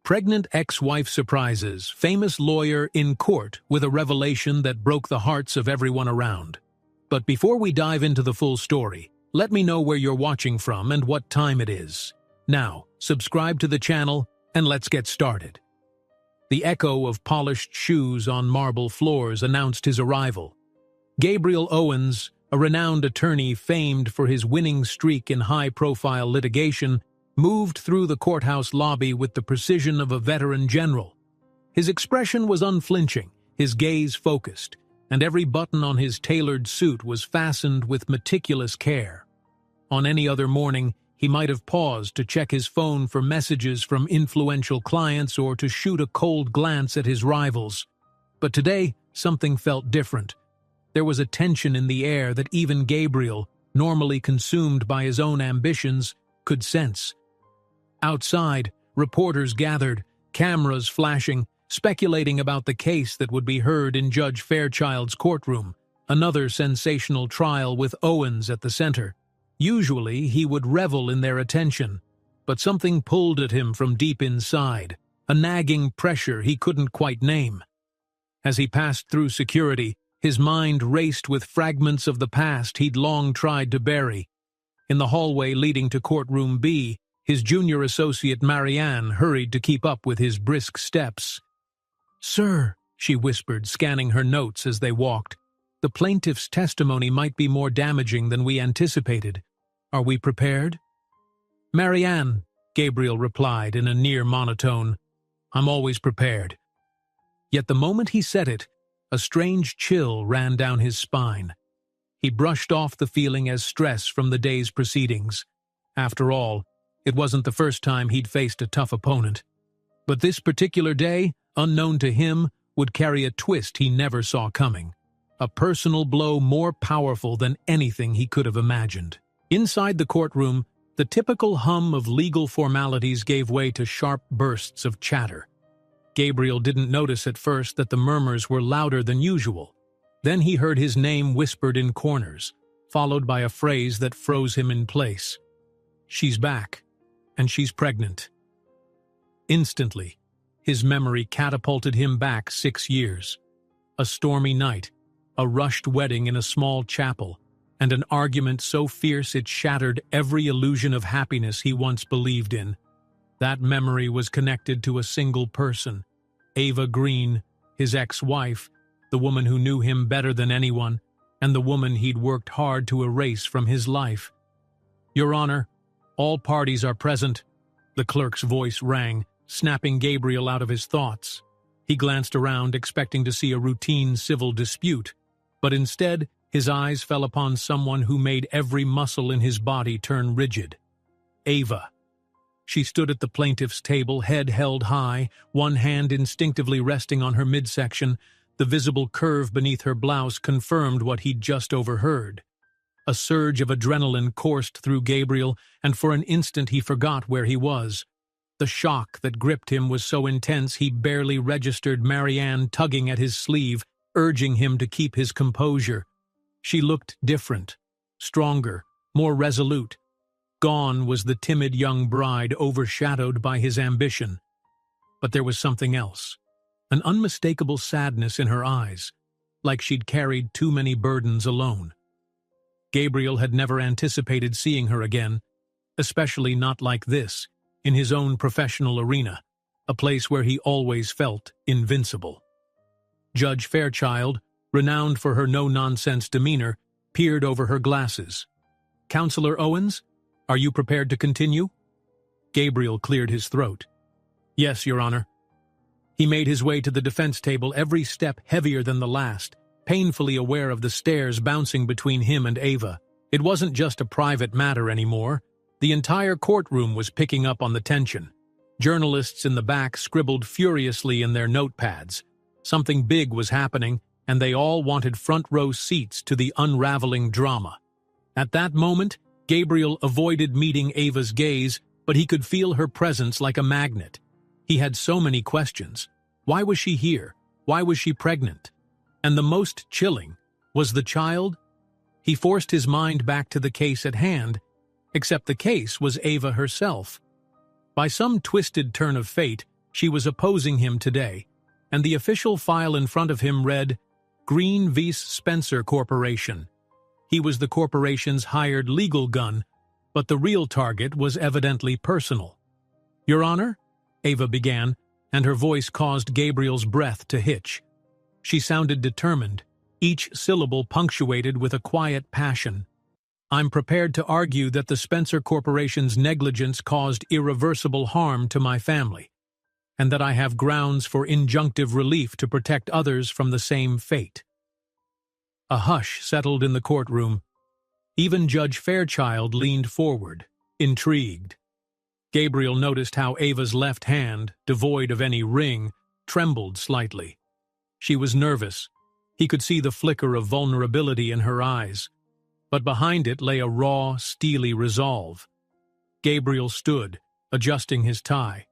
Pregnant ex-wife surprises famous lawyer in court with a revelation that broke the hearts of everyone around. But before we dive into the full story, let me know where you're watching from and what time it is. Now, subscribe to the channel and let's get started. The echo of polished shoes on marble floors announced his arrival. Gabriel Owens, a renowned attorney famed for his winning streak in high-profile litigation, moved through the courthouse lobby with the precision of a veteran general. His expression was unflinching, his gaze focused, and every button on his tailored suit was fastened with meticulous care. On any other morning, he might have paused to check his phone for messages from influential clients or to shoot a cold glance at his rivals. But today, something felt different. There was a tension in the air that even Gabriel, normally consumed by his own ambitions, could sense. Outside, reporters gathered, cameras flashing, speculating about the case that would be heard in Judge Fairchild's courtroom, another sensational trial with Owens at the center. Usually, he would revel in their attention, but something pulled at him from deep inside, a nagging pressure he couldn't quite name. As he passed through security, his mind raced with fragments of the past he'd long tried to bury. In the hallway leading to courtroom B, his junior associate Marianne hurried to keep up with his brisk steps. "Sir," she whispered, scanning her notes as they walked, "the plaintiff's testimony might be more damaging than we anticipated. Are we prepared?" "Marianne," Gabriel replied in a near monotone, "I'm always prepared." Yet the moment he said it, a strange chill ran down his spine. He brushed off the feeling as stress from the day's proceedings. After all, it wasn't the first time he'd faced a tough opponent. But this particular day, unknown to him, would carry a twist he never saw coming. A personal blow more powerful than anything he could have imagined. Inside the courtroom, the typical hum of legal formalities gave way to sharp bursts of chatter. Gabriel didn't notice at first that the murmurs were louder than usual. Then he heard his name whispered in corners, followed by a phrase that froze him in place. "She's back. And she's pregnant." Instantly, his memory catapulted him back 6 years. A stormy night, a rushed wedding in a small chapel, and an argument so fierce it shattered every illusion of happiness he once believed in. That memory was connected to a single person, Ava Green, his ex-wife, the woman who knew him better than anyone, and the woman he'd worked hard to erase from his life. "Your Honor, all parties are present," the clerk's voice rang, snapping Gabriel out of his thoughts. He glanced around, expecting to see a routine civil dispute, but instead, his eyes fell upon someone who made every muscle in his body turn rigid. Ava. She stood at the plaintiff's table, head held high, one hand instinctively resting on her midsection. The visible curve beneath her blouse confirmed what he'd just overheard. A surge of adrenaline coursed through Gabriel, and for an instant he forgot where he was. The shock that gripped him was so intense he barely registered Marianne tugging at his sleeve, urging him to keep his composure. She looked different, stronger, more resolute. Gone was the timid young bride overshadowed by his ambition. But there was something else, an unmistakable sadness in her eyes, like she'd carried too many burdens alone. Gabriel had never anticipated seeing her again, especially not like this, in his own professional arena, a place where he always felt invincible. Judge Fairchild, renowned for her no-nonsense demeanor, peered over her glasses. "Counselor Owens, are you prepared to continue?" Gabriel cleared his throat. "Yes, Your Honor." He made his way to the defense table, every step heavier than the last, painfully aware of the stares bouncing between him and Ava. It wasn't just a private matter anymore. The entire courtroom was picking up on the tension. Journalists in the back scribbled furiously in their notepads. Something big was happening, and they all wanted front-row seats to the unraveling drama. At that moment, Gabriel avoided meeting Ava's gaze, but he could feel her presence like a magnet. He had so many questions. Why was she here? Why was she pregnant? And the most chilling, was the child? He forced his mind back to the case at hand, except the case was Ava herself. By some twisted turn of fate, She was opposing him today, and the official file in front of him read, Green vs. Spencer Corporation. He was the corporation's hired legal gun, but the real target was evidently personal. Your Honor, Ava began, and her voice caused Gabriel's breath to hitch. She sounded determined, each syllable punctuated with a quiet passion. I'm prepared to argue that the Spencer Corporation's negligence caused irreversible harm to my family, and that I have grounds for injunctive relief to protect others from the same fate. A hush settled in the courtroom. Even Judge Fairchild leaned forward, intrigued. Gabriel noticed how Ava's left hand, devoid of any ring, trembled slightly. She was nervous. He could see the flicker of vulnerability in her eyes, but behind it lay a raw, steely resolve. Gabriel stood, adjusting his tie.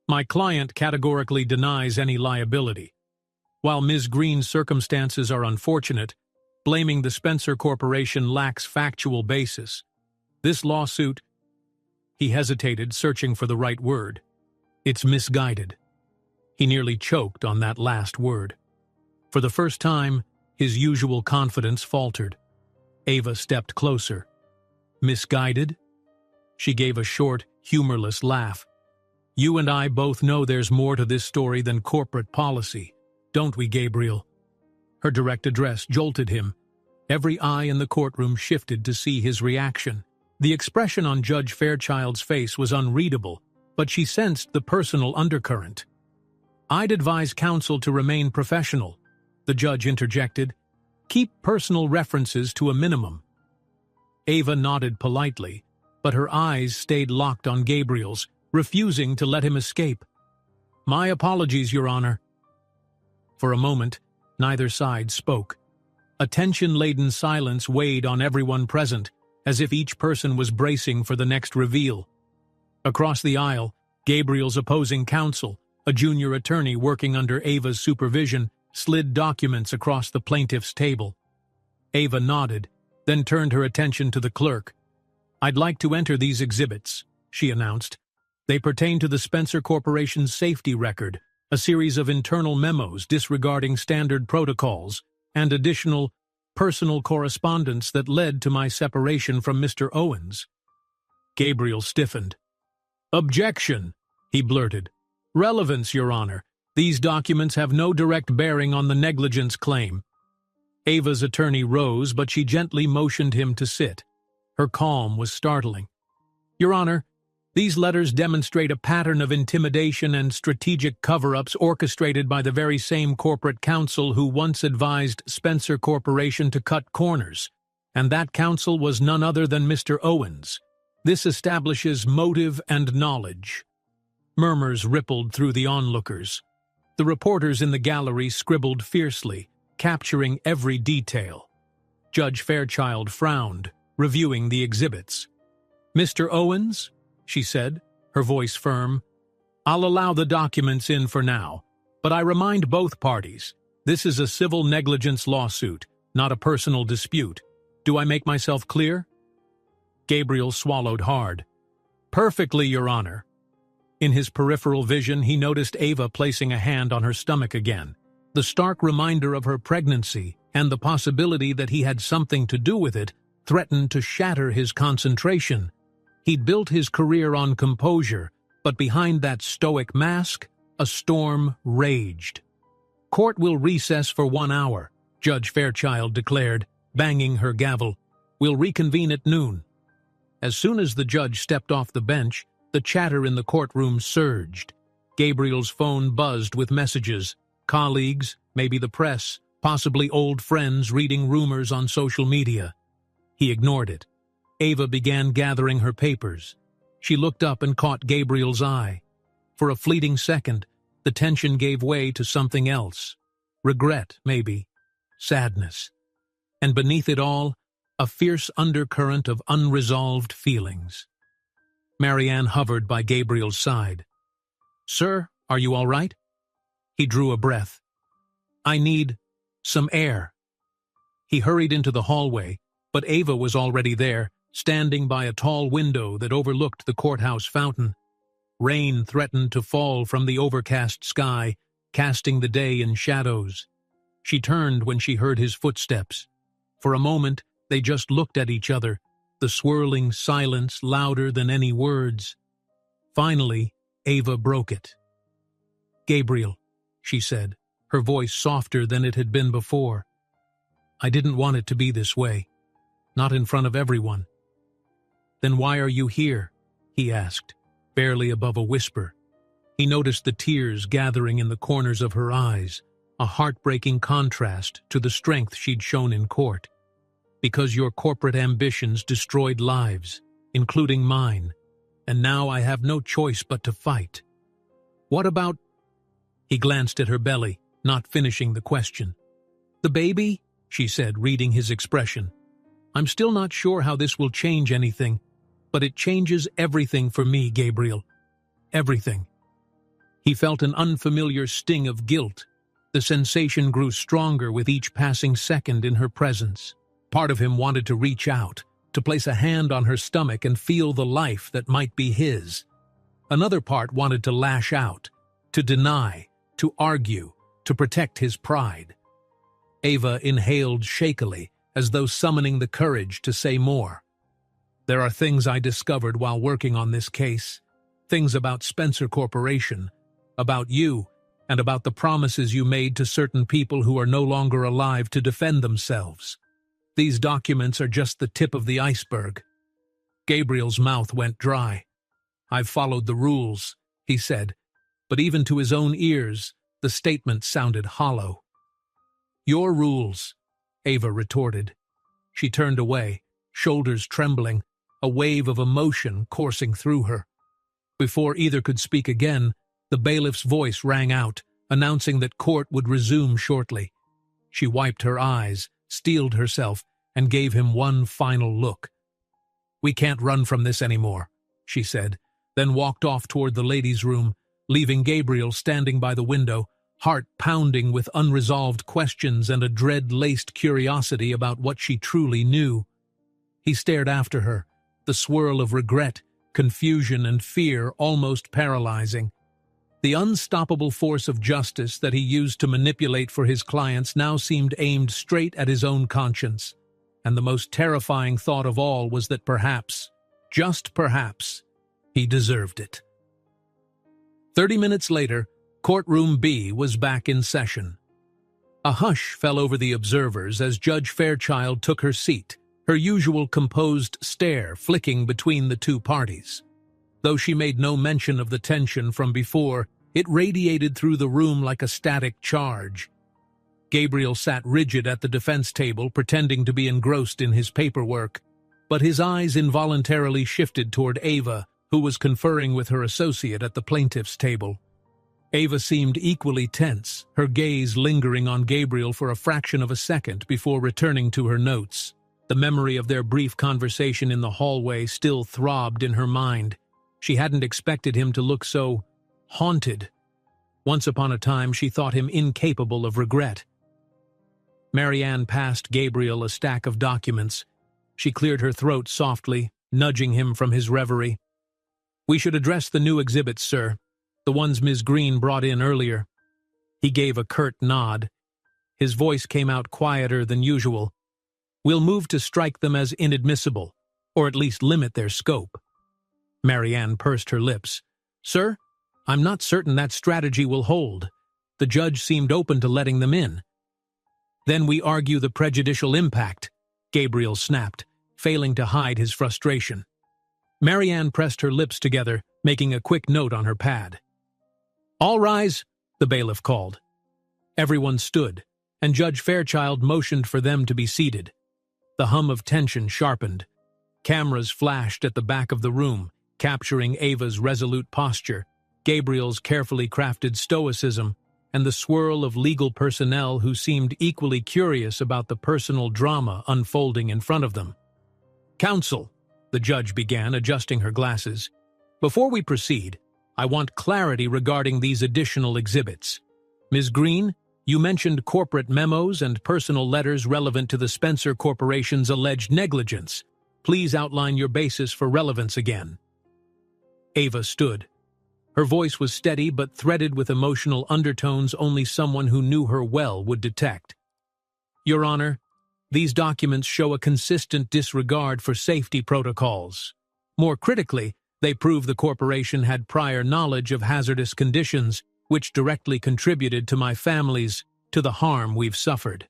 My client categorically denies any liability. While Ms. Green's circumstances are unfortunate, blaming the Spencer Corporation lacks factual basis. This lawsuit— He hesitated, searching for the right word. It's misguided. He nearly choked on that last word. For the first time, his usual confidence faltered. Ava stepped closer. Misguided? She gave a short, humorless laugh. You and I both know there's more to this story than corporate policy, don't we, Gabriel? Her direct address jolted him. Every eye in the courtroom shifted to see his reaction. The expression on Judge Fairchild's face was unreadable, but she sensed the personal undercurrent. I'd advise counsel to remain professional, the judge interjected. Keep personal references to a minimum. Ava nodded politely, but her eyes stayed locked on Gabriel's, refusing to let him escape. My apologies, Your Honor. For a moment, neither side spoke. A tension-laden silence weighed on everyone present, as if each person was bracing for the next reveal. Across the aisle, Gabriel's opposing counsel, a junior attorney working under Ava's supervision, slid documents across the plaintiff's table. Ava nodded, then turned her attention to the clerk. I'd like to enter these exhibits, she announced. They pertain to the Spencer Corporation's safety record, a series of internal memos disregarding standard protocols, and additional personal correspondence that led to my separation from Mr. Owens. Gabriel stiffened. Objection, he blurted. Relevance, Your Honor. These documents have no direct bearing on the negligence claim. Ava's attorney rose, but she gently motioned him to sit. Her calm was startling. Your Honor, these letters demonstrate a pattern of intimidation and strategic cover-ups orchestrated by the very same corporate counsel who once advised Spencer Corporation to cut corners, and that counsel was none other than Mr. Owens. This establishes motive and knowledge. Murmurs rippled through the onlookers. The reporters in the gallery scribbled fiercely, capturing every detail. Judge Fairchild frowned, reviewing the exhibits. Mr. Owens, she said, her voice firm, I'll allow the documents in for now, but I remind both parties, this is a civil negligence lawsuit, not a personal dispute. Do I make myself clear? Gabriel swallowed hard. Perfectly, Your Honor. In his peripheral vision, he noticed Ava placing a hand on her stomach again, the stark reminder of her pregnancy and the possibility that he had something to do with it threatened to shatter his concentration. He'd built his career on composure, but behind that stoic mask, a storm raged. Court will recess for 1 hour, Judge Fairchild declared, banging her gavel. We'll reconvene at noon. As soon as the judge stepped off the bench, the chatter in the courtroom surged. Gabriel's phone buzzed with messages. Colleagues, maybe the press, possibly old friends reading rumors on social media. He ignored it. Ava began gathering her papers. She looked up and caught Gabriel's eye. For a fleeting second, the tension gave way to something else. Regret, maybe. Sadness. And beneath it all, a fierce undercurrent of unresolved feelings. Marianne hovered by Gabriel's side. Sir, are you all right? He drew a breath. I need some air. He hurried into the hallway, but Ava was already there, standing by a tall window that overlooked the courthouse fountain. Rain threatened to fall from the overcast sky, casting the day in shadows. She turned when she heard his footsteps. For a moment, they just looked at each other, the swirling silence louder than any words. Finally, Ava broke it. "Gabriel," she said, her voice softer than it had been before. "I didn't want it to be this way. Not in front of everyone." "Then why are you here?" he asked, barely above a whisper. He noticed the tears gathering in the corners of her eyes, a heartbreaking contrast to the strength she'd shown in court. "Because your corporate ambitions destroyed lives, including mine, and now I have no choice but to fight." "What about—" He glanced at her belly, not finishing the question. "The baby?" she said, reading his expression. "I'm still not sure how this will change anything, but it changes everything for me, Gabriel. Everything." He felt an unfamiliar sting of guilt. The sensation grew stronger with each passing second in her presence. Part of him wanted to reach out, to place a hand on her stomach and feel the life that might be his. Another part wanted to lash out, to deny, to argue, to protect his pride. Ava inhaled shakily, as though summoning the courage to say more. "There are things I discovered while working on this case. Things about Spencer Corporation, about you, and about the promises you made to certain people who are no longer alive to defend themselves. These documents are just the tip of the iceberg." Gabriel's mouth went dry. "I've followed the rules," he said, but even to his own ears, the statement sounded hollow. "Your rules," Ava retorted. She turned away, shoulders trembling, a wave of emotion coursing through her. Before either could speak again, the bailiff's voice rang out, announcing that court would resume shortly. She wiped her eyes, steeled herself, and gave him one final look. "We can't run from this anymore," she said, then walked off toward the ladies' room, leaving Gabriel standing by the window, heart pounding with unresolved questions and a dread-laced curiosity about what she truly knew. He stared after her, the swirl of regret, confusion, and fear almost paralyzing. The unstoppable force of justice that he used to manipulate for his clients now seemed aimed straight at his own conscience, and the most terrifying thought of all was that perhaps, just perhaps, he deserved it. 30 minutes later, Courtroom B was back in session. A hush fell over the observers as Judge Fairchild took her seat, her usual composed stare flicking between the two parties. Though she made no mention of the tension from before, it radiated through the room like a static charge. Gabriel sat rigid at the defense table, pretending to be engrossed in his paperwork, but his eyes involuntarily shifted toward Ava, who was conferring with her associate at the plaintiff's table. Ava seemed equally tense, her gaze lingering on Gabriel for a fraction of a second before returning to her notes. The memory of their brief conversation in the hallway still throbbed in her mind. She hadn't expected him to look so haunted. Once upon a time, she thought him incapable of regret. Marianne passed Gabriel a stack of documents. She cleared her throat softly, nudging him from his reverie. "We should address the new exhibits, sir. The ones Ms. Green brought in earlier." He gave a curt nod. His voice came out quieter than usual. "We'll move to strike them as inadmissible, or at least limit their scope." Marianne pursed her lips. "Sir, I'm not certain that strategy will hold. The judge seemed open to letting them in." "Then we argue the prejudicial impact," Gabriel snapped, failing to hide his frustration. Marianne pressed her lips together, making a quick note on her pad. "All rise," the bailiff called. Everyone stood, and Judge Fairchild motioned for them to be seated. The hum of tension sharpened. Cameras flashed at the back of the room, capturing Ava's resolute posture, Gabriel's carefully crafted stoicism, and the swirl of legal personnel who seemed equally curious about the personal drama unfolding in front of them. "Counsel," the judge began, adjusting her glasses. "Before we proceed, I want clarity regarding these additional exhibits. Ms. Green, you mentioned corporate memos and personal letters relevant to the Spencer Corporation's alleged negligence. Please outline your basis for relevance again." Ava stood. Her voice was steady but threaded with emotional undertones only someone who knew her well would detect. Your Honor, these documents show a consistent disregard for safety protocols. More critically, they prove the corporation had prior knowledge of hazardous conditions, which directly contributed to my family's, to the harm we've suffered.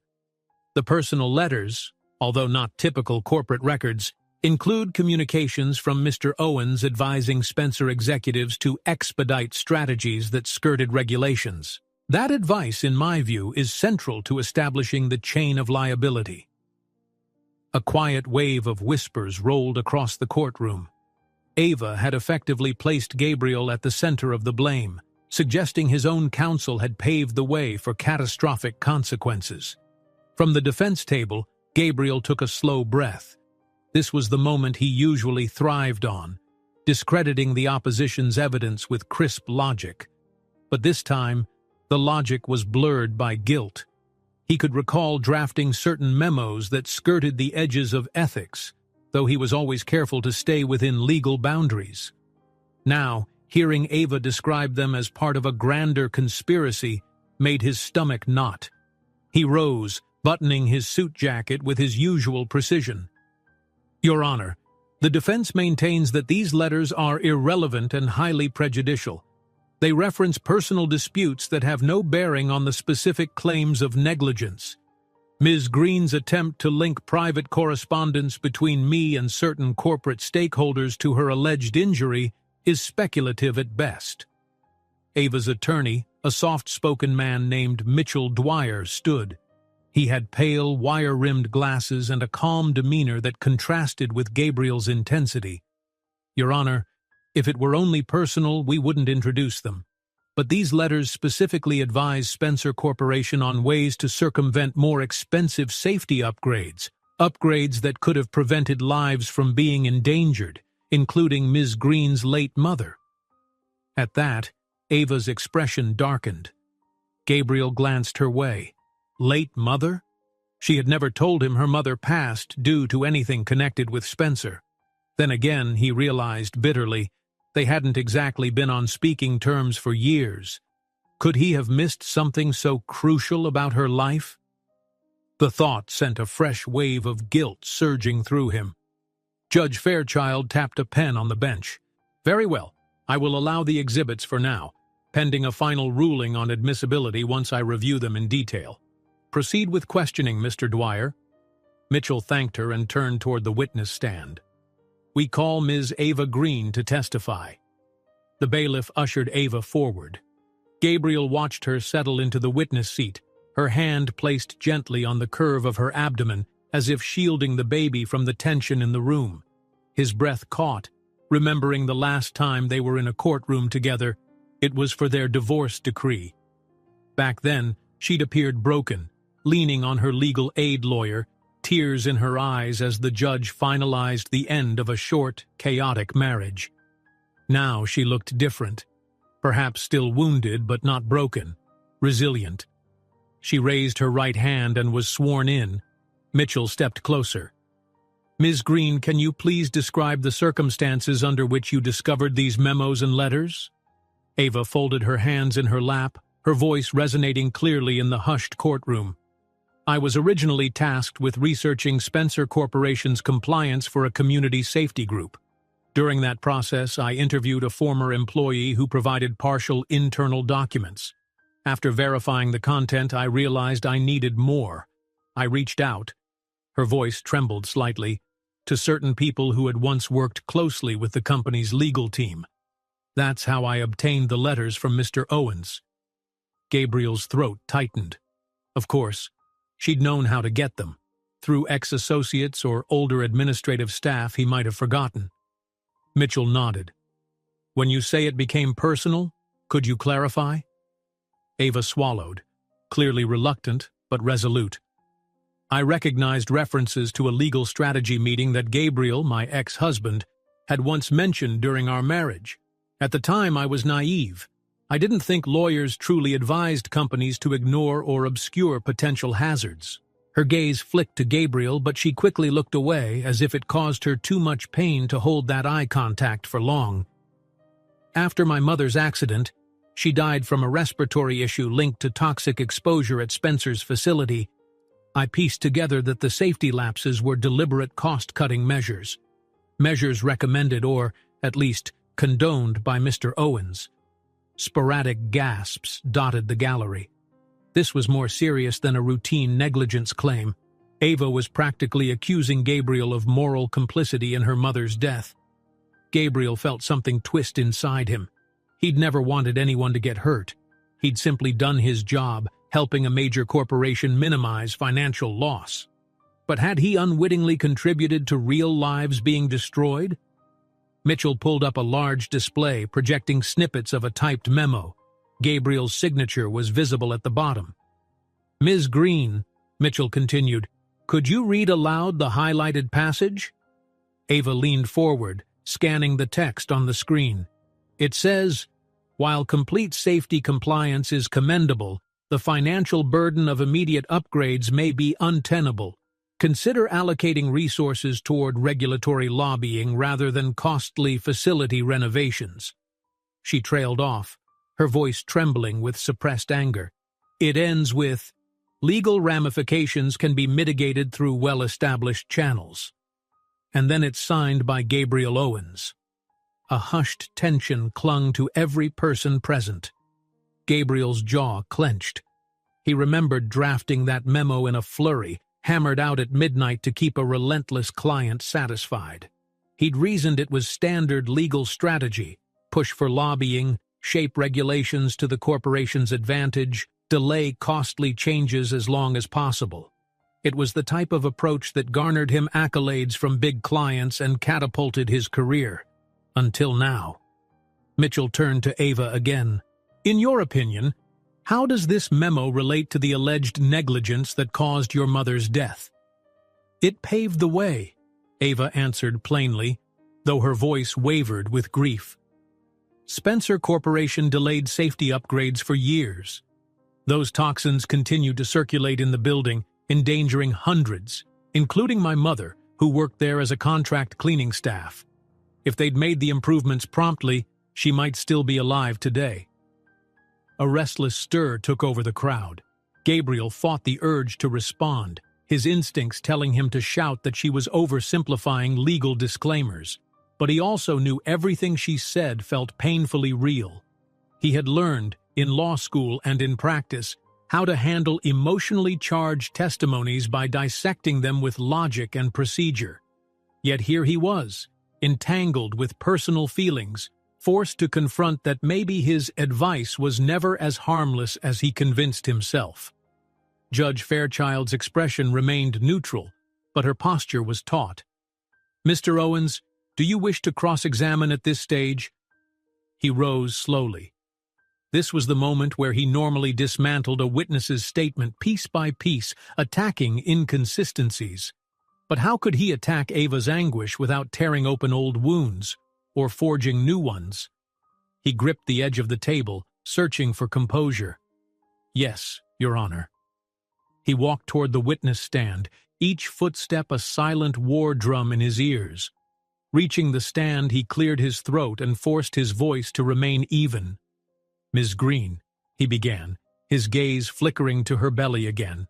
The personal letters, although not typical corporate records, include communications from Mr. Owens advising Spencer executives to expedite strategies that skirted regulations. That advice, in my view, is central to establishing the chain of liability. A quiet wave of whispers rolled across the courtroom. Ava had effectively placed Gabriel at the center of the blame, suggesting his own counsel had paved the way for catastrophic consequences. From the defense table, Gabriel took a slow breath. This was the moment he usually thrived on, discrediting the opposition's evidence with crisp logic. But this time, the logic was blurred by guilt. He could recall drafting certain memos that skirted the edges of ethics, though he was always careful to stay within legal boundaries. Now, hearing Ava describe them as part of a grander conspiracy made his stomach knot. He rose, buttoning his suit jacket with his usual precision. Your Honor, the defense maintains that these letters are irrelevant and highly prejudicial. They reference personal disputes that have no bearing on the specific claims of negligence. Ms. Green's attempt to link private correspondence between me and certain corporate stakeholders to her alleged injury is speculative at best. Ava's attorney, a soft-spoken man named Mitchell Dwyer, stood. He had pale, wire-rimmed glasses and a calm demeanor that contrasted with Gabriel's intensity. Your Honor, if it were only personal, we wouldn't introduce them. But these letters specifically advise Spencer Corporation on ways to circumvent more expensive safety upgrades that could have prevented lives from being endangered, including Ms. Green's late mother. At that, Ava's expression darkened. Gabriel glanced her way. Late mother? She had never told him her mother passed due to anything connected with Spencer. Then again, he realized bitterly, they hadn't exactly been on speaking terms for years. Could he have missed something so crucial about her life? The thought sent a fresh wave of guilt surging through him. Judge Fairchild tapped a pen on the bench. Very well, I will allow the exhibits for now, pending a final ruling on admissibility once I review them in detail. Proceed with questioning, Mr. Dwyer. Mitchell thanked her and turned toward the witness stand. We call Ms. Ava Green to testify. The bailiff ushered Ava forward. Gabriel watched her settle into the witness seat, her hand placed gently on the curve of her abdomen, as if shielding the baby from the tension in the room. His breath caught, remembering the last time they were in a courtroom together. It was for their divorce decree. Back then, she'd appeared broken, leaning on her legal aid lawyer, tears in her eyes as the judge finalized the end of a short, chaotic marriage. Now she looked different, perhaps still wounded but not broken, resilient. She raised her right hand and was sworn in. Mitchell stepped closer. Ms. Green, can you please describe the circumstances under which you discovered these memos and letters? Ava folded her hands in her lap, her voice resonating clearly in the hushed courtroom. I was originally tasked with researching Spencer Corporation's compliance for a community safety group. During that process, I interviewed a former employee who provided partial internal documents. After verifying the content, I realized I needed more. I reached out, her voice trembled slightly, to certain people who had once worked closely with the company's legal team. That's how I obtained the letters from Mr. Owens. Gabriel's throat tightened. Of course, she'd known how to get them, through ex-associates or older administrative staff he might have forgotten. Mitchell nodded. When you say it became personal, could you clarify? Ava swallowed, clearly reluctant but resolute. I recognized references to a legal strategy meeting that Gabriel, my ex-husband, had once mentioned during our marriage. At the time, I was naive. I didn't think lawyers truly advised companies to ignore or obscure potential hazards. Her gaze flicked to Gabriel, but she quickly looked away as if it caused her too much pain to hold that eye contact for long. After my mother's accident, she died from a respiratory issue linked to toxic exposure at Spencer's facility. I pieced together that the safety lapses were deliberate cost-cutting measures. Measures recommended or, at least, condoned by Mr. Owens. Sporadic gasps dotted the gallery. This was more serious than a routine negligence claim. Ava was practically accusing Gabriel of moral complicity in her mother's death. Gabriel felt something twist inside him. He'd never wanted anyone to get hurt. He'd simply done his job, helping a major corporation minimize financial loss. But had he unwittingly contributed to real lives being destroyed? Mitchell pulled up a large display projecting snippets of a typed memo. Gabriel's signature was visible at the bottom. "Ms. Green," Mitchell continued, "could you read aloud the highlighted passage?" Ava leaned forward, scanning the text on the screen. It says, "While complete safety compliance is commendable, the financial burden of immediate upgrades may be untenable. Consider allocating resources toward regulatory lobbying rather than costly facility renovations." She trailed off, her voice trembling with suppressed anger. It ends with, "Legal ramifications can be mitigated through well-established channels." And then it's signed by Gabriel Owens. A hushed tension clung to every person present. Gabriel's jaw clenched. He remembered drafting that memo in a flurry, hammered out at midnight to keep a relentless client satisfied. He'd reasoned it was standard legal strategy: push for lobbying, shape regulations to the corporation's advantage, delay costly changes as long as possible. It was the type of approach that garnered him accolades from big clients and catapulted his career. Until now. Mitchell turned to Ava again. "In your opinion, how does this memo relate to the alleged negligence that caused your mother's death?" "It paved the way," Ava answered plainly, though her voice wavered with grief. "Spencer Corporation delayed safety upgrades for years. Those toxins continued to circulate in the building, endangering hundreds, including my mother, who worked there as a contract cleaning staff. If they'd made the improvements promptly, she might still be alive today." A restless stir took over the crowd. Gabriel fought the urge to respond, his instincts telling him to shout that she was oversimplifying legal disclaimers. But he also knew everything she said felt painfully real. He had learned, in law school and in practice, how to handle emotionally charged testimonies by dissecting them with logic and procedure. Yet here he was, entangled with personal feelings, forced to confront that maybe his advice was never as harmless as he convinced himself. Judge Fairchild's expression remained neutral, but her posture was taut. "Mr. Owens, do you wish to cross-examine at this stage?" He rose slowly. This was the moment where he normally dismantled a witness's statement piece by piece, attacking inconsistencies. But how could he attack Ava's anguish without tearing open old wounds, or forging new ones? He gripped the edge of the table, searching for composure. "Yes, Your Honor." He walked toward the witness stand, each footstep a silent war drum in his ears. Reaching the stand, he cleared his throat and forced his voice to remain even. "Ms. Green," he began, his gaze flickering to her belly again.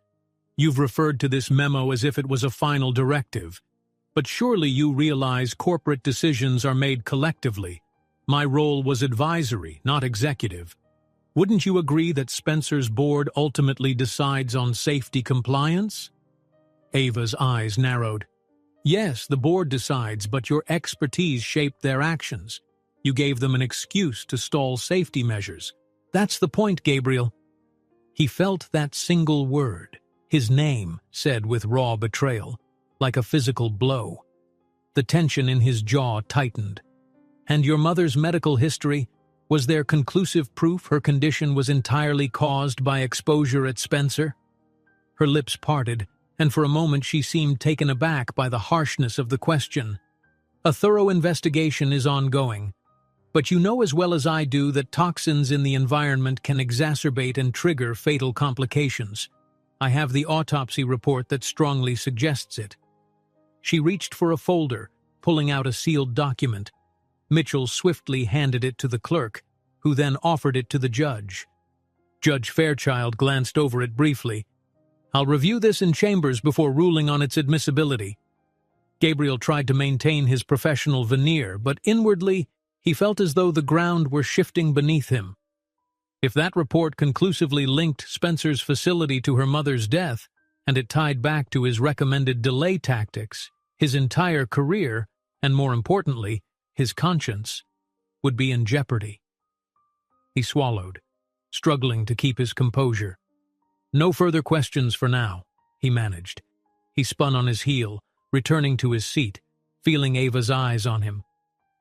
"You've referred to this memo as if it was a final directive. But surely you realize corporate decisions are made collectively. My role was advisory, not executive. Wouldn't you agree that Spencer's board ultimately decides on safety compliance?" Ava's eyes narrowed. "Yes, the board decides, but your expertise shaped their actions. You gave them an excuse to stall safety measures. That's the point, Gabriel." He felt that single word, his name, said with raw betrayal, like a physical blow. The tension in his jaw tightened. "And your mother's medical history? Was there conclusive proof her condition was entirely caused by exposure at Spencer?" Her lips parted, and for a moment she seemed taken aback by the harshness of the question. "A thorough investigation is ongoing. But you know as well as I do that toxins in the environment can exacerbate and trigger fatal complications. I have the autopsy report that strongly suggests it." She reached for a folder, pulling out a sealed document. Mitchell swiftly handed it to the clerk, who then offered it to the judge. Judge Fairchild glanced over it briefly. "I'll review this in chambers before ruling on its admissibility." Gabriel tried to maintain his professional veneer, but inwardly he felt as though the ground were shifting beneath him. If that report conclusively linked Spencer's facility to her mother's death, and it tied back to his recommended delay tactics, his entire career, and more importantly, his conscience, would be in jeopardy. He swallowed, struggling to keep his composure. "No further questions for now," he managed. He spun on his heel, returning to his seat, feeling Ava's eyes on him.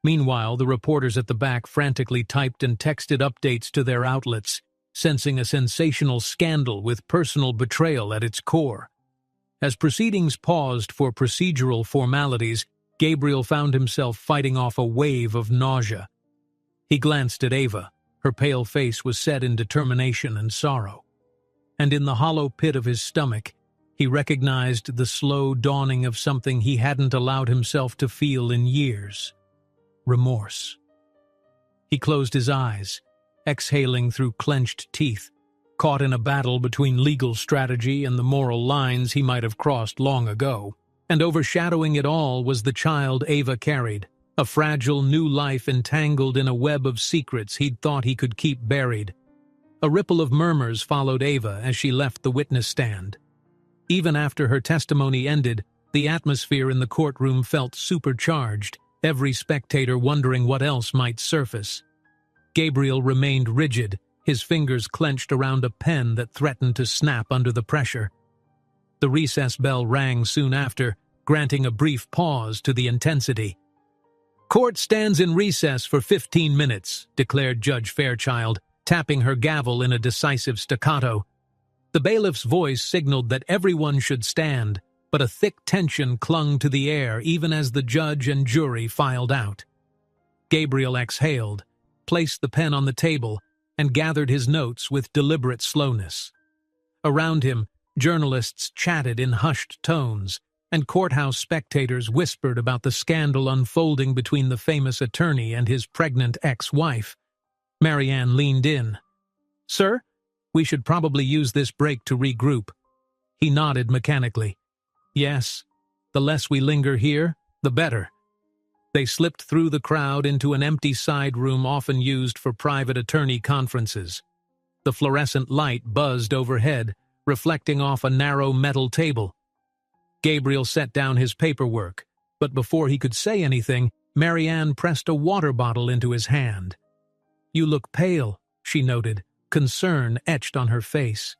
Meanwhile, the reporters at the back frantically typed and texted updates to their outlets, sensing a sensational scandal with personal betrayal at its core. As proceedings paused for procedural formalities, Gabriel found himself fighting off a wave of nausea. He glanced at Ava. Her pale face was set in determination and sorrow. And in the hollow pit of his stomach, he recognized the slow dawning of something he hadn't allowed himself to feel in years: remorse. He closed his eyes, exhaling through clenched teeth, caught in a battle between legal strategy and the moral lines he might have crossed long ago. And overshadowing it all was the child Ava carried, a fragile new life entangled in a web of secrets he'd thought he could keep buried. A ripple of murmurs followed Ava as she left the witness stand. Even after her testimony ended, the atmosphere in the courtroom felt supercharged, every spectator wondering what else might surface. Gabriel remained rigid, his fingers clenched around a pen that threatened to snap under the pressure. The recess bell rang soon after, granting a brief pause to the intensity. "Court stands in recess for 15 minutes, declared Judge Fairchild, tapping her gavel in a decisive staccato. The bailiff's voice signaled that everyone should stand, but a thick tension clung to the air even as the judge and jury filed out. Gabriel exhaled, placed the pen on the table, and gathered his notes with deliberate slowness. Around him, journalists chatted in hushed tones, and courthouse spectators whispered about the scandal unfolding between the famous attorney and his pregnant ex-wife. Marianne leaned in. "Sir, we should probably use this break to regroup." He nodded mechanically. "Yes, the less we linger here, the better." They slipped through the crowd into an empty side room often used for private attorney conferences. The fluorescent light buzzed overhead, reflecting off a narrow metal table. Gabriel set down his paperwork, but before he could say anything, Marianne pressed a water bottle into his hand. "You look pale," she noted, concern etched on her face.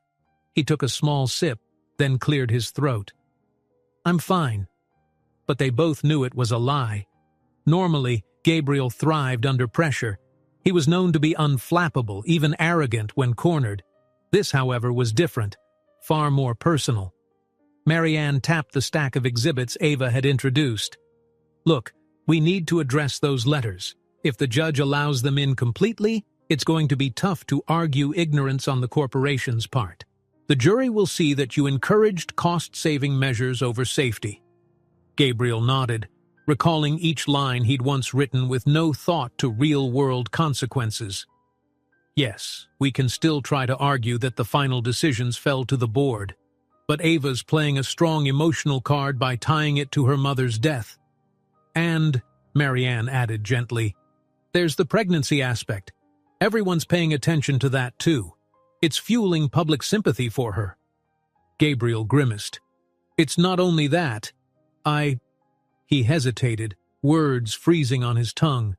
He took a small sip, then cleared his throat. "I'm fine." But they both knew it was a lie. Normally, Gabriel thrived under pressure. He was known to be unflappable, even arrogant when cornered. This, however, was different, far more personal. Marianne tapped the stack of exhibits Ava had introduced. "Look, we need to address those letters. If the judge allows them in completely, it's going to be tough to argue ignorance on the corporation's part. The jury will see that you encouraged cost-saving measures over safety." Gabriel nodded, recalling each line he'd once written with no thought to real-world consequences. "Yes, we can still try to argue that the final decisions fell to the board, but Ava's playing a strong emotional card by tying it to her mother's death. And," Marianne added gently, "there's the pregnancy aspect. Everyone's paying attention to that too. It's fueling public sympathy for her." Gabriel grimaced. "It's not only that. He hesitated, words freezing on his tongue.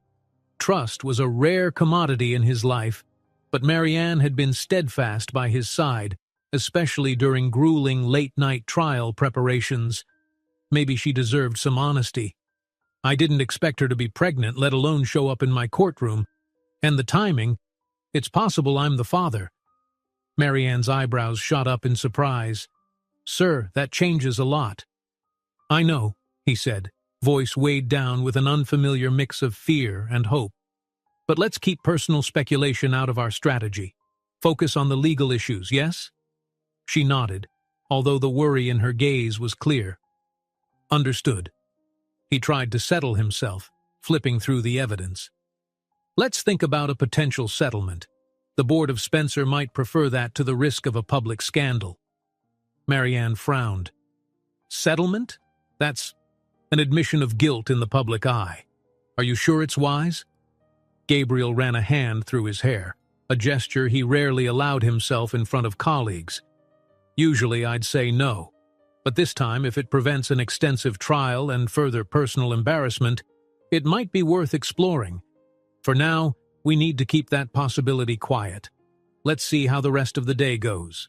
Trust was a rare commodity in his life, but Marianne had been steadfast by his side, especially during grueling late-night trial preparations. Maybe she deserved some honesty. "I didn't expect her to be pregnant, let alone show up in my courtroom. And the timing, it's possible I'm the father." Marianne's eyebrows shot up in surprise. "Sir, that changes a lot." "I know," he said, voice weighed down with an unfamiliar mix of fear and hope. "But let's keep personal speculation out of our strategy. Focus on the legal issues, yes?" She nodded, although the worry in her gaze was clear. "Understood." He tried to settle himself, flipping through the evidence. Let's think about a potential settlement. The board of Spencer might prefer that to the risk of a public scandal. Marianne frowned. Settlement? That's an admission of guilt in the public eye. Are you sure it's wise? Gabriel ran a hand through his hair, a gesture he rarely allowed himself in front of colleagues. Usually I'd say no, but this time, if it prevents an extensive trial and further personal embarrassment, it might be worth exploring. For now, we need to keep that possibility quiet. Let's see how the rest of the day goes.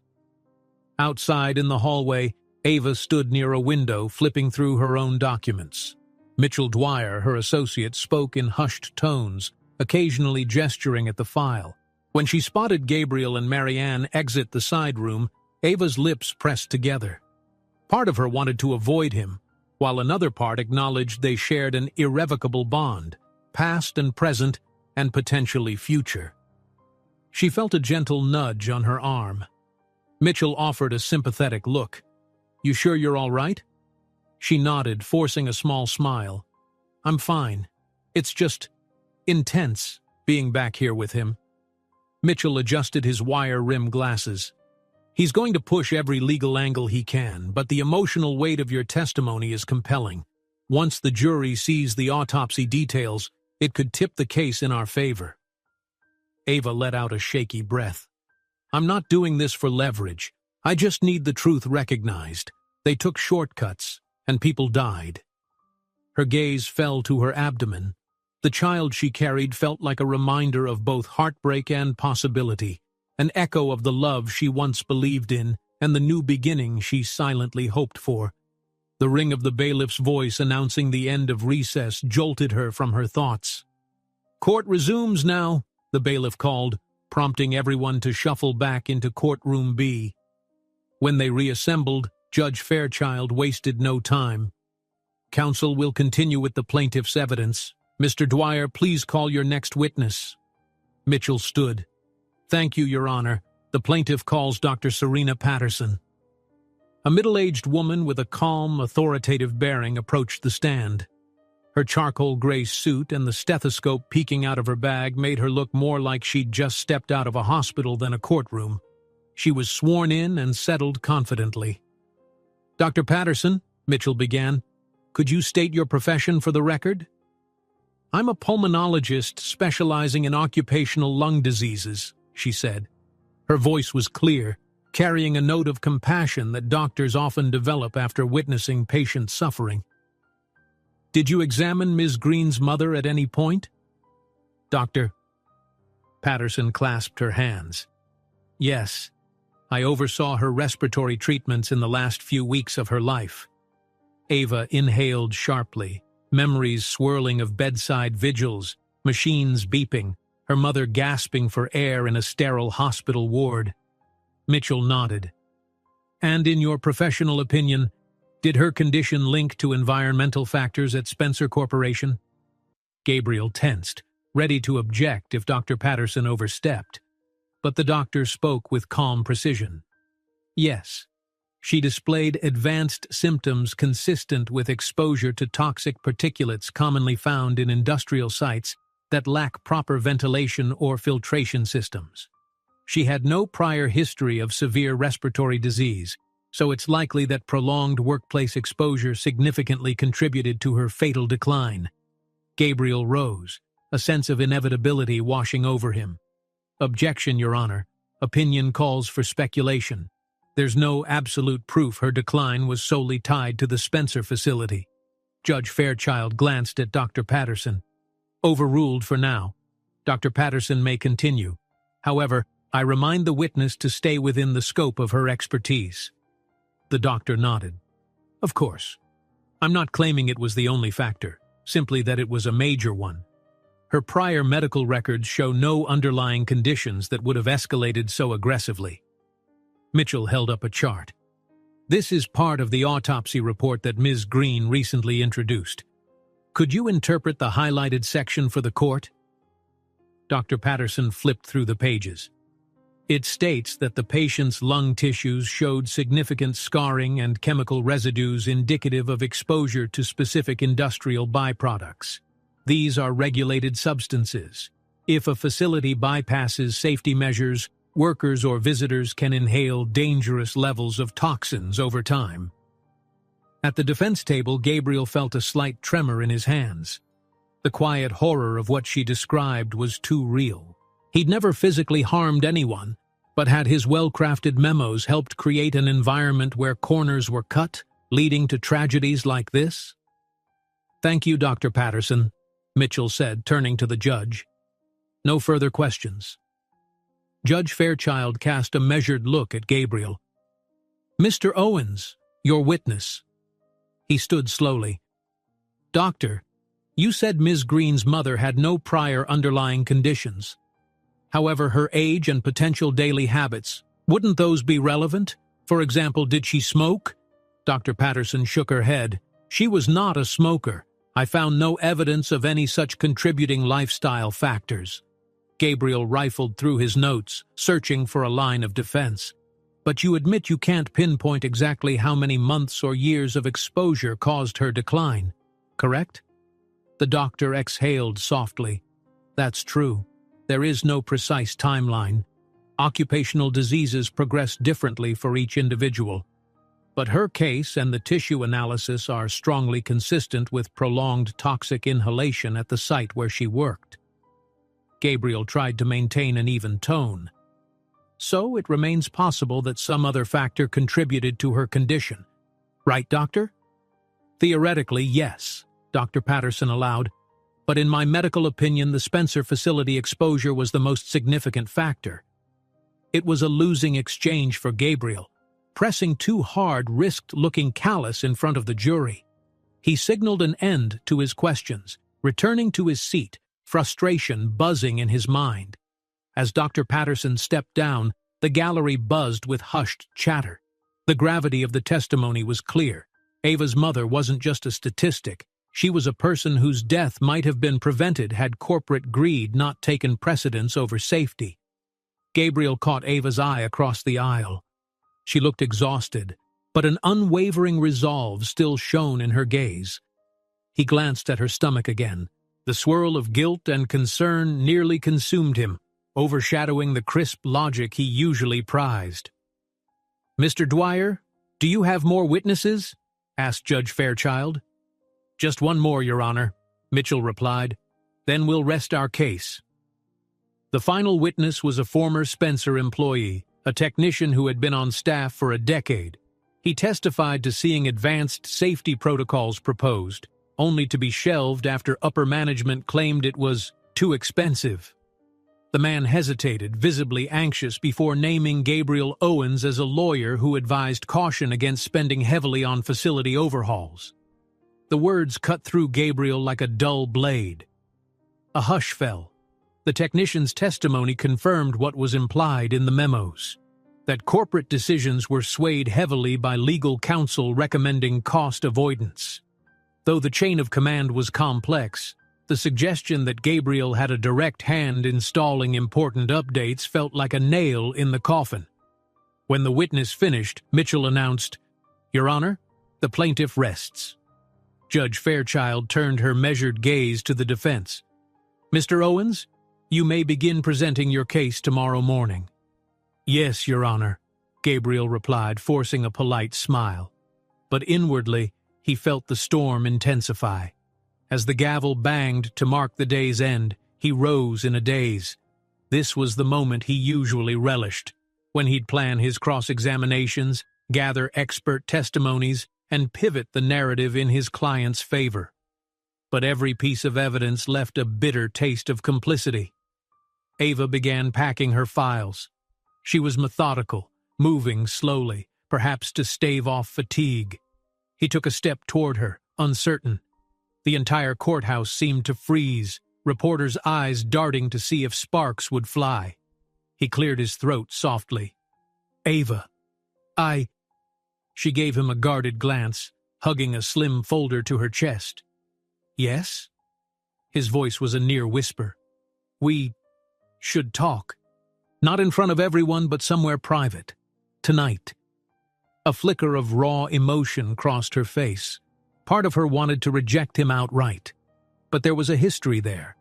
Outside in the hallway, Ava stood near a window flipping through her own documents. Mitchell Dwyer, her associate, spoke in hushed tones, occasionally gesturing at the file. When she spotted Gabriel and Marianne exit the side room, Ava's lips pressed together. Part of her wanted to avoid him, while another part acknowledged they shared an irrevocable bond, past and present, and potentially future. She felt a gentle nudge on her arm. Mitchell offered a sympathetic look. You sure you're all right? She nodded, forcing a small smile. I'm fine. It's just intense being back here with him. Mitchell adjusted his wire-rimmed glasses. He's going to push every legal angle he can, but the emotional weight of your testimony is compelling. Once the jury sees the autopsy details, it could tip the case in our favor. Ava let out a shaky breath. I'm not doing this for leverage. I just need the truth recognized. They took shortcuts, and people died. Her gaze fell to her abdomen. The child she carried felt like a reminder of both heartbreak and possibility, an echo of the love she once believed in and the new beginning she silently hoped for. The ring of the bailiff's voice announcing the end of recess jolted her from her thoughts. Court resumes now, the bailiff called, prompting everyone to shuffle back into courtroom B. When they reassembled, Judge Fairchild wasted no time. Counsel will continue with the plaintiff's evidence. Mr. Dwyer, please call your next witness. Mitchell stood. Thank you, Your Honor. The plaintiff calls Dr. Serena Patterson. A middle-aged woman with a calm, authoritative bearing approached the stand. Her charcoal gray suit and the stethoscope peeking out of her bag made her look more like she'd just stepped out of a hospital than a courtroom. She was sworn in and settled confidently. Dr. Patterson, Mitchell began, could you state your profession for the record? I'm a pulmonologist specializing in occupational lung diseases, she said. Her voice was clear, carrying a note of compassion that doctors often develop after witnessing patient suffering. Did you examine Ms. Green's mother at any point? Doctor. Patterson clasped her hands. Yes, I oversaw her respiratory treatments in the last few weeks of her life. Ava inhaled sharply, memories swirling of bedside vigils, machines beeping, her mother gasping for air in a sterile hospital ward. Mitchell nodded. And in your professional opinion, did her condition link to environmental factors at Spencer Corporation? Gabriel tensed, ready to object if Dr. Patterson overstepped. But the doctor spoke with calm precision. Yes, she displayed advanced symptoms consistent with exposure to toxic particulates commonly found in industrial sites that lack proper ventilation or filtration systems. She had no prior history of severe respiratory disease, so it's likely that prolonged workplace exposure significantly contributed to her fatal decline. Gabriel rose, a sense of inevitability washing over him. Objection, Your Honor. Opinion calls for speculation. There's no absolute proof her decline was solely tied to the Spencer facility. Judge Fairchild glanced at Dr. Patterson. Overruled for now. Dr. Patterson may continue. However, I remind the witness to stay within the scope of her expertise. The doctor nodded. Of course. I'm not claiming it was the only factor, simply that it was a major one. Her prior medical records show no underlying conditions that would have escalated so aggressively. Mitchell held up a chart. This is part of the autopsy report that Ms. Green recently introduced. Could you interpret the highlighted section for the court? Dr. Patterson flipped through the pages. It states that the patient's lung tissues showed significant scarring and chemical residues indicative of exposure to specific industrial byproducts. These are regulated substances. If a facility bypasses safety measures, workers or visitors can inhale dangerous levels of toxins over time. At the defense table, Gabriel felt a slight tremor in his hands. The quiet horror of what she described was too real. He'd never physically harmed anyone, but had his well-crafted memos helped create an environment where corners were cut, leading to tragedies like this? "Thank you, Dr. Patterson," Mitchell said, turning to the judge. "No further questions." Judge Fairchild cast a measured look at Gabriel. "Mr. Owens, your witness." He stood slowly. "Doctor, you said Ms. Green's mother had no prior underlying conditions. However, her age and potential daily habits, wouldn't those be relevant? For example, did she smoke?" Dr. Patterson shook her head. "She was not a smoker. I found no evidence of any such contributing lifestyle factors." Gabriel rifled through his notes, searching for a line of defense. "But you admit you can't pinpoint exactly how many months or years of exposure caused her decline, correct?" The doctor exhaled softly. "That's true. There is no precise timeline. Occupational diseases progress differently for each individual. But her case and the tissue analysis are strongly consistent with prolonged toxic inhalation at the site where she worked." Gabriel tried to maintain an even tone. "So it remains possible that some other factor contributed to her condition. Right, Doctor?" "Theoretically, yes," Dr. Patterson allowed. "But in my medical opinion, the Spencer facility exposure was the most significant factor." It was a losing exchange for Gabriel. Pressing too hard risked looking callous in front of the jury. He signaled an end to his questions, returning to his seat, frustration buzzing in his mind. As Dr. Patterson stepped down, the gallery buzzed with hushed chatter. The gravity of the testimony was clear. Ava's mother wasn't just a statistic. She was a person whose death might have been prevented had corporate greed not taken precedence over safety. Gabriel caught Ava's eye across the aisle. She looked exhausted, but an unwavering resolve still shone in her gaze. He glanced at her stomach again. The swirl of guilt and concern nearly consumed him, overshadowing the crisp logic he usually prized. "Mr. Dwyer, do you have more witnesses?" asked Judge Fairchild. "Just one more, Your Honor," Mitchell replied. "Then we'll rest our case." The final witness was a former Spencer employee, a technician who had been on staff for a decade. He testified to seeing advanced safety protocols proposed, only to be shelved after upper management claimed it was too expensive. The man hesitated, visibly anxious, before naming Gabriel Owens as a lawyer who advised caution against spending heavily on facility overhauls. The words cut through Gabriel like a dull blade. A hush fell. The technician's testimony confirmed what was implied in the memos, that corporate decisions were swayed heavily by legal counsel recommending cost avoidance. Though the chain of command was complex, the suggestion that Gabriel had a direct hand installing important updates felt like a nail in the coffin. When the witness finished, Mitchell announced, "Your Honor, the plaintiff rests." Judge Fairchild turned her measured gaze to the defense. "Mr. Owens, you may begin presenting your case tomorrow morning." "Yes, Your Honor," Gabriel replied, forcing a polite smile. But inwardly, he felt the storm intensify. As the gavel banged to mark the day's end, he rose in a daze. This was the moment he usually relished, when he'd plan his cross-examinations, gather expert testimonies, and pivot the narrative in his client's favor. But every piece of evidence left a bitter taste of complicity. Ava began packing her files. She was methodical, moving slowly, perhaps to stave off fatigue. He took a step toward her, uncertain. The entire courthouse seemed to freeze, reporters' eyes darting to see if sparks would fly. He cleared his throat softly. "Ava, She gave him a guarded glance, hugging a slim folder to her chest. "Yes?" His voice was a near whisper. "We should talk. Not in front of everyone, but somewhere private. Tonight." A flicker of raw emotion crossed her face. Part of her wanted to reject him outright. But there was a history there.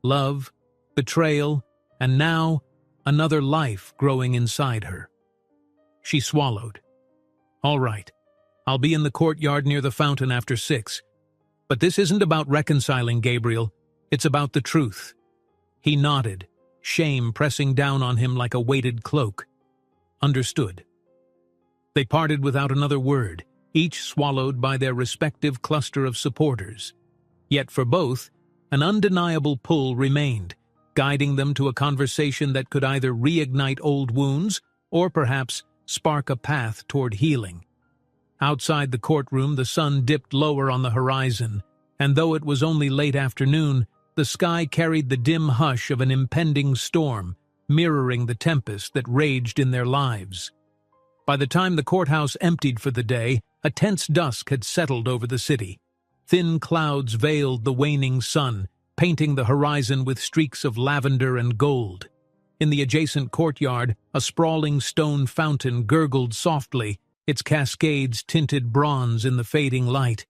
Love, betrayal, and now another life growing inside her. She swallowed. "All right. I'll be in the courtyard near the fountain after 6. But this isn't about reconciling, Gabriel. It's about the truth." He nodded, shame pressing down on him like a weighted cloak. Understood. They parted without another word, each swallowed by their respective cluster of supporters. Yet for both, an undeniable pull remained, guiding them to a conversation that could either reignite old wounds or perhaps spark a path toward healing. Outside the courtroom, the sun dipped lower on the horizon, and though it was only late afternoon, the sky carried the dim hush of an impending storm, mirroring the tempest that raged in their lives. By the time the courthouse emptied for the day, a tense dusk had settled over the city. Thin clouds veiled the waning sun, painting the horizon with streaks of lavender and gold. In the adjacent courtyard, a sprawling stone fountain gurgled softly, its cascades tinted bronze in the fading light.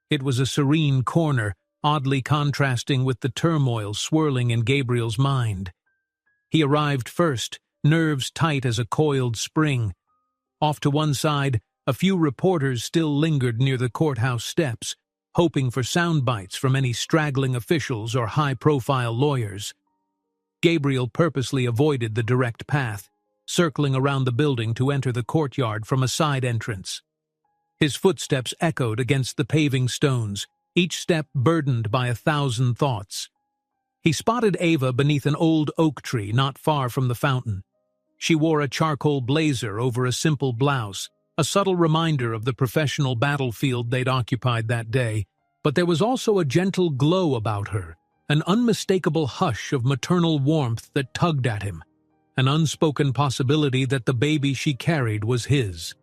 It was a serene corner, oddly contrasting with the turmoil swirling in Gabriel's mind. He arrived first, nerves tight as a coiled spring. Off to one side, a few reporters still lingered near the courthouse steps, hoping for sound bites from any straggling officials or high-profile lawyers. Gabriel purposely avoided the direct path, circling around the building to enter the courtyard from a side entrance. His footsteps echoed against the paving stones, each step burdened by 1,000 thoughts. He spotted Ava beneath an old oak tree not far from the fountain. She wore a charcoal blazer over a simple blouse, a subtle reminder of the professional battlefield they'd occupied that day, but there was also a gentle glow about her, an unmistakable hush of maternal warmth that tugged at him, an unspoken possibility that the baby she carried was his.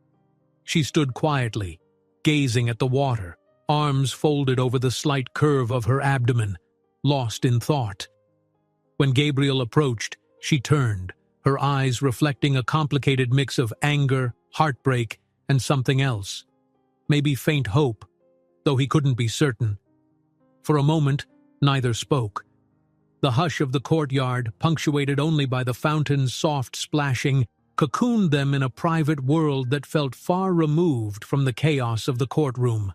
She stood quietly, gazing at the water, arms folded over the slight curve of her abdomen, lost in thought. When Gabriel approached, she turned, her eyes reflecting a complicated mix of anger, heartbreak, and something else. Maybe faint hope, though he couldn't be certain. For a moment, neither spoke. The hush of the courtyard, punctuated only by the fountain's soft splashing, cocooned them in a private world that felt far removed from the chaos of the courtroom.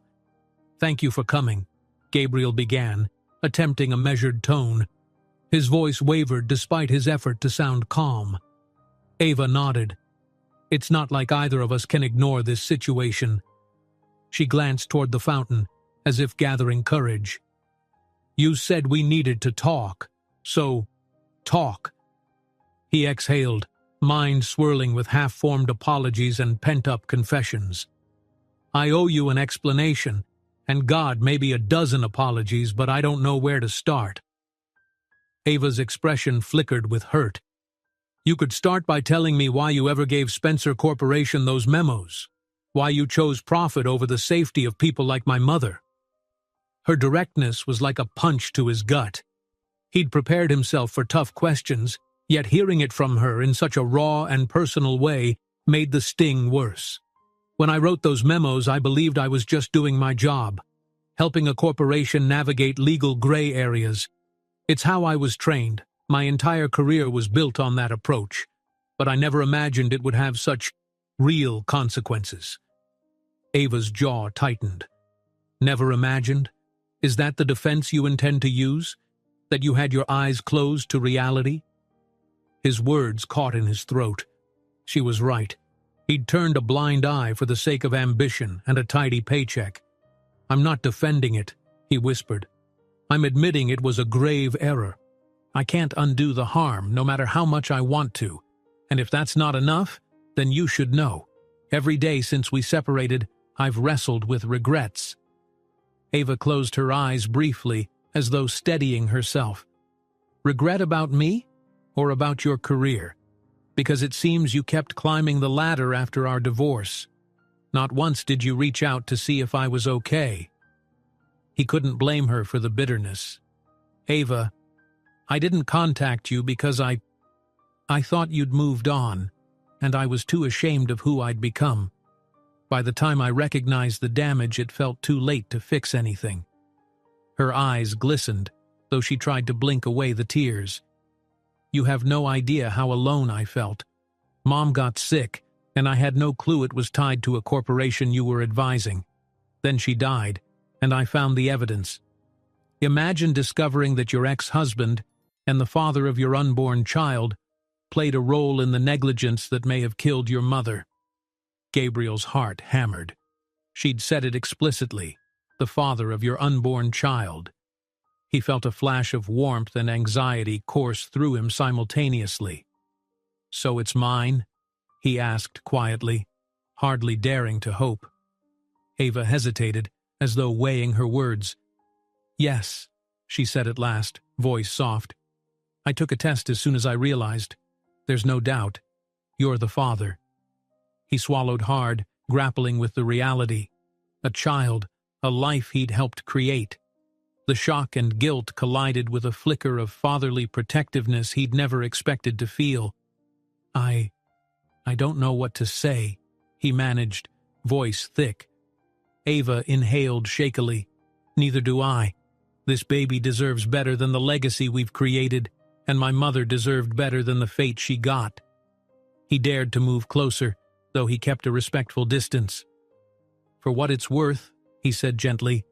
"Thank you for coming," Gabriel began, attempting a measured tone. His voice wavered despite his effort to sound calm. Ava nodded. "It's not like either of us can ignore this situation." She glanced toward the fountain, as if gathering courage. "You said we needed to talk, so talk." He exhaled, mind swirling with half-formed apologies and pent-up confessions. "I owe you an explanation, and God, maybe a dozen apologies, but I don't know where to start." Ava's expression flickered with hurt. "You could start by telling me why you ever gave Spencer Corporation those memos, why you chose profit over the safety of people like my mother." Her directness was like a punch to his gut. He'd prepared himself for tough questions, yet hearing it from her in such a raw and personal way made the sting worse. "When I wrote those memos, I believed I was just doing my job, helping a corporation navigate legal gray areas. It's how I was trained. My entire career was built on that approach, but I never imagined it would have such real consequences." Ava's jaw tightened. "Never imagined? Is that the defense you intend to use? That you had your eyes closed to reality?" His words caught in his throat. She was right. He'd turned a blind eye for the sake of ambition and a tidy paycheck. "I'm not defending it," he whispered. "I'm admitting it was a grave error. I can't undo the harm, no matter how much I want to. And if that's not enough, then you should know. Every day since we separated, I've wrestled with regrets." Ava closed her eyes briefly, as though steadying herself. "Regret about me, or about your career? Because it seems you kept climbing the ladder after our divorce. Not once did you reach out to see if I was okay." He couldn't blame her for the bitterness. "Ava, I didn't contact you because I thought you'd moved on, and I was too ashamed of who I'd become. By the time I recognized the damage, it felt too late to fix anything." Her eyes glistened, though she tried to blink away the tears. "You have no idea how alone I felt. Mom got sick, and I had no clue it was tied to a corporation you were advising. Then she died, and I found the evidence. Imagine discovering that your ex-husband and the father of your unborn child played a role in the negligence that may have killed your mother." Gabriel's heart hammered. She'd said it explicitly, the father of your unborn child. He felt a flash of warmth and anxiety course through him simultaneously. "So it's mine?" he asked quietly, hardly daring to hope. Ava hesitated, as though weighing her words. "Yes," she said at last, voice soft. "I took a test as soon as I realized. There's no doubt. You're the father." He swallowed hard, grappling with the reality. A child, a life he'd helped create. The shock and guilt collided with a flicker of fatherly protectiveness he'd never expected to feel. I don't know what to say," he managed, voice thick. Ava inhaled shakily. "Neither do I. This baby deserves better than the legacy we've created, and my mother deserved better than the fate she got." He dared to move closer, though he kept a respectful distance. "For what it's worth," he said gently,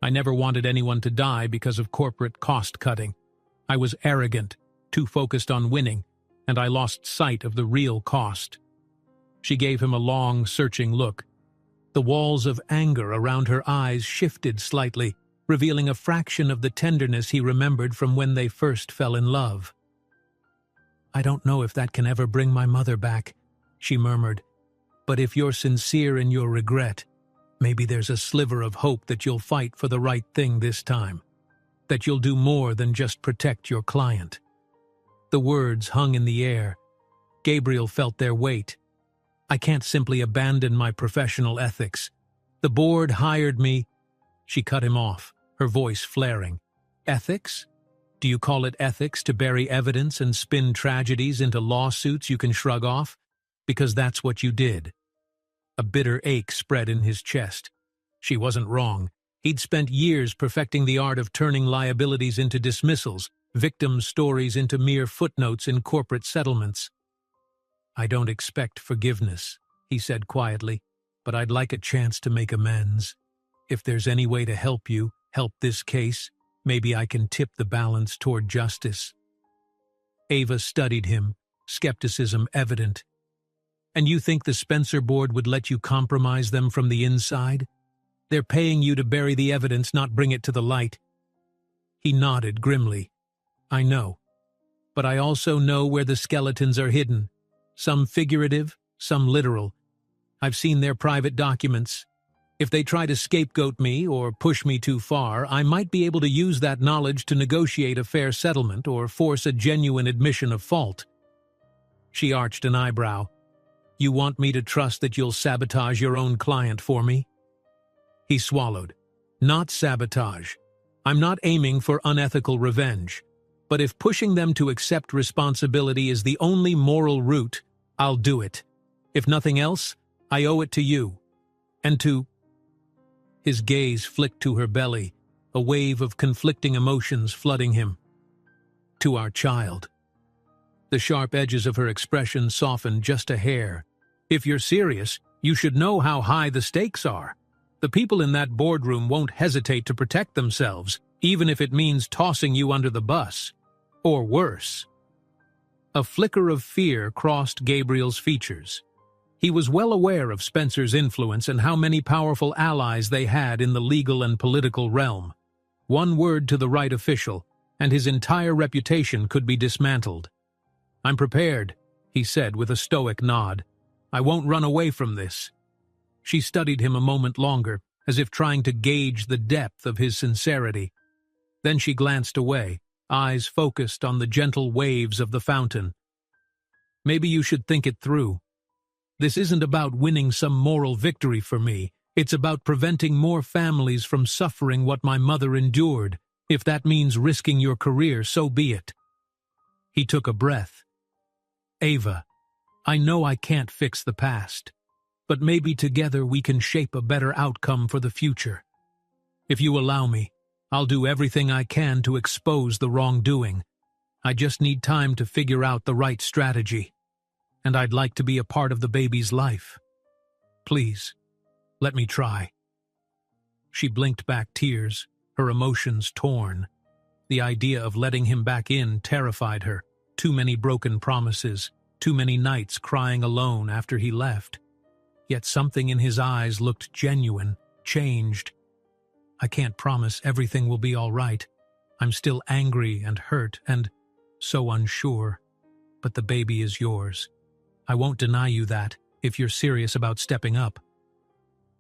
"I never wanted anyone to die because of corporate cost-cutting. I was arrogant, too focused on winning, and I lost sight of the real cost." She gave him a long, searching look. The walls of anger around her eyes shifted slightly, revealing a fraction of the tenderness he remembered from when they first fell in love. "I don't know if that can ever bring my mother back," she murmured. "But if you're sincere in your regret, maybe there's a sliver of hope that you'll fight for the right thing this time. That you'll do more than just protect your client." The words hung in the air. Gabriel felt their weight. "I can't simply abandon my professional ethics. The board hired me—" She cut him off, her voice flaring. "Ethics? Do you call it ethics to bury evidence and spin tragedies into lawsuits you can shrug off? Because that's what you did." A bitter ache spread in his chest. She wasn't wrong. He'd spent years perfecting the art of turning liabilities into dismissals, victims' stories into mere footnotes in corporate settlements. "I don't expect forgiveness," he said quietly, "but I'd like a chance to make amends. If there's any way to help you, help this case, maybe I can tip the balance toward justice." Ava studied him, skepticism evident. "And you think the Spencer board would let you compromise them from the inside? They're paying you to bury the evidence, not bring it to the light." He nodded grimly. "I know. But I also know where the skeletons are hidden. Some figurative, some literal. I've seen their private documents. If they try to scapegoat me or push me too far, I might be able to use that knowledge to negotiate a fair settlement or force a genuine admission of fault." She arched an eyebrow. "You want me to trust that you'll sabotage your own client for me?" He swallowed. "Not sabotage. I'm not aiming for unethical revenge. But if pushing them to accept responsibility is the only moral route, I'll do it. If nothing else, I owe it to you. And to—" His gaze flicked to her belly, a wave of conflicting emotions flooding him. "To our child." The sharp edges of her expression softened just a hair. "If you're serious, you should know how high the stakes are. The people in that boardroom won't hesitate to protect themselves, even if it means tossing you under the bus. Or worse." A flicker of fear crossed Gabriel's features. He was well aware of Spencer's influence and how many powerful allies they had in the legal and political realm. One word to the right official, and his entire reputation could be dismantled. "I'm prepared," he said with a stoic nod. "I won't run away from this." She studied him a moment longer, as if trying to gauge the depth of his sincerity. Then she glanced away, eyes focused on the gentle waves of the fountain. "Maybe you should think it through. This isn't about winning some moral victory for me. It's about preventing more families from suffering what my mother endured. If that means risking your career, so be it." He took a breath. "Ava, I know I can't fix the past, but maybe together we can shape a better outcome for the future. If you allow me, I'll do everything I can to expose the wrongdoing. I just need time to figure out the right strategy. And I'd like to be a part of the baby's life. Please, let me try." She blinked back tears, her emotions torn. The idea of letting him back in terrified her. Too many broken promises, too many nights crying alone after he left. Yet something in his eyes looked genuine, changed. "I can't promise everything will be all right. I'm still angry and hurt and so unsure. But the baby is yours. I won't deny you that, if you're serious about stepping up."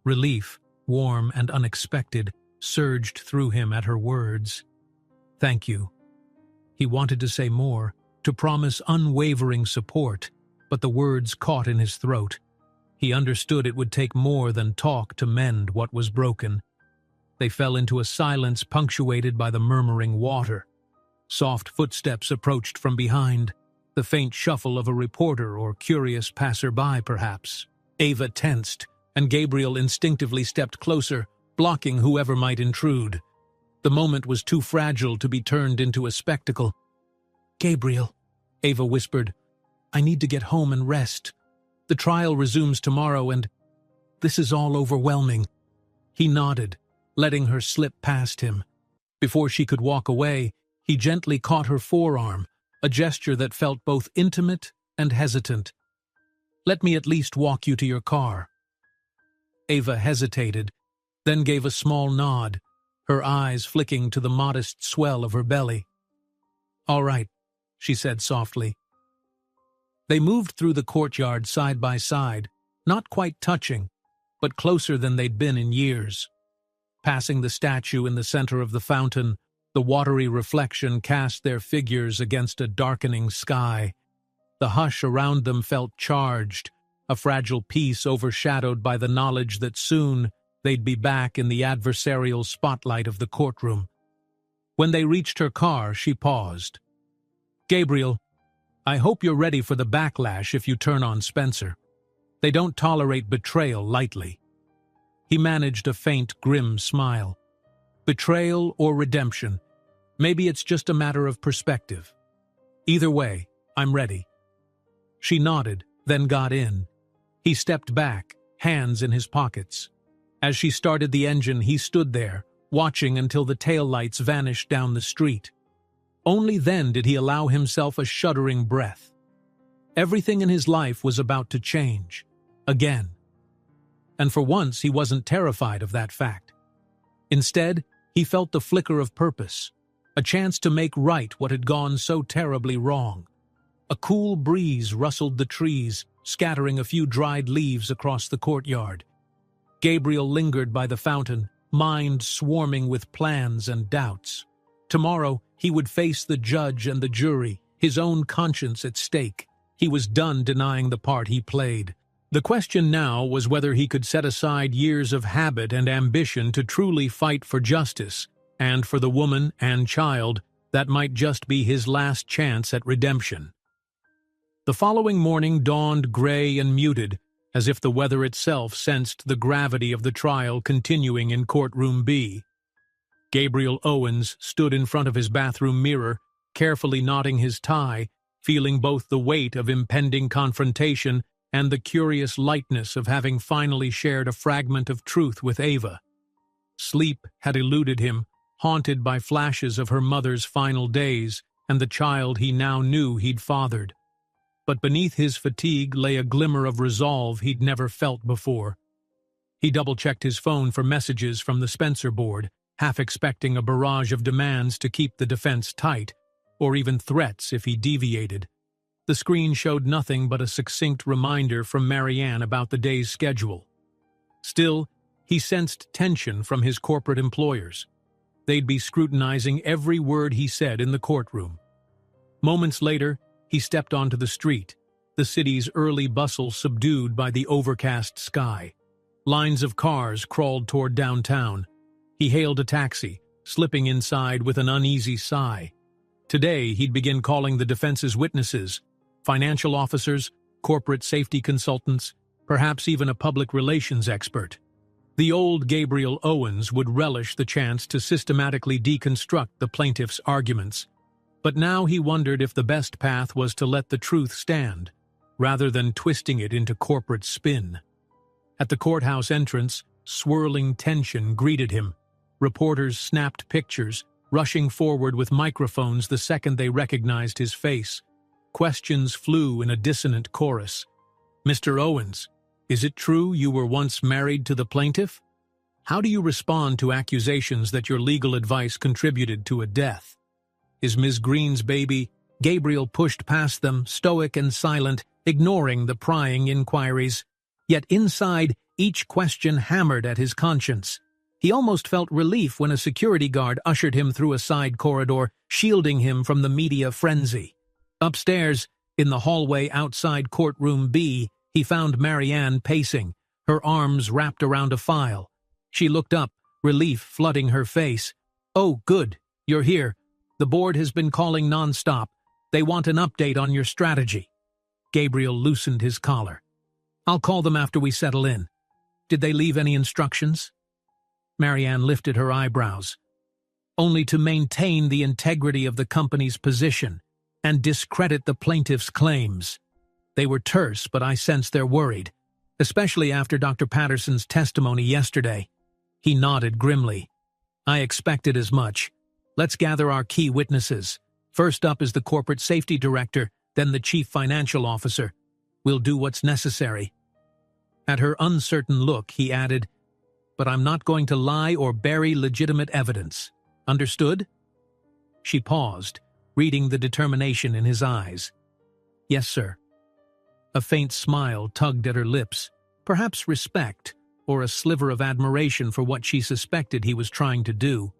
Relief, warm and unexpected, surged through him at her words. "Thank you." He wanted to say more, to promise unwavering support, but the words caught in his throat. He understood it would take more than talk to mend what was broken. They fell into a silence punctuated by the murmuring water. Soft footsteps approached from behind, the faint shuffle of a reporter or curious passerby, perhaps. Ava tensed, and Gabriel instinctively stepped closer, blocking whoever might intrude. The moment was too fragile to be turned into a spectacle. "Gabriel," Ava whispered, "I need to get home and rest. The trial resumes tomorrow and this is all overwhelming." He nodded, letting her slip past him. Before she could walk away, he gently caught her forearm, a gesture that felt both intimate and hesitant. "Let me at least walk you to your car." Ava hesitated, then gave a small nod, her eyes flicking to the modest swell of her belly. "All right," she said softly. They moved through the courtyard side by side, not quite touching, but closer than they'd been in years. Passing the statue in the center of the fountain, the watery reflection cast their figures against a darkening sky. The hush around them felt charged, a fragile peace overshadowed by the knowledge that soon they'd be back in the adversarial spotlight of the courtroom. When they reached her car, she paused. "Gabriel, I hope you're ready for the backlash if you turn on Spencer. They don't tolerate betrayal lightly." He managed a faint, grim smile. "Betrayal or redemption, maybe it's just a matter of perspective. Either way, I'm ready." She nodded, then got in. He stepped back, hands in his pockets. As she started the engine, he stood there, watching until the taillights vanished down the street. Only then did he allow himself a shuddering breath. Everything in his life was about to change. Again. And for once, he wasn't terrified of that fact. Instead, he felt the flicker of purpose, a chance to make right what had gone so terribly wrong. A cool breeze rustled the trees, scattering a few dried leaves across the courtyard. Gabriel lingered by the fountain, mind swarming with plans and doubts. Tomorrow, he would face the judge and the jury, his own conscience at stake. He was done denying the part he played. The question now was whether he could set aside years of habit and ambition to truly fight for justice, and for the woman and child that might just be his last chance at redemption. The following morning dawned gray and muted, as if the weather itself sensed the gravity of the trial continuing in courtroom B. Gabriel Owens stood in front of his bathroom mirror, carefully knotting his tie, feeling both the weight of impending confrontation and the curious lightness of having finally shared a fragment of truth with Ava. Sleep had eluded him, haunted by flashes of her mother's final days and the child he now knew he'd fathered. But beneath his fatigue lay a glimmer of resolve he'd never felt before. He double-checked his phone for messages from the Spencer board, half expecting a barrage of demands to keep the defense tight, or even threats if he deviated. The screen showed nothing but a succinct reminder from Marianne about the day's schedule. Still, he sensed tension from his corporate employers. They'd be scrutinizing every word he said in the courtroom. Moments later, he stepped onto the street, the city's early bustle subdued by the overcast sky. Lines of cars crawled toward downtown. He hailed a taxi, slipping inside with an uneasy sigh. Today, he'd begin calling the defense's witnesses, financial officers, corporate safety consultants, perhaps even a public relations expert. The old Gabriel Owens would relish the chance to systematically deconstruct the plaintiff's arguments, but now he wondered if the best path was to let the truth stand, rather than twisting it into corporate spin. At the courthouse entrance, swirling tension greeted him. Reporters snapped pictures, rushing forward with microphones the second they recognized his face. Questions flew in a dissonant chorus. "Mr. Owens, is it true you were once married to the plaintiff? How do you respond to accusations that your legal advice contributed to a death? Is Ms. Green's baby?" Gabriel pushed past them, stoic and silent, ignoring the prying inquiries. Yet inside, each question hammered at his conscience. He almost felt relief when a security guard ushered him through a side corridor, shielding him from the media frenzy. Upstairs, in the hallway outside courtroom B, he found Marianne pacing, her arms wrapped around a file. She looked up, relief flooding her face. "Oh, good, you're here. The board has been calling nonstop. They want an update on your strategy." Gabriel loosened his collar. "I'll call them after we settle in. Did they leave any instructions?" Marianne lifted her eyebrows. "Only to maintain the integrity of the company's position and discredit the plaintiff's claims. They were terse, but I sense they're worried, especially after Dr. Patterson's testimony yesterday." He nodded grimly. "I expected as much. Let's gather our key witnesses. First up is the corporate safety director, then the chief financial officer. We'll do what's necessary." At her uncertain look, he added, "But I'm not going to lie or bury legitimate evidence. Understood?" She paused, reading the determination in his eyes. "Yes, sir." A faint smile tugged at her lips, perhaps respect, or a sliver of admiration for what she suspected he was trying to do.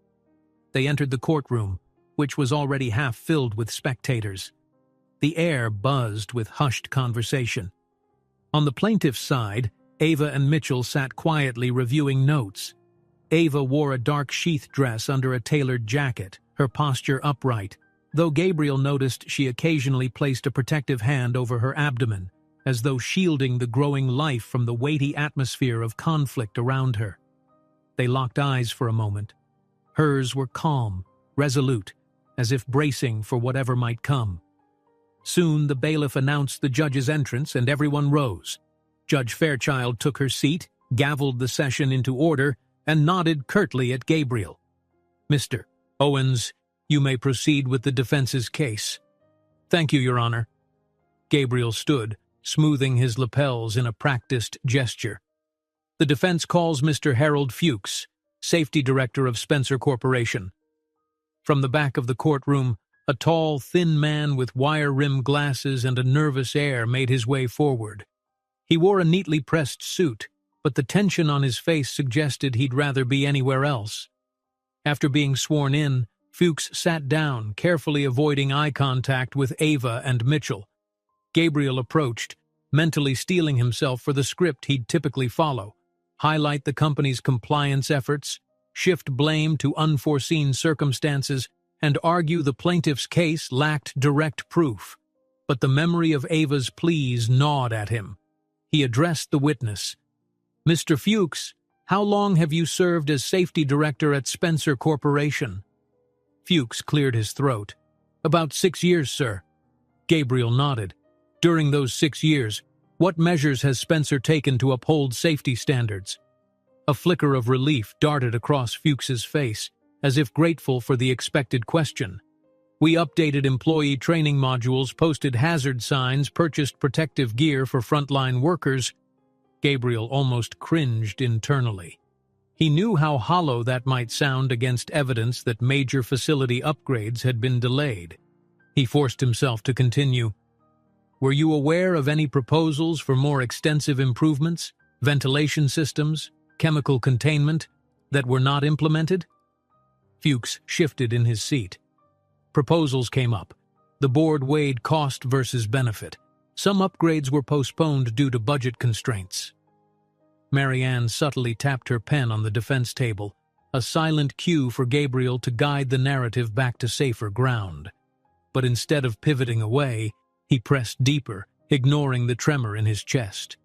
They entered the courtroom, which was already half filled with spectators. The air buzzed with hushed conversation. On the plaintiff's side, Ava and Mitchell sat quietly reviewing notes. Ava wore a dark sheath dress under a tailored jacket, her posture upright, though Gabriel noticed she occasionally placed a protective hand over her abdomen, as though shielding the growing life from the weighty atmosphere of conflict around her. They locked eyes for a moment. Hers were calm, resolute, as if bracing for whatever might come. Soon the bailiff announced the judge's entrance and everyone rose. Judge Fairchild took her seat, gavelled the session into order, and nodded curtly at Gabriel. "Mr. Owens, you may proceed with the defense's case." "Thank you, Your Honor." Gabriel stood, smoothing his lapels in a practiced gesture. "The defense calls Mr. Harold Fuchs, Safety Director of Spencer Corporation." From the back of the courtroom, a tall, thin man with wire-rimmed glasses and a nervous air made his way forward. He wore a neatly pressed suit, but the tension on his face suggested he'd rather be anywhere else. After being sworn in, Fuchs sat down, carefully avoiding eye contact with Ava and Mitchell. Gabriel approached, mentally steeling himself for the script he'd typically follow: highlight the company's compliance efforts, shift blame to unforeseen circumstances, and argue the plaintiff's case lacked direct proof. But the memory of Ava's pleas gnawed at him. He addressed the witness. "Mr. Fuchs, how long have you served as safety director at Spencer Corporation?" Fuchs cleared his throat. "About 6 years, sir." Gabriel nodded. "During those 6 years, what measures has Spencer taken to uphold safety standards?" A flicker of relief darted across Fuchs's face, as if grateful for the expected question. "We updated employee training modules, posted hazard signs, purchased protective gear for frontline workers." Gabriel almost cringed internally. He knew how hollow that might sound against evidence that major facility upgrades had been delayed. He forced himself to continue. "Were you aware of any proposals for more extensive improvements, ventilation systems, chemical containment, that were not implemented?" Fuchs shifted in his seat. Proposals came up. The board weighed cost versus benefit. Some upgrades were postponed due to budget constraints. Marianne subtly tapped her pen on the defense table, a silent cue for Gabriel to guide the narrative back to safer ground. But instead of pivoting away, he pressed deeper, ignoring the tremor in his chest.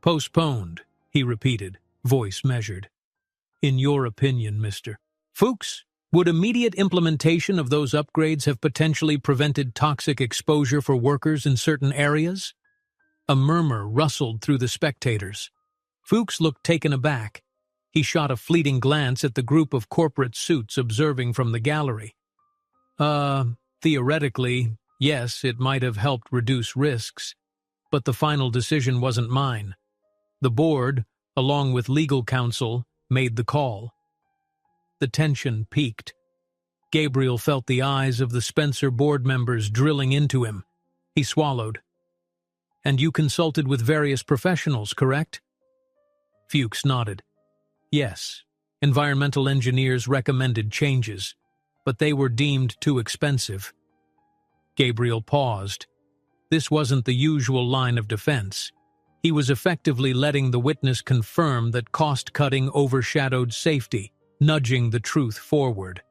"Postponed," he repeated, voice measured. In your opinion, Mr. Fuchs, would immediate implementation of those upgrades have potentially prevented toxic exposure for workers in certain areas? A murmur rustled through the spectators. Fuchs looked taken aback. He shot a fleeting glance at the group of corporate suits observing from the gallery. Theoretically, yes, it might have helped reduce risks, but the final decision wasn't mine. The board, along with legal counsel, made the call. The tension peaked. Gabriel felt the eyes of the Spencer board members drilling into him. He swallowed. And you consulted with various professionals, correct? Fuchs nodded. Yes, environmental engineers recommended changes, but they were deemed too expensive. Gabriel paused. This wasn't the usual line of defense. He was effectively letting the witness confirm that cost-cutting overshadowed safety, nudging the truth forward.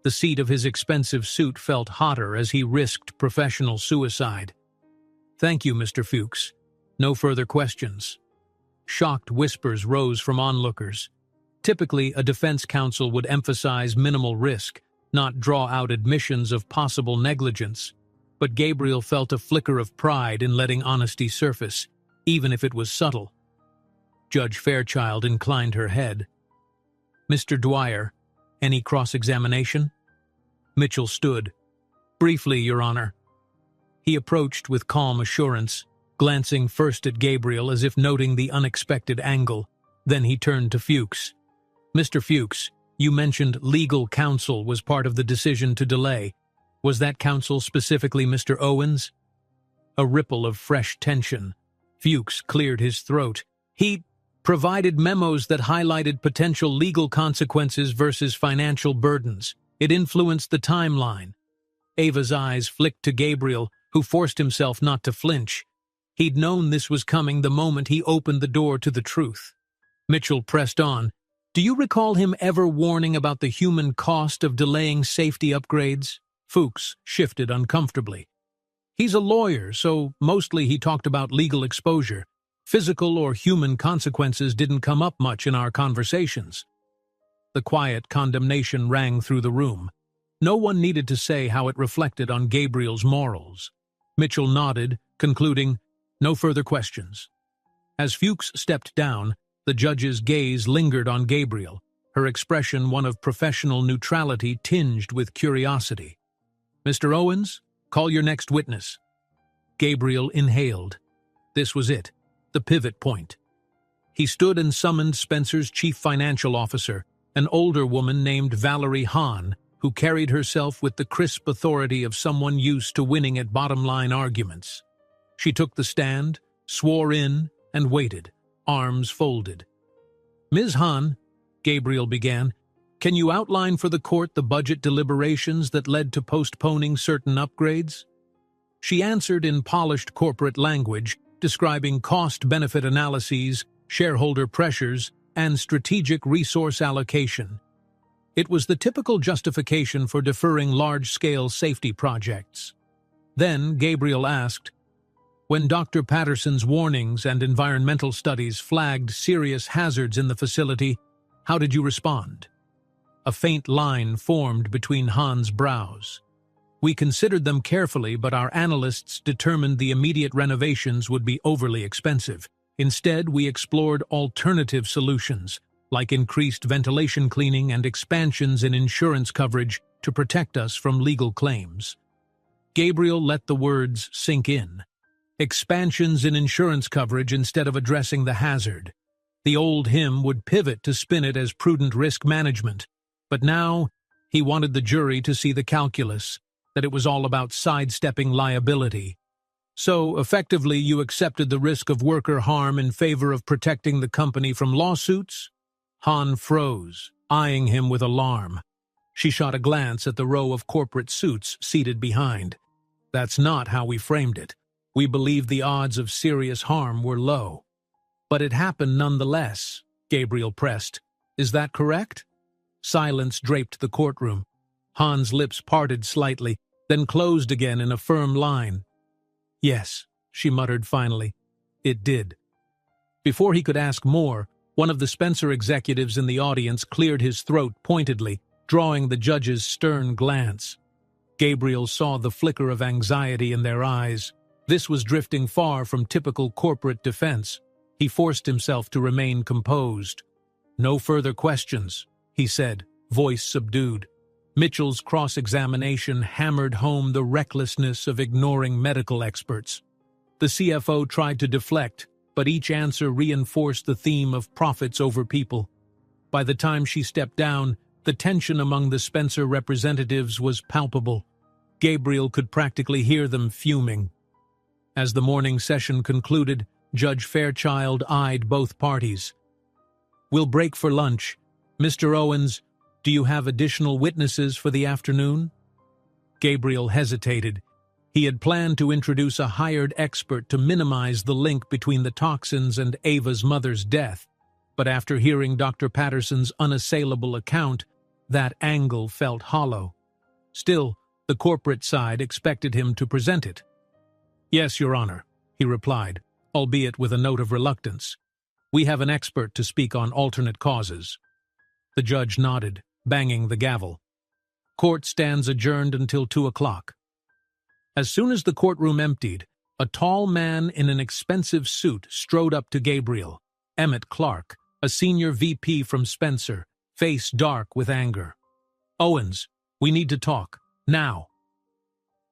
The seat of his expensive suit felt hotter as he risked professional suicide. Thank you, Mr. Fuchs. No further questions. Shocked whispers rose from onlookers. Typically, a defense counsel would emphasize minimal risk, not draw out admissions of possible negligence. But Gabriel felt a flicker of pride in letting honesty surface, even if it was subtle. Judge Fairchild inclined her head. Mr. Dwyer, any cross-examination? Mitchell stood. Briefly, Your Honor. He approached with calm assurance, glancing first at Gabriel as if noting the unexpected angle. Then he turned to Fuchs. Mr. Fuchs, you mentioned legal counsel was part of the decision to delay. Was that counsel specifically Mr. Owens? A ripple of fresh tension. Fuchs cleared his throat. He provided memos that highlighted potential legal consequences versus financial burdens. It influenced the timeline. Ava's eyes flicked to Gabriel, who forced himself not to flinch. He'd known this was coming the moment he opened the door to the truth. Mitchell pressed on. Do you recall him ever warning about the human cost of delaying safety upgrades? Fuchs shifted uncomfortably. He's a lawyer, so mostly he talked about legal exposure. Physical or human consequences didn't come up much in our conversations. The quiet condemnation rang through the room. No one needed to say how it reflected on Gabriel's morals. Mitchell nodded, concluding, no further questions. As Fuchs stepped down, the judge's gaze lingered on Gabriel, her expression one of professional neutrality tinged with curiosity. Mr. Owens, call your next witness. Gabriel inhaled. This was it, the pivot point. He stood and summoned Spencer's chief financial officer, an older woman named Valerie Hahn, who carried herself with the crisp authority of someone used to winning at bottom-line arguments. She took the stand, swore in, and waited, arms folded. Ms. Hahn, Gabriel began, can you outline for the court the budget deliberations that led to postponing certain upgrades? She answered in polished corporate language, describing cost-benefit analyses, shareholder pressures, and strategic resource allocation. It was the typical justification for deferring large-scale safety projects. Then Gabriel asked, when Dr. Patterson's warnings and environmental studies flagged serious hazards in the facility, how did you respond? A faint line formed between Hahn's brows. We considered them carefully, but our analysts determined the immediate renovations would be overly expensive. Instead, we explored alternative solutions, like increased ventilation cleaning and expansions in insurance coverage to protect us from legal claims. Gabriel let the words sink in. Expansions in insurance coverage instead of addressing the hazard. The old hymn would pivot to spin it as prudent risk management, but now he wanted the jury to see the calculus, that it was all about sidestepping liability. So, effectively, you accepted the risk of worker harm in favor of protecting the company from lawsuits? Hahn froze, eyeing him with alarm. She shot a glance at the row of corporate suits seated behind. That's not how we framed it. We believed the odds of serious harm were low. But it happened nonetheless, Gabriel pressed. Is that correct? Silence draped the courtroom. Hahn's lips parted slightly, then closed again in a firm line. Yes, she muttered finally. It did. Before he could ask more, One of the Spencer executives in the audience cleared his throat pointedly, drawing the judge's stern glance. Gabriel saw the flicker of anxiety in their eyes. This was drifting far from typical corporate defense. He forced himself to remain composed. "No further questions," he said, voice subdued. Mitchell's cross-examination hammered home the recklessness of ignoring medical experts. The CFO tried to deflect, but each answer reinforced the theme of profits over people. By the time she stepped down, the tension among the Spencer representatives was palpable. Gabriel could practically hear them fuming. As the morning session concluded, Judge Fairchild eyed both parties. "We'll break for lunch. Mr. Owens, do you have additional witnesses for the afternoon?" Gabriel hesitated. He had planned to introduce a hired expert to minimize the link between the toxins and Ava's mother's death, but after hearing Dr. Patterson's unassailable account, that angle felt hollow. Still, the corporate side expected him to present it. "Yes, Your Honor," he replied, albeit with a note of reluctance. "We have an expert to speak on alternate causes." The judge nodded, banging the gavel. "Court stands adjourned until 2 o'clock. As soon as the courtroom emptied, a tall man in an expensive suit strode up to Gabriel, Emmett Clark, a senior VP from Spencer, face dark with anger. "Owens, we need to talk, now."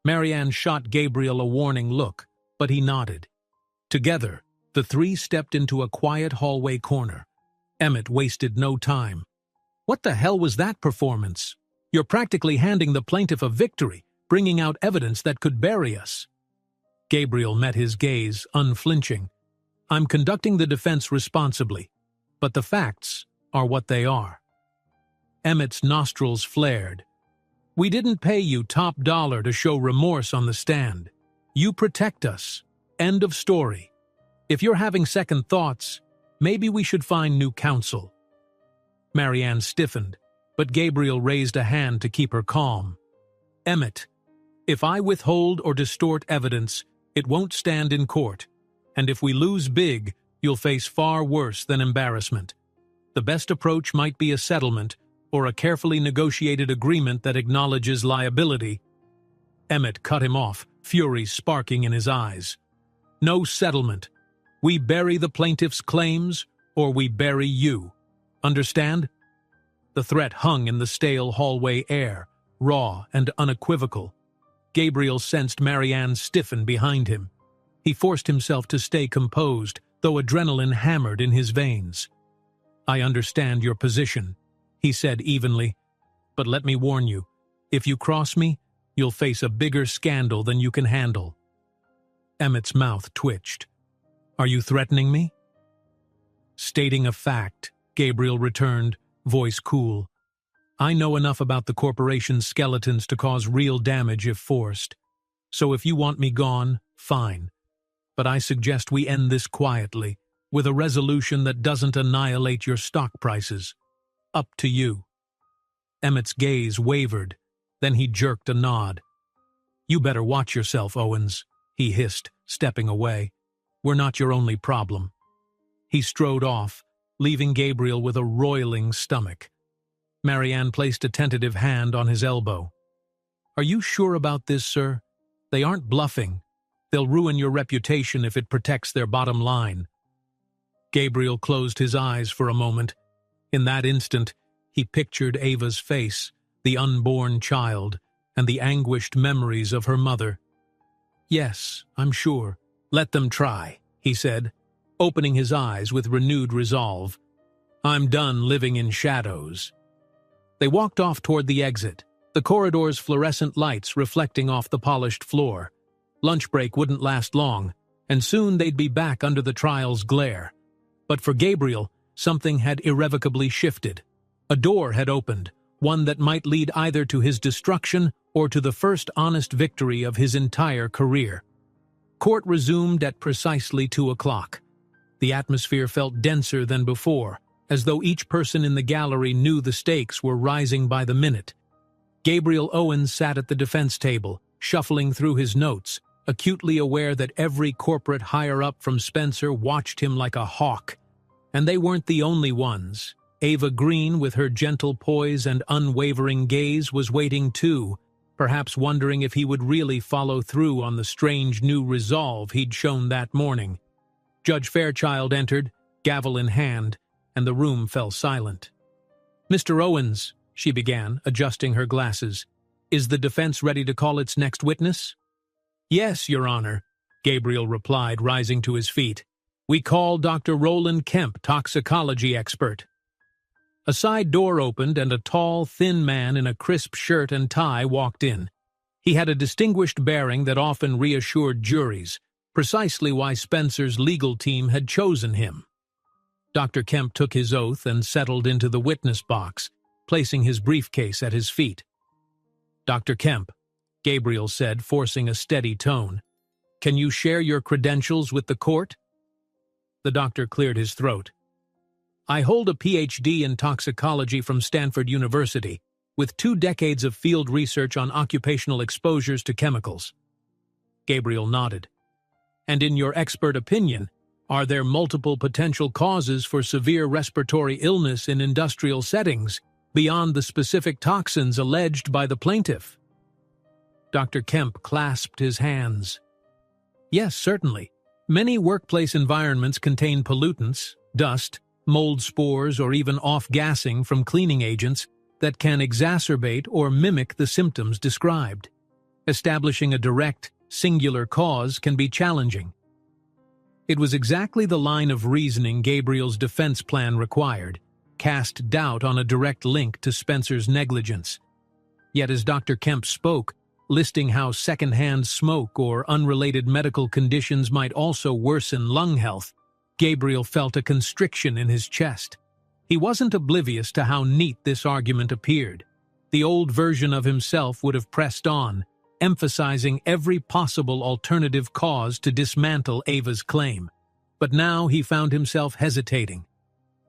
Marianne shot Gabriel a warning look, but he nodded. Together, the three stepped into a quiet hallway corner. Emmett wasted no time. "What the hell was that performance? You're practically handing the plaintiff a victory, bringing out evidence that could bury us." Gabriel met his gaze, unflinching. "I'm conducting the defense responsibly, but the facts are what they are." Emmett's nostrils flared. "We didn't pay you top dollar to show remorse on the stand. You protect us. End of story. If you're having second thoughts, maybe we should find new counsel." Marianne stiffened, but Gabriel raised a hand to keep her calm. "Emmett, if I withhold or distort evidence, it won't stand in court, and if we lose big, you'll face far worse than embarrassment. The best approach might be a settlement or a carefully negotiated agreement that acknowledges liability." Emmett cut him off, fury sparking in his eyes. "No settlement. We bury the plaintiff's claims, or we bury you. Understand?" The threat hung in the stale hallway air, raw and unequivocal. Gabriel sensed Marianne stiffen behind him. He forced himself to stay composed, though adrenaline hammered in his veins. "I understand your position," he said evenly, "but let me warn you, if you cross me, you'll face a bigger scandal than you can handle." Emmett's mouth twitched. "Are you threatening me?" "Stating a fact," Gabriel returned, voice cool. "I know enough about the corporation's skeletons to cause real damage if forced. So if you want me gone, fine. But I suggest we end this quietly, with a resolution that doesn't annihilate your stock prices. Up to you." Emmett's gaze wavered, then he jerked a nod. "You better watch yourself, Owens," he hissed, stepping away. "We're not your only problem." He strode off, leaving Gabriel with a roiling stomach. Marianne placed a tentative hand on his elbow. "Are you sure about this, sir? They aren't bluffing. They'll ruin your reputation if it protects their bottom line." Gabriel closed his eyes for a moment. In that instant, he pictured Ava's face, the unborn child, and the anguished memories of her mother. "Yes, I'm sure. Let them try," he said, opening his eyes with renewed resolve. "I'm done living in shadows." They walked off toward the exit, the corridor's fluorescent lights reflecting off the polished floor. Lunch break wouldn't last long, and soon they'd be back under the trial's glare. But for Gabriel, something had irrevocably shifted. A door had opened, one that might lead either to his destruction or to the first honest victory of his entire career. Court resumed at precisely 2 o'clock. The atmosphere felt denser than before, as though each person in the gallery knew the stakes were rising by the minute. Gabriel Owens sat at the defense table, shuffling through his notes, acutely aware that every corporate higher-up from Spencer watched him like a hawk. And they weren't the only ones. Ava Green, with her gentle poise and unwavering gaze, was waiting too, perhaps wondering if he would really follow through on the strange new resolve he'd shown that morning. Judge Fairchild entered, gavel in hand, and the room fell silent. "Mr. Owens," she began, adjusting her glasses, "is the defense ready to call its next witness?" "Yes, Your Honor," Gabriel replied, rising to his feet. "We call Dr. Roland Kemp, toxicology expert." A side door opened and a tall, thin man in a crisp shirt and tie walked in. He had a distinguished bearing that often reassured juries, precisely why Spencer's legal team had chosen him. Dr. Kemp took his oath and settled into the witness box, placing his briefcase at his feet. "Dr. Kemp," Gabriel said, forcing a steady tone, "can you share your credentials with the court?" The doctor cleared his throat. "I hold a Ph.D. in toxicology from Stanford University, with 2 decades of field research on occupational exposures to chemicals." Gabriel nodded. "And in your expert opinion, are there multiple potential causes for severe respiratory illness in industrial settings, beyond the specific toxins alleged by the plaintiff?" Dr. Kemp clasped his hands. "Yes, certainly. Many workplace environments contain pollutants, dust, mold spores, or even off-gassing from cleaning agents that can exacerbate or mimic the symptoms described. Establishing a direct, singular cause can be challenging." It was exactly the line of reasoning Gabriel's defense plan required, cast doubt on a direct link to Spencer's negligence. Yet as Dr. Kemp spoke, listing how secondhand smoke or unrelated medical conditions might also worsen lung health, Gabriel felt a constriction in his chest. He wasn't oblivious to how neat this argument appeared. The old version of himself would have pressed on, emphasizing every possible alternative cause to dismantle Ava's claim. But now he found himself hesitating.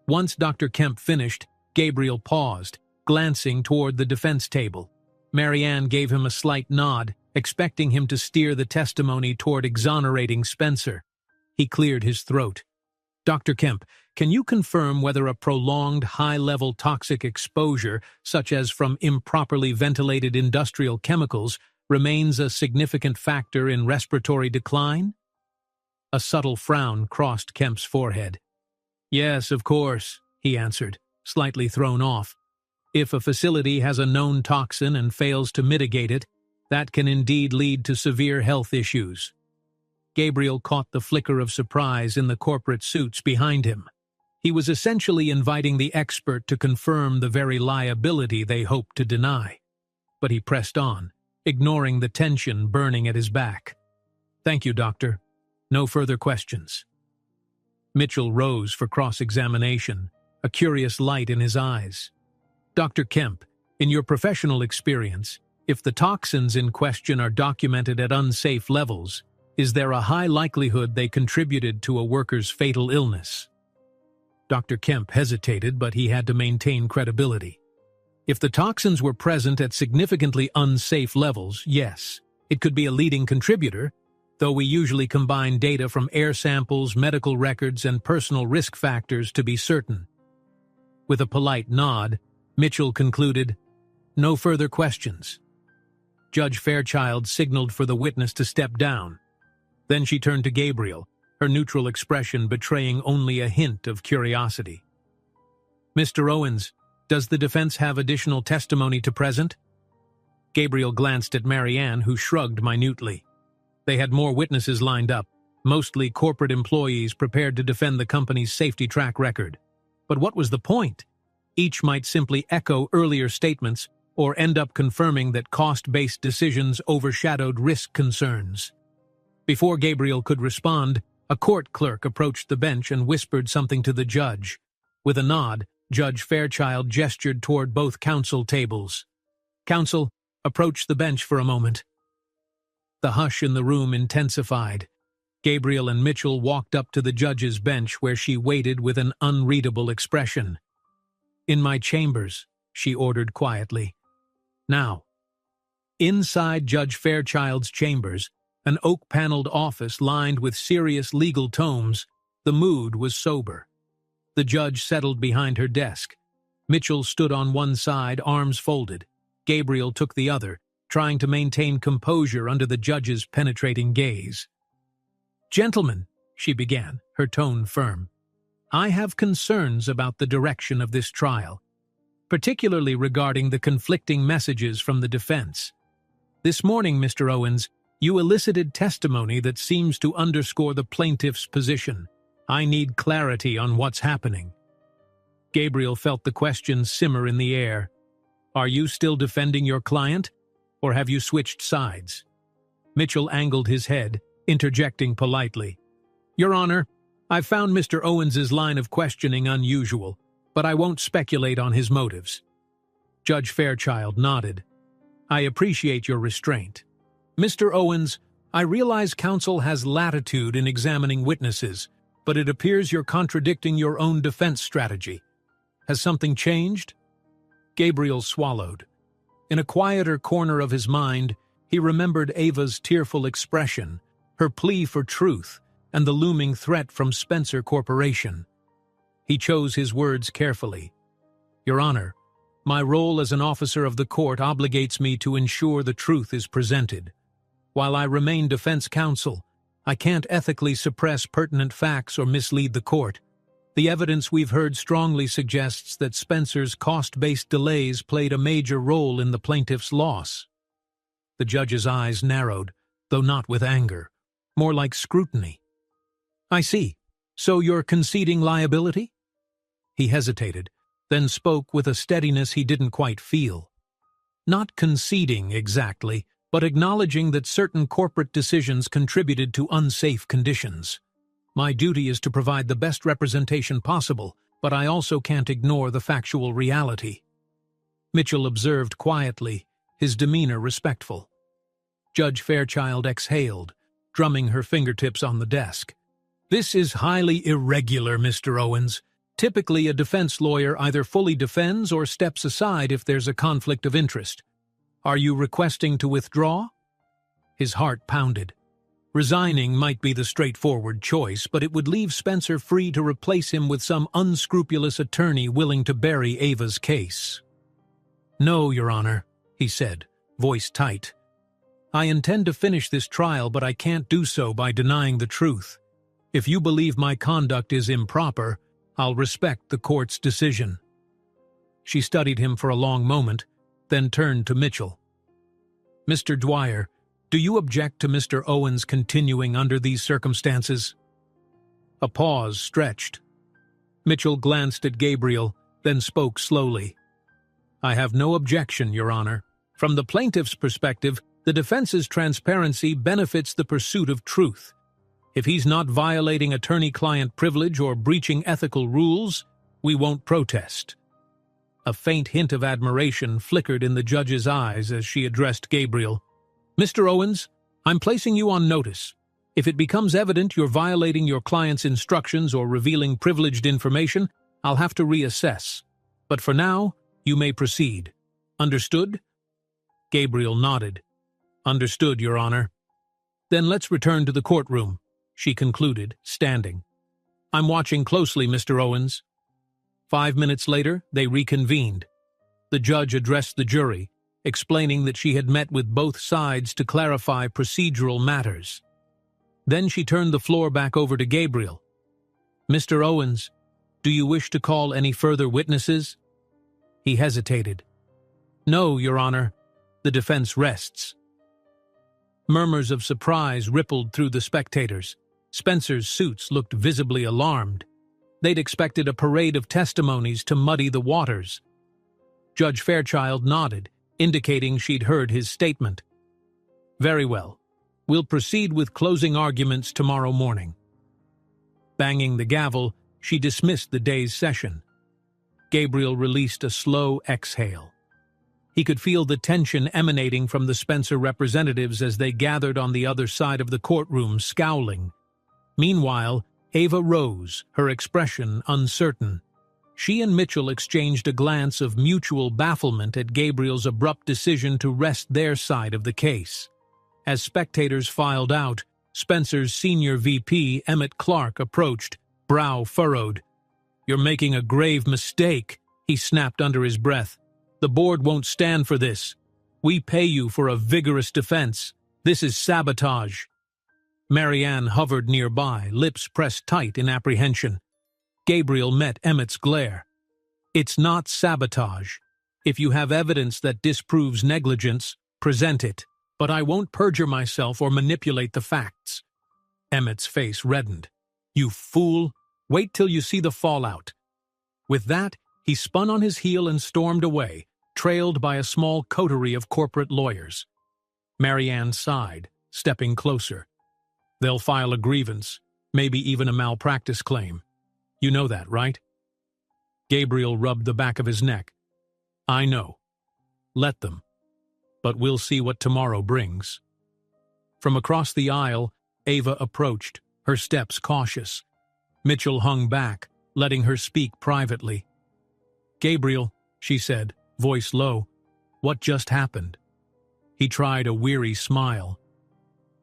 Once Dr. Kemp finished, Gabriel paused, glancing toward the defense table. Marianne gave him a slight nod, expecting him to steer the testimony toward exonerating Spencer. He cleared his throat. "Dr. Kemp, can you confirm whether a prolonged high-level toxic exposure, such as from improperly ventilated industrial chemicals, remains a significant factor in respiratory decline?" A subtle frown crossed Kemp's forehead. "Yes, of course," he answered, slightly thrown off. "If a facility has a known toxin and fails to mitigate it, that can indeed lead to severe health issues." Gabriel caught the flicker of surprise in the corporate suits behind him. He was essentially inviting the expert to confirm the very liability they hoped to deny. But he pressed on, ignoring the tension burning at his back. "Thank you, Doctor. No further questions." Mitchell rose for cross-examination, a curious light in his eyes. "Dr. Kemp, in your professional experience, if the toxins in question are documented at unsafe levels, is there a high likelihood they contributed to a worker's fatal illness?" Dr. Kemp hesitated, but he had to maintain credibility. "If the toxins were present at significantly unsafe levels, yes, it could be a leading contributor, though we usually combine data from air samples, medical records, and personal risk factors to be certain." With a polite nod, Mitchell concluded, "No further questions." Judge Fairchild signaled for the witness to step down. Then she turned to Gabriel, her neutral expression betraying only a hint of curiosity. "Mr. Owens, does the defense have additional testimony to present?" Gabriel glanced at Marianne, who shrugged minutely. They had more witnesses lined up, mostly corporate employees prepared to defend the company's safety track record. But what was the point? Each might simply echo earlier statements or end up confirming that cost-based decisions overshadowed risk concerns. Before Gabriel could respond, a court clerk approached the bench and whispered something to the judge. With a nod, Judge Fairchild gestured toward both counsel tables. "Counsel, approach the bench for a moment." The hush in the room intensified. Gabriel and Mitchell walked up to the judge's bench where she waited with an unreadable expression. "In my chambers," she ordered quietly. "Now." Inside Judge Fairchild's chambers, an oak-paneled office lined with serious legal tomes, the mood was sober. The judge settled behind her desk. Mitchell stood on one side, arms folded. Gabriel took the other, trying to maintain composure under the judge's penetrating gaze. "Gentlemen," she began, her tone firm, "I have concerns about the direction of this trial, particularly regarding the conflicting messages from the defense. This morning, Mr. Owens, you elicited testimony that seems to underscore the plaintiff's position. I need clarity on what's happening." Gabriel felt the question simmer in the air. "Are you still defending your client, or have you switched sides?" Mitchell angled his head, interjecting politely. "Your Honor, I found Mr. Owens's line of questioning unusual, but I won't speculate on his motives." Judge Fairchild nodded. "I appreciate your restraint. Mr. Owens, I realize counsel has latitude in examining witnesses, but it appears you're contradicting your own defense strategy. Has something changed?" Gabriel swallowed. In a quieter corner of his mind, he remembered Ava's tearful expression, her plea for truth, and the looming threat from Spencer Corporation. He chose his words carefully. "Your Honor, my role as an officer of the court obligates me to ensure the truth is presented. While I remain defense counsel, I can't ethically suppress pertinent facts or mislead the court. The evidence we've heard strongly suggests that Spencer's cost-based delays played a major role in the plaintiff's loss." The judge's eyes narrowed, though not with anger, more like scrutiny. "I see. So you're conceding liability?" He hesitated, then spoke with a steadiness he didn't quite feel. "Not conceding exactly, but acknowledging that certain corporate decisions contributed to unsafe conditions. My duty is to provide the best representation possible, but I also can't ignore the factual reality." Mitchell observed quietly, his demeanor respectful. Judge Fairchild exhaled, drumming her fingertips on the desk. "This is highly irregular, Mr. Owens. Typically, a defense lawyer either fully defends or steps aside if there's a conflict of interest. Are you requesting to withdraw?" His heart pounded. Resigning might be the straightforward choice, but it would leave Spencer free to replace him with some unscrupulous attorney willing to bury Ava's case. "No, Your Honor," he said, voice tight. "I intend to finish this trial, but I can't do so by denying the truth. If you believe my conduct is improper, I'll respect the court's decision." She studied him for a long moment, then turned to Mitchell. "Mr. Dwyer, do you object to Mr. Owens continuing under these circumstances?" A pause stretched. Mitchell glanced at Gabriel, then spoke slowly. "I have no objection, Your Honor. From the plaintiff's perspective, the defense's transparency benefits the pursuit of truth. If he's not violating attorney-client privilege or breaching ethical rules, we won't protest." A faint hint of admiration flickered in the judge's eyes as she addressed Gabriel. "Mr. Owens, I'm placing you on notice. If it becomes evident you're violating your client's instructions or revealing privileged information, I'll have to reassess. But for now, you may proceed. Understood?" Gabriel nodded. "Understood, Your Honor." "Then let's return to the courtroom," she concluded, standing. "I'm watching closely, Mr. Owens." 5 minutes later, they reconvened. The judge addressed the jury, explaining that she had met with both sides to clarify procedural matters. Then she turned the floor back over to Gabriel. "Mr. Owens, do you wish to call any further witnesses?" He hesitated. "No, Your Honor. The defense rests." Murmurs of surprise rippled through the spectators. Spencer's suits looked visibly alarmed. They'd expected a parade of testimonies to muddy the waters. Judge Fairchild nodded, indicating she'd heard his statement. "Very well. We'll proceed with closing arguments tomorrow morning." Banging the gavel, she dismissed the day's session. Gabriel released a slow exhale. He could feel the tension emanating from the Spencer representatives as they gathered on the other side of the courtroom, scowling. Meanwhile, Ava rose, her expression uncertain. She and Mitchell exchanged a glance of mutual bafflement at Gabriel's abrupt decision to wrest their side of the case. As spectators filed out, Spencer's senior VP, Emmett Clark, approached, brow furrowed. "You're making a grave mistake," he snapped under his breath. "The board won't stand for this. We pay you for a vigorous defense. This is sabotage." Marianne hovered nearby, lips pressed tight in apprehension. Gabriel met Emmett's glare. "It's not sabotage. If you have evidence that disproves negligence, present it. But I won't perjure myself or manipulate the facts." Emmett's face reddened. "You fool! Wait till you see the fallout." With that, he spun on his heel and stormed away, trailed by a small coterie of corporate lawyers. Marianne sighed, stepping closer. "They'll file a grievance, maybe even a malpractice claim. You know that, right?" Gabriel rubbed the back of his neck. "I know. Let them. But we'll see what tomorrow brings." From across the aisle, Ava approached, her steps cautious. Mitchell hung back, letting her speak privately. "Gabriel," she said, voice low, "what just happened?" He tried a weary smile.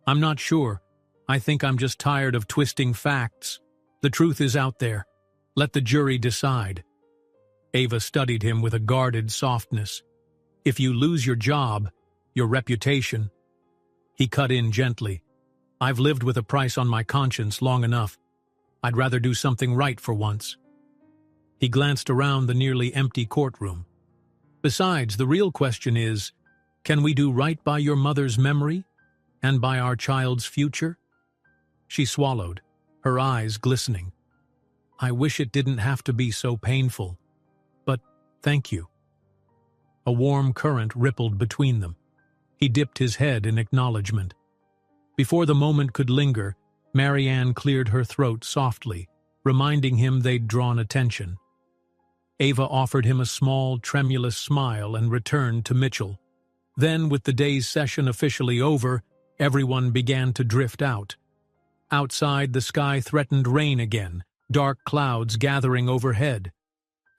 "I'm not sure. I think I'm just tired of twisting facts. The truth is out there. Let the jury decide." Ava studied him with a guarded softness. "If you lose your job, your reputation." He cut in gently. "I've lived with a price on my conscience long enough. I'd rather do something right for once." He glanced around the nearly empty courtroom. "Besides, the real question is, can we do right by your mother's memory and by our child's future?" She swallowed, her eyes glistening. "I wish it didn't have to be so painful. But thank you." A warm current rippled between them. He dipped his head in acknowledgement. Before the moment could linger, Marianne cleared her throat softly, reminding him they'd drawn attention. Ava offered him a small, tremulous smile and returned to Mitchell. Then, with the day's session officially over, everyone began to drift out. Outside, the sky threatened rain again, dark clouds gathering overhead.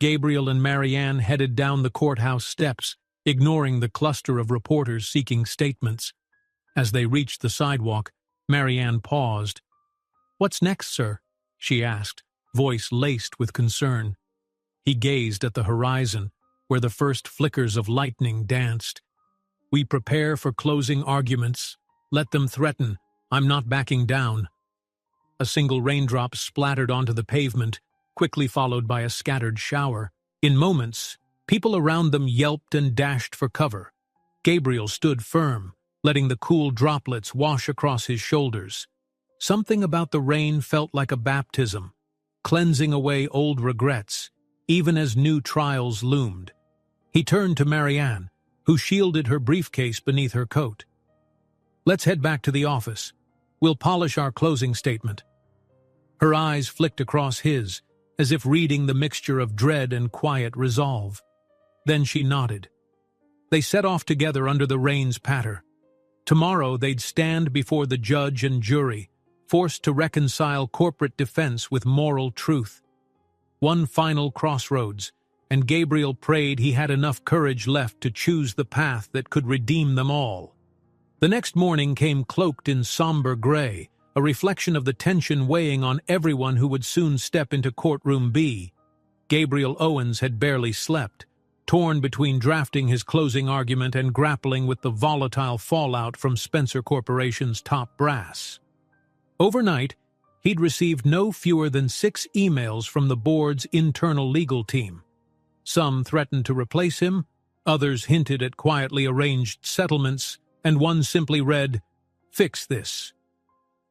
Gabriel and Marianne headed down the courthouse steps, ignoring the cluster of reporters seeking statements. As they reached the sidewalk, Marianne paused. "What's next, sir?" she asked, voice laced with concern. He gazed at the horizon, where the first flickers of lightning danced. "We prepare for closing arguments. Let them threaten. I'm not backing down." A single raindrop splattered onto the pavement, quickly followed by a scattered shower. In moments, people around them yelped and dashed for cover. Gabriel stood firm, letting the cool droplets wash across his shoulders. Something about the rain felt like a baptism, cleansing away old regrets, even as new trials loomed. He turned to Marianne, who shielded her briefcase beneath her coat. "Let's head back to the office. We'll polish our closing statement." Her eyes flicked across his, as if reading the mixture of dread and quiet resolve. Then she nodded. They set off together under the rain's patter. Tomorrow they'd stand before the judge and jury, forced to reconcile corporate defense with moral truth. One final crossroads, and Gabriel prayed he had enough courage left to choose the path that could redeem them all. The next morning came cloaked in somber gray, a reflection of the tension weighing on everyone who would soon step into courtroom B. Gabriel Owens had barely slept, torn between drafting his closing argument and grappling with the volatile fallout from Spencer Corporation's top brass. Overnight, he'd received no fewer than 6 emails from the board's internal legal team. Some threatened to replace him, others hinted at quietly arranged settlements, and one simply read, "Fix this."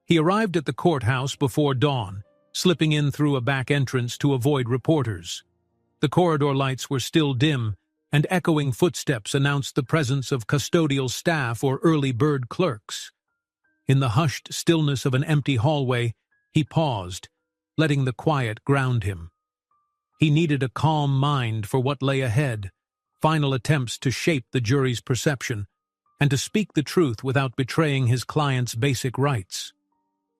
He arrived at the courthouse before dawn, slipping in through a back entrance to avoid reporters. The corridor lights were still dim, and echoing footsteps announced the presence of custodial staff or early bird clerks. In the hushed stillness of an empty hallway, he paused, letting the quiet ground him. He needed a calm mind for what lay ahead, final attempts to shape the jury's perception, and to speak the truth without betraying his client's basic rights.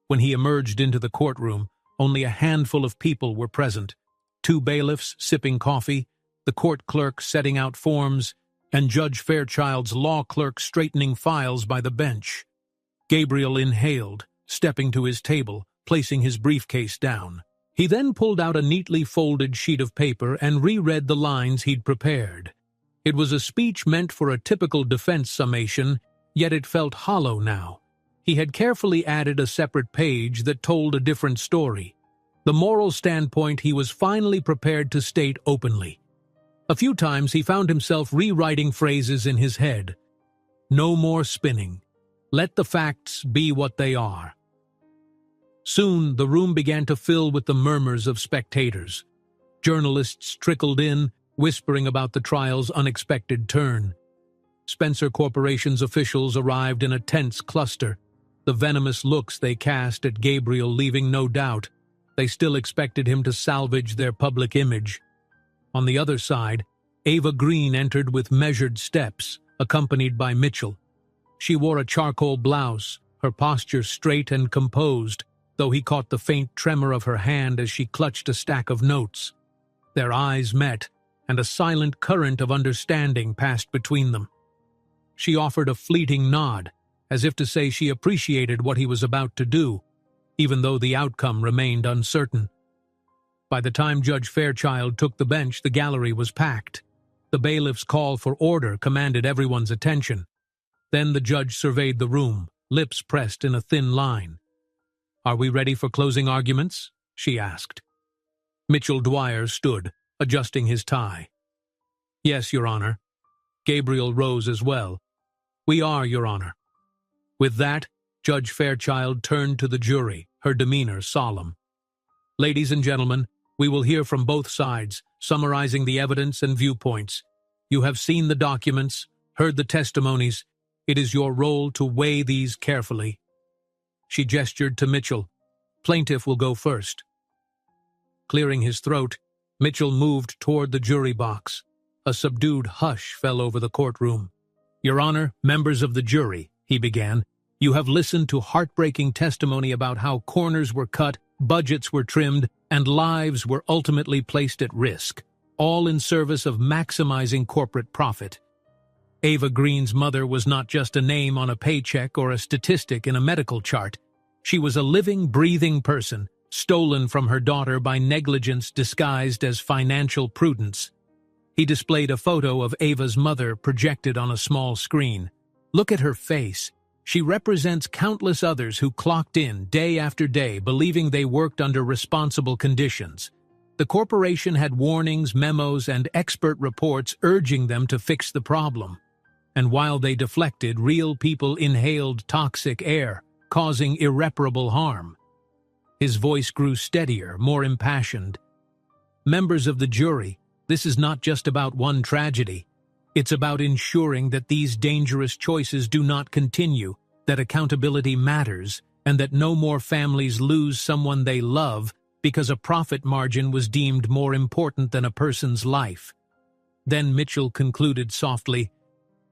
When he emerged into the courtroom, only a handful of people were present: 2 bailiffs sipping coffee, the court clerk setting out forms, and Judge Fairchild's law clerk straightening files by the bench. Gabriel inhaled, stepping to his table, placing his briefcase down. He then pulled out a neatly folded sheet of paper and reread the lines he'd prepared. It was a speech meant for a typical defense summation, yet it felt hollow now. He had carefully added a separate page that told a different story. The moral standpoint he was finally prepared to state openly. A few times he found himself rewriting phrases in his head. No more spinning. Let the facts be what they are. Soon the room began to fill with the murmurs of spectators. Journalists trickled in, whispering about the trial's unexpected turn. Spencer Corporation's officials arrived in a tense cluster, the venomous looks they cast at Gabriel leaving no doubt. They still expected him to salvage their public image. On the other side, Ava Green entered with measured steps, accompanied by Mitchell. She wore a charcoal blouse, her posture straight and composed, though he caught the faint tremor of her hand as she clutched a stack of notes. Their eyes met, and a silent current of understanding passed between them. She offered a fleeting nod, as if to say she appreciated what he was about to do, even though the outcome remained uncertain. By the time Judge Fairchild took the bench, the gallery was packed. The bailiff's call for order commanded everyone's attention. Then the judge surveyed the room, lips pressed in a thin line. "Are we ready for closing arguments?" she asked. Mitchell Dwyer stood, adjusting his tie. "Yes, Your Honor." Gabriel rose as well. "We are, Your Honor." With that, Judge Fairchild turned to the jury, her demeanor solemn. "Ladies and gentlemen, we will hear from both sides, summarizing the evidence and viewpoints. You have seen the documents, heard the testimonies. It is your role to weigh these carefully." She gestured to Mitchell. "Plaintiff will go first." Clearing his throat, Mitchell moved toward the jury box. A subdued hush fell over the courtroom. "Your Honor, members of the jury," he began, "you have listened to heartbreaking testimony about how corners were cut, budgets were trimmed, and lives were ultimately placed at risk, all in service of maximizing corporate profit. Ava Green's mother was not just a name on a paycheck or a statistic in a medical chart. She was a living, breathing person, stolen from her daughter by negligence disguised as financial prudence." He displayed a photo of Ava's mother projected on a small screen. "Look at her face. She represents countless others who clocked in day after day believing they worked under responsible conditions. The corporation had warnings, memos, and expert reports urging them to fix the problem. And while they deflected, real people inhaled toxic air, causing irreparable harm." His voice grew steadier, more impassioned. "Members of the jury, this is not just about one tragedy. It's about ensuring that these dangerous choices do not continue, that accountability matters, and that no more families lose someone they love because a profit margin was deemed more important than a person's life." Then Mitchell concluded softly,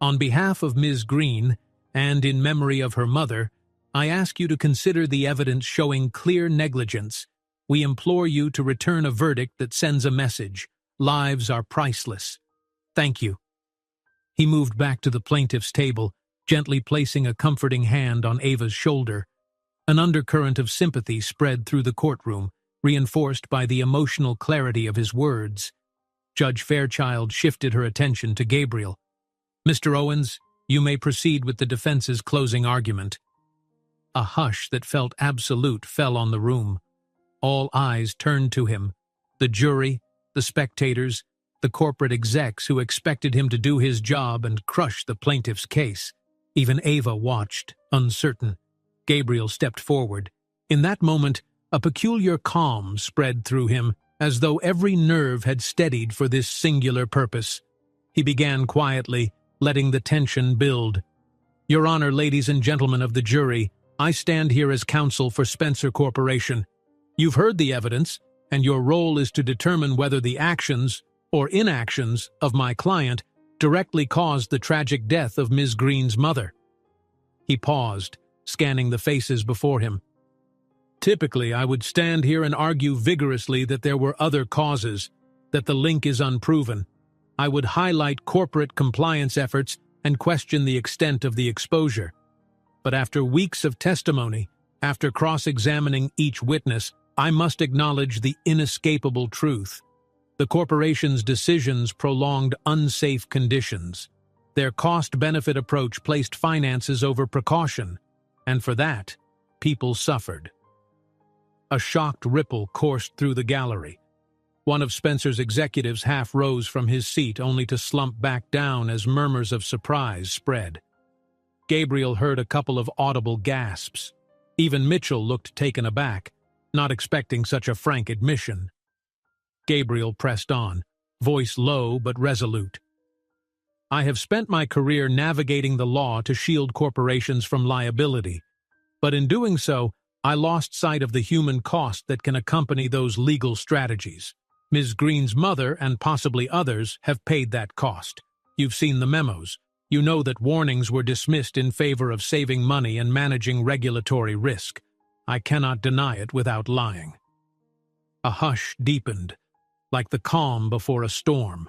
"On behalf of Ms. Green, and in memory of her mother, I ask you to consider the evidence showing clear negligence. We implore you to return a verdict that sends a message. Lives are priceless. Thank you." He moved back to the plaintiff's table, gently placing a comforting hand on Ava's shoulder. An undercurrent of sympathy spread through the courtroom, reinforced by the emotional clarity of his words. Judge Fairchild shifted her attention to Gabriel. "Mr. Owens, you may proceed with the defense's closing argument." A hush that felt absolute fell on the room. All eyes turned to him. The jury, the spectators, the corporate execs who expected him to do his job and crush the plaintiff's case. Even Ava watched, uncertain. Gabriel stepped forward. In that moment, a peculiar calm spread through him, as though every nerve had steadied for this singular purpose. He began quietly, letting the tension build. "Your Honor, ladies and gentlemen of the jury, I stand here as counsel for Spencer Corporation. You've heard the evidence, and your role is to determine whether the actions or inactions of my client directly caused the tragic death of Ms. Green's mother." He paused, scanning the faces before him. "Typically, I would stand here and argue vigorously that there were other causes, that the link is unproven. I would highlight corporate compliance efforts and question the extent of the exposure. But after weeks of testimony, after cross-examining each witness, I must acknowledge the inescapable truth. The corporation's decisions prolonged unsafe conditions. Their cost-benefit approach placed finances over precaution, and for that, people suffered. A shocked ripple coursed through the gallery. One of Spencer's executives half rose from his seat only to slump back down as murmurs of surprise spread. Gabriel heard a couple of audible gasps. Even Mitchell looked taken aback, not expecting such a frank admission. Gabriel pressed on, voice low but resolute. I have spent my career navigating the law to shield corporations from liability, but in doing so, I lost sight of the human cost that can accompany those legal strategies. Ms. Green's mother and possibly others have paid that cost. You've seen the memos. You know that warnings were dismissed in favor of saving money and managing regulatory risk. I cannot deny it without lying. A hush deepened, like the calm before a storm.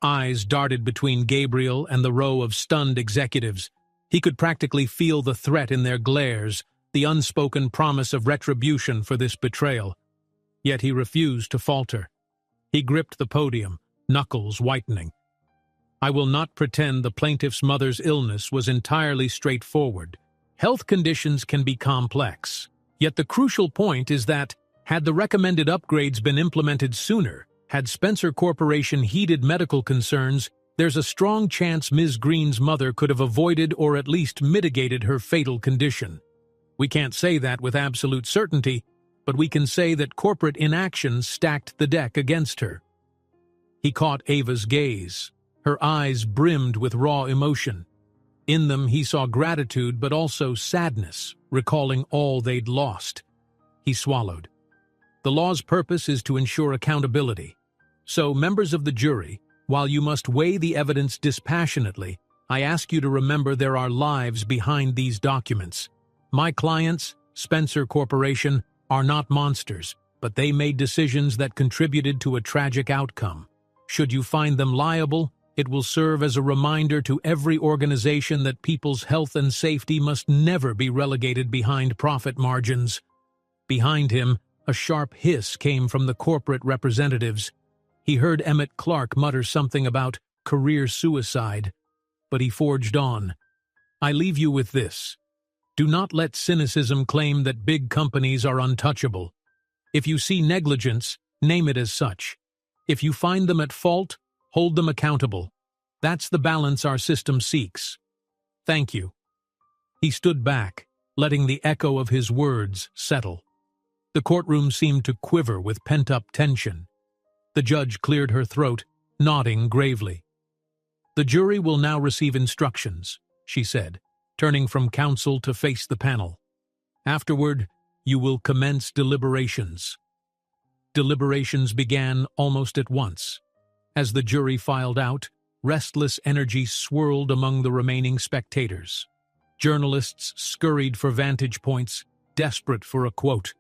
Eyes darted between Gabriel and the row of stunned executives. He could practically feel the threat in their glares, the unspoken promise of retribution for this betrayal. Yet he refused to falter. He gripped the podium, knuckles whitening. I will not pretend the plaintiff's mother's illness was entirely straightforward. Health conditions can be complex. Yet the crucial point is that, had the recommended upgrades been implemented sooner, had Spencer Corporation heeded medical concerns, there's a strong chance Ms. Green's mother could have avoided or at least mitigated her fatal condition. We can't say that with absolute certainty, but we can say that corporate inaction stacked the deck against her. He caught Ava's gaze. Her eyes brimmed with raw emotion. In them he saw gratitude but also sadness, recalling all they'd lost. He swallowed. The law's purpose is to ensure accountability. So, members of the jury, while you must weigh the evidence dispassionately, I ask you to remember there are lives behind these documents. My clients, Spencer Corporation, are not monsters, but they made decisions that contributed to a tragic outcome. Should you find them liable, it will serve as a reminder to every organization that people's health and safety must never be relegated behind profit margins. Behind him, a sharp hiss came from the corporate representatives. He heard Emmett Clark mutter something about career suicide, but he forged on. I leave you with this. Do not let cynicism claim that big companies are untouchable. If you see negligence, name it as such. If you find them at fault, hold them accountable. That's the balance our system seeks. Thank you. He stood back, letting the echo of his words settle. The courtroom seemed to quiver with pent-up tension. The judge cleared her throat, nodding gravely. The jury will now receive instructions, she said, turning from counsel to face the panel. Afterward, you will commence deliberations. Deliberations began almost at once. As the jury filed out, restless energy swirled among the remaining spectators. Journalists scurried for vantage points, desperate for a quote.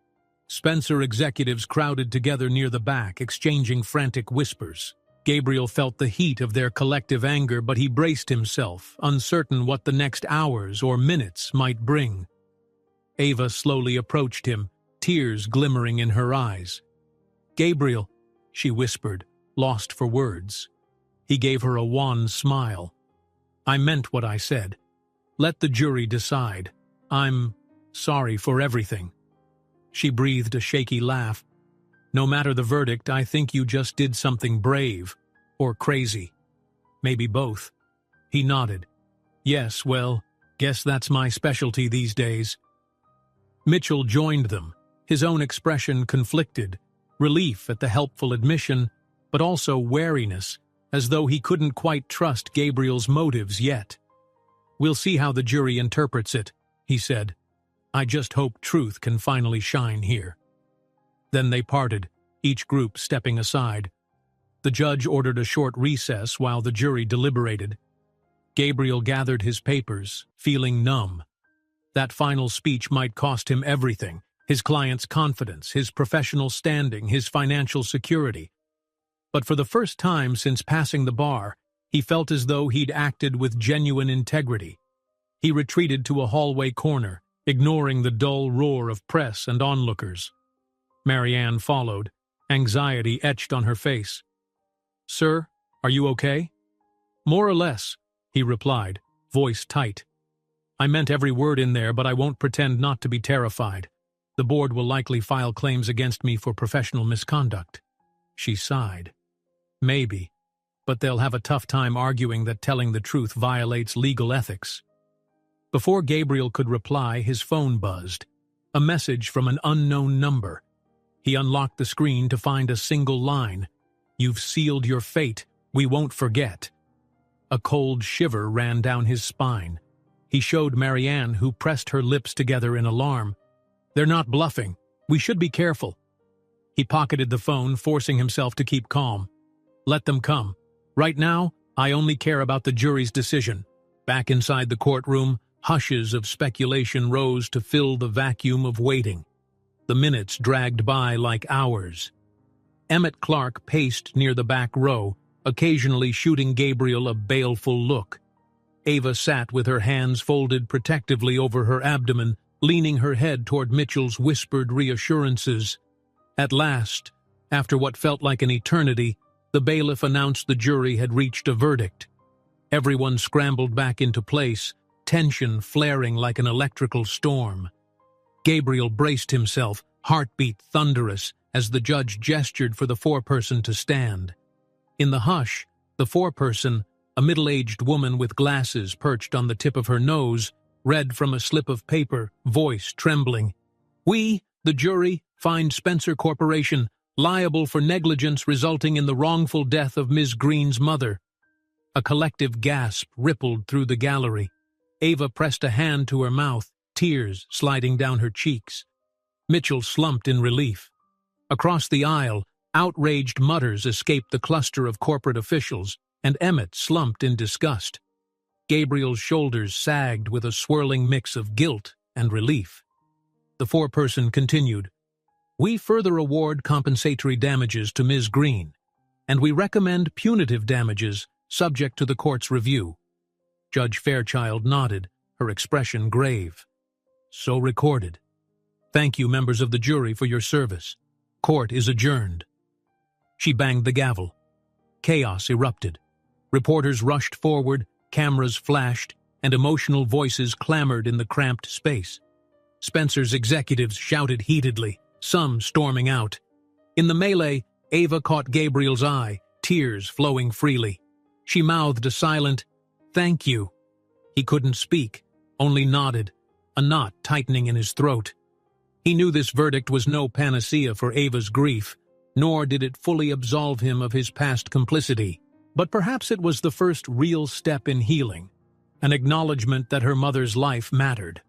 Spencer executives crowded together near the back, exchanging frantic whispers. Gabriel felt the heat of their collective anger, but he braced himself, uncertain what the next hours or minutes might bring. Ava slowly approached him, tears glimmering in her eyes. "Gabriel," she whispered, lost for words. He gave her a wan smile. "I meant what I said. Let the jury decide. I'm sorry for everything." She breathed a shaky laugh. "No matter the verdict, I think you just did something brave. Or crazy. Maybe both." He nodded. "Yes, well, guess that's my specialty these days." Mitchell joined them, his own expression conflicted, relief at the helpful admission, but also wariness, as though he couldn't quite trust Gabriel's motives yet. "We'll see how the jury interprets it," he said. "I just hope truth can finally shine here." Then they parted, each group stepping aside. The judge ordered a short recess while the jury deliberated. Gabriel gathered his papers, feeling numb. That final speech might cost him everything: his client's confidence, his professional standing, his financial security. But for the first time since passing the bar, he felt as though he'd acted with genuine integrity. He retreated to a hallway corner, ignoring the dull roar of press and onlookers. Marianne followed, anxiety etched on her face. "Sir, are you okay?" "More or less," he replied, voice tight. "I meant every word in there, but I won't pretend not to be terrified. The board will likely file claims against me for professional misconduct." She sighed. "Maybe, but they'll have a tough time arguing that telling the truth violates legal ethics." Before Gabriel could reply, his phone buzzed. A message from an unknown number. He unlocked the screen to find a single line. "You've sealed your fate. We won't forget." A cold shiver ran down his spine. He showed Marianne, who pressed her lips together in alarm. "They're not bluffing. We should be careful." He pocketed the phone, forcing himself to keep calm. "Let them come. Right now, I only care about the jury's decision." Back inside the courtroom, hushes of speculation rose to fill the vacuum of waiting. The minutes dragged by like hours. Emmett Clark paced near the back row, occasionally shooting Gabriel a baleful look. Ava sat with her hands folded protectively over her abdomen, leaning her head toward Mitchell's whispered reassurances. At last, after what felt like an eternity, the bailiff announced the jury had reached a verdict. Everyone scrambled back into place, tension flaring like an electrical storm. Gabriel braced himself, heartbeat thunderous, as the judge gestured for the foreperson to stand. In the hush, the foreperson, a middle-aged woman with glasses perched on the tip of her nose, read from a slip of paper, voice trembling. "We, the jury, find Spencer Corporation liable for negligence resulting in the wrongful death of Ms. Green's mother." A collective gasp rippled through the gallery. Ava pressed a hand to her mouth, tears sliding down her cheeks. Mitchell slumped in relief. Across the aisle, outraged mutters escaped the cluster of corporate officials, and Emmett slumped in disgust. Gabriel's shoulders sagged with a swirling mix of guilt and relief. The foreperson continued, "We further award compensatory damages to Ms. Green, and we recommend punitive damages subject to the court's review." Judge Fairchild nodded, her expression grave. "So recorded. Thank you, members of the jury, for your service. Court is adjourned." She banged the gavel. Chaos erupted. Reporters rushed forward, cameras flashed, and emotional voices clamored in the cramped space. Spencer's executives shouted heatedly, some storming out. In the melee, Ava caught Gabriel's eye, tears flowing freely. She mouthed a silent, "Thank you." He couldn't speak, only nodded, a knot tightening in his throat. He knew this verdict was no panacea for Ava's grief, nor did it fully absolve him of his past complicity. But perhaps it was the first real step in healing, an acknowledgement that her mother's life mattered.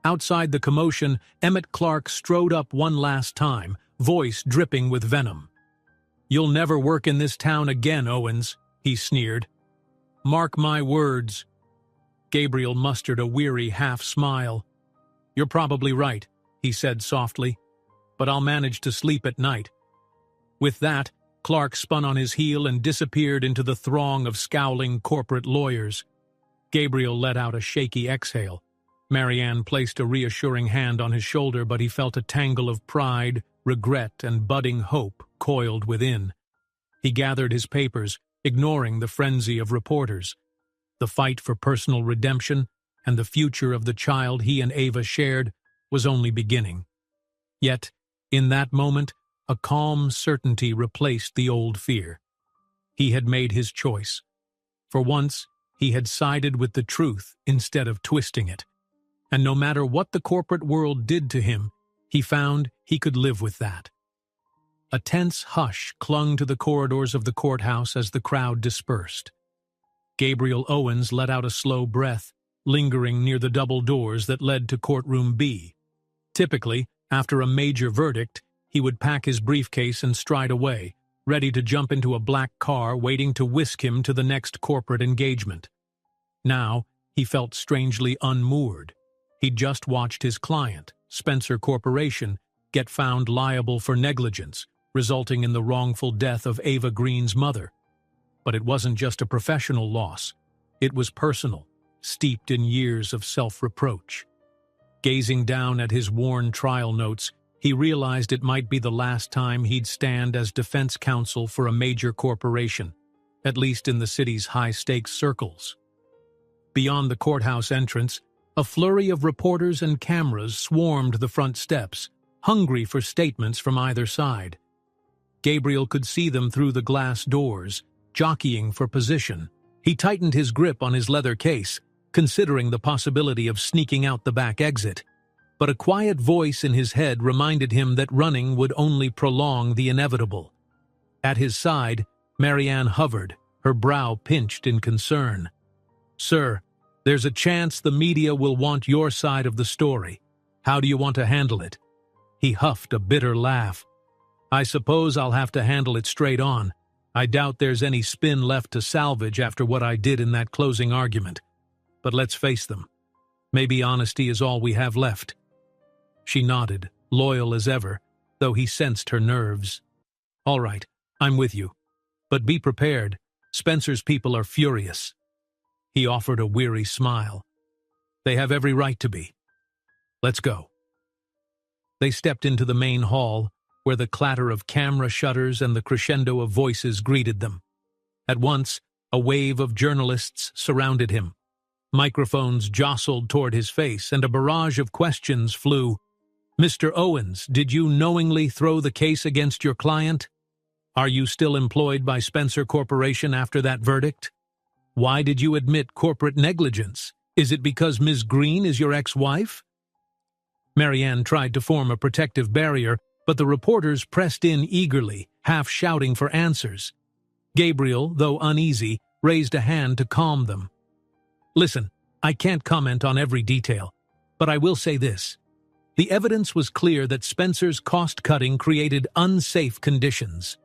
Outside the commotion, Emmett Clark strode up one last time, voice dripping with venom. "You'll never work in this town again, Owens," he sneered. "Mark my words." Gabriel mustered a weary half-smile. "You're probably right," he said softly, "but I'll manage to sleep at night." With that, Clark spun on his heel and disappeared into the throng of scowling corporate lawyers. Gabriel let out a shaky exhale. Marianne placed a reassuring hand on his shoulder, but he felt a tangle of pride, regret, and budding hope coiled within. He gathered his papers, ignoring the frenzy of reporters. The fight for personal redemption and the future of the child he and Ava shared was only beginning. Yet, in that moment, a calm certainty replaced the old fear. He had made his choice. For once, he had sided with the truth instead of twisting it. And no matter what the corporate world did to him, he found he could live with that. A tense hush clung to the corridors of the courthouse as the crowd dispersed. Gabriel Owens let out a slow breath, lingering near the double doors that led to courtroom B. Typically, after a major verdict, he would pack his briefcase and stride away, ready to jump into a black car waiting to whisk him to the next corporate engagement. Now, he felt strangely unmoored. He'd just watched his client, Spencer Corporation, get found liable for negligence, resulting in the wrongful death of Ava Green's mother. But it wasn't just a professional loss. It was personal, steeped in years of self-reproach. Gazing down at his worn trial notes, He realized it might be the last time he'd stand as defense counsel for a major corporation, at least in the city's high-stakes circles. Beyond the courthouse entrance, a flurry of reporters and cameras swarmed the front steps, hungry for statements from either side. Gabriel could see them through the glass doors, jockeying for position. He tightened his grip on his leather case, considering the possibility of sneaking out the back exit. But a quiet voice in his head reminded him that running would only prolong the inevitable. At his side, Marianne hovered, her brow pinched in concern. "Sir, there's a chance the media will want your side of the story. How do you want to handle it?" He huffed a bitter laugh. "I suppose I'll have to handle it straight on. I doubt there's any spin left to salvage after what I did in that closing argument. But let's face them. Maybe honesty is all we have left." She nodded, loyal as ever, though he sensed her nerves. "All right, I'm with you. But be prepared. Spencer's people are furious." He offered a weary smile. "They have every right to be. Let's go." They stepped into the main hall, where the clatter of camera shutters and the crescendo of voices greeted them. At once, a wave of journalists surrounded him. Microphones jostled toward his face, and a barrage of questions flew. "Mr. Owens, did you knowingly throw the case against your client? Are you still employed by Spencer Corporation after that verdict? Why did you admit corporate negligence? Is it because Ms. Green is your ex-wife?" Marianne tried to form a protective barrier, but the reporters pressed in eagerly, half shouting for answers. Gabriel, though uneasy, raised a hand to calm them. "Listen, I can't comment on every detail, but I will say this. The evidence was clear that Spencer's cost-cutting created unsafe conditions.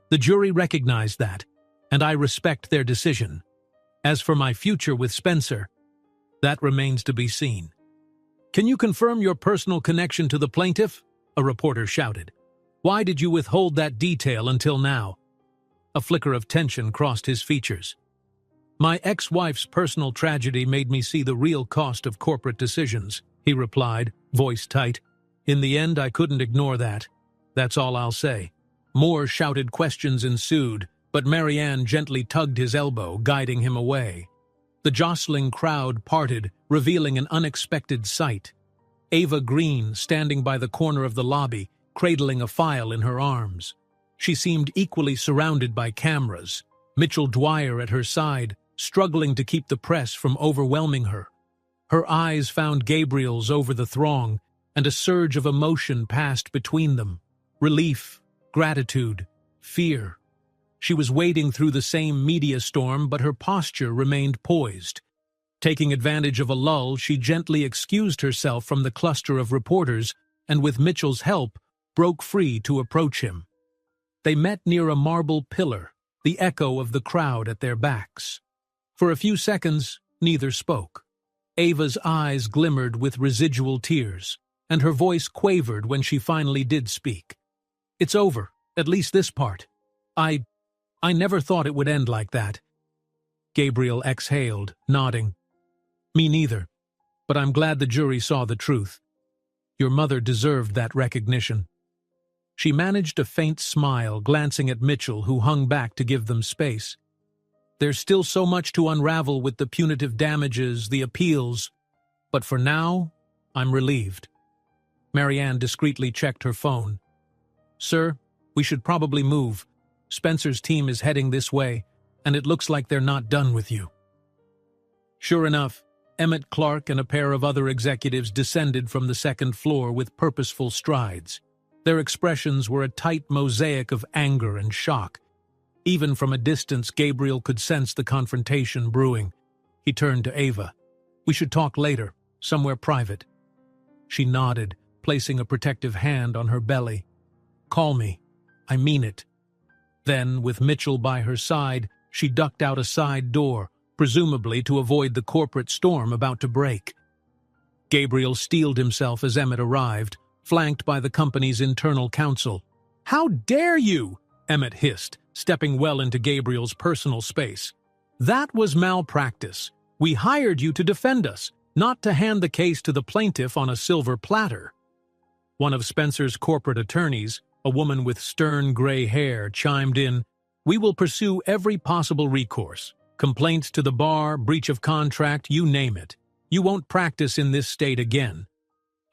The jury recognized that, and I respect their decision. As for my future with Spencer, that remains to be seen." "Can you confirm your personal connection to the plaintiff?" a reporter shouted. "Why did you withhold that detail until now?" A flicker of tension crossed his features. "My ex-wife's personal tragedy made me see the real cost of corporate decisions," he replied, voice tight. "In the end, I couldn't ignore that. That's all I'll say." More shouted questions ensued, but Marianne gently tugged his elbow, guiding him away. The jostling crowd parted, revealing an unexpected sight. Ava Green, standing by the corner of the lobby, cradling a file in her arms. She seemed equally surrounded by cameras, Mitchell Dwyer at her side, struggling to keep the press from overwhelming her. Her eyes found Gabriel's over the throng, and a surge of emotion passed between them. Relief, gratitude, fear. She was wading through the same media storm, but her posture remained poised. Taking advantage of a lull, she gently excused herself from the cluster of reporters and, with Mitchell's help, broke free to approach him. They met near a marble pillar, the echo of the crowd at their backs. For a few seconds, neither spoke. Ava's eyes glimmered with residual tears, and her voice quavered when she finally did speak. "It's over, at least this part. I never thought it would end like that." Gabriel exhaled, nodding. "Me neither, but I'm glad the jury saw the truth. Your mother deserved that recognition." She managed a faint smile, glancing at Mitchell, who hung back to give them space. "There's still so much to unravel with the punitive damages, the appeals, but for now, I'm relieved." Marianne discreetly checked her phone. "Sir, we should probably move. Spencer's team is heading this way, and it looks like they're not done with you." Sure enough, Emmett Clark and a pair of other executives descended from the second floor with purposeful strides. Their expressions were a tight mosaic of anger and shock. Even from a distance, Gabriel could sense the confrontation brewing. He turned to Ava. "We should talk later, somewhere private." She nodded, placing a protective hand on her belly. "Call me. I mean it." Then, with Mitchell by her side, she ducked out a side door, presumably to avoid the corporate storm about to break. Gabriel steeled himself as Emmett arrived, flanked by the company's internal counsel. "How dare you!" Emmett hissed, stepping well into Gabriel's personal space. "That was malpractice. We hired you to defend us, not to hand the case to the plaintiff on a silver platter." One of Spencer's corporate attorneys, a woman with stern gray hair, chimed in, "We will pursue every possible recourse. Complaints to the bar, breach of contract, you name it. You won't practice in this state again."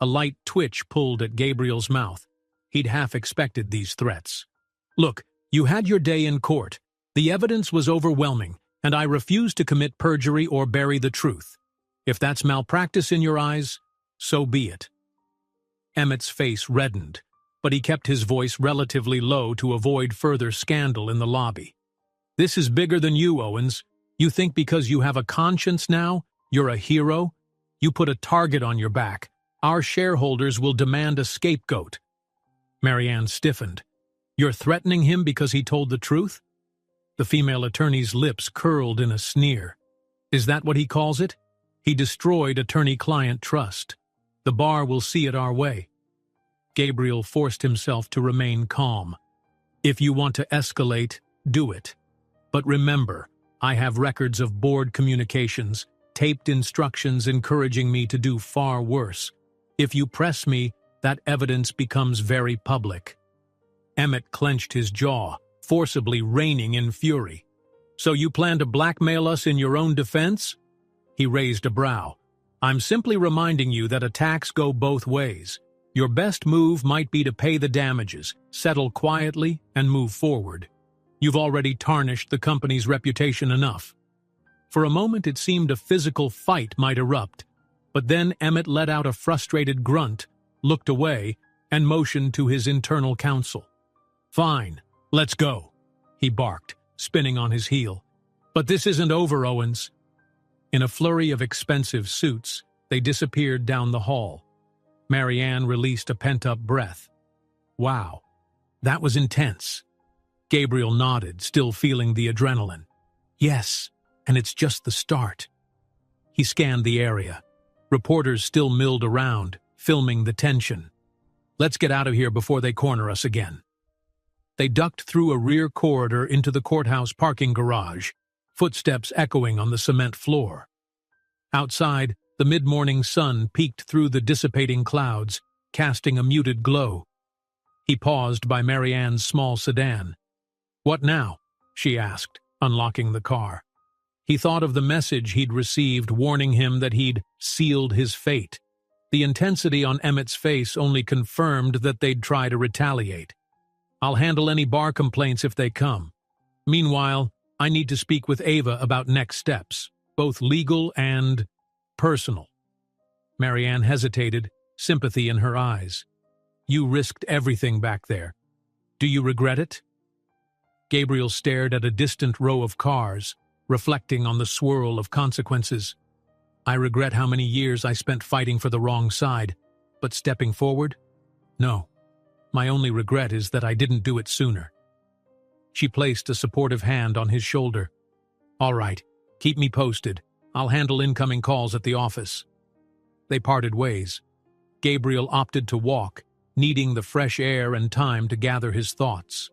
A light twitch pulled at Gabriel's mouth. He'd half expected these threats. "Look, you had your day in court. The evidence was overwhelming, and I refuse to commit perjury or bury the truth. If that's malpractice in your eyes, so be it." Emmett's face reddened, but he kept his voice relatively low to avoid further scandal in the lobby. "This is bigger than you, Owens. You think because you have a conscience now, you're a hero? You put a target on your back. Our shareholders will demand a scapegoat." Marianne stiffened. "You're threatening him because he told the truth?" The female attorney's lips curled in a sneer. "Is that what he calls it? He destroyed attorney-client trust. The bar will see it our way." Gabriel forced himself to remain calm. "If you want to escalate, do it. But remember, I have records of board communications, taped instructions encouraging me to do far worse. If you press me, that evidence becomes very public." Emmett clenched his jaw, forcibly reining in fury. "So you plan to blackmail us in your own defense?" He raised a brow. "I'm simply reminding you that attacks go both ways. Your best move might be to pay the damages, settle quietly, and move forward. You've already tarnished the company's reputation enough." For a moment it seemed a physical fight might erupt, but then Emmett let out a frustrated grunt, looked away, and motioned to his internal counsel. "Fine, let's go," he barked, spinning on his heel. "But this isn't over, Owens." In a flurry of expensive suits, they disappeared down the hall. Marianne released a pent-up breath. "Wow, that was intense." Gabriel nodded, still feeling the adrenaline. "Yes, and it's just the start." He scanned the area. Reporters still milled around, filming the tension. "Let's get out of here before they corner us again." They ducked through a rear corridor into the courthouse parking garage, footsteps echoing on the cement floor. Outside, the mid-morning sun peeked through the dissipating clouds, casting a muted glow. He paused by Marianne's small sedan. "What now?" she asked, unlocking the car. He thought of the message he'd received warning him that he'd sealed his fate. The intensity on Emmett's face only confirmed that they'd try to retaliate. "I'll handle any bar complaints if they come. Meanwhile, I need to speak with Ava about next steps, both legal and personal." Marianne hesitated, sympathy in her eyes. "You risked everything back there. Do you regret it?" Gabriel stared at a distant row of cars, reflecting on the swirl of consequences. "I regret how many years I spent fighting for the wrong side, but stepping forward? No. My only regret is that I didn't do it sooner." She placed a supportive hand on his shoulder. "All right, keep me posted. I'll handle incoming calls at the office." They parted ways. Gabriel opted to walk, needing the fresh air and time to gather his thoughts.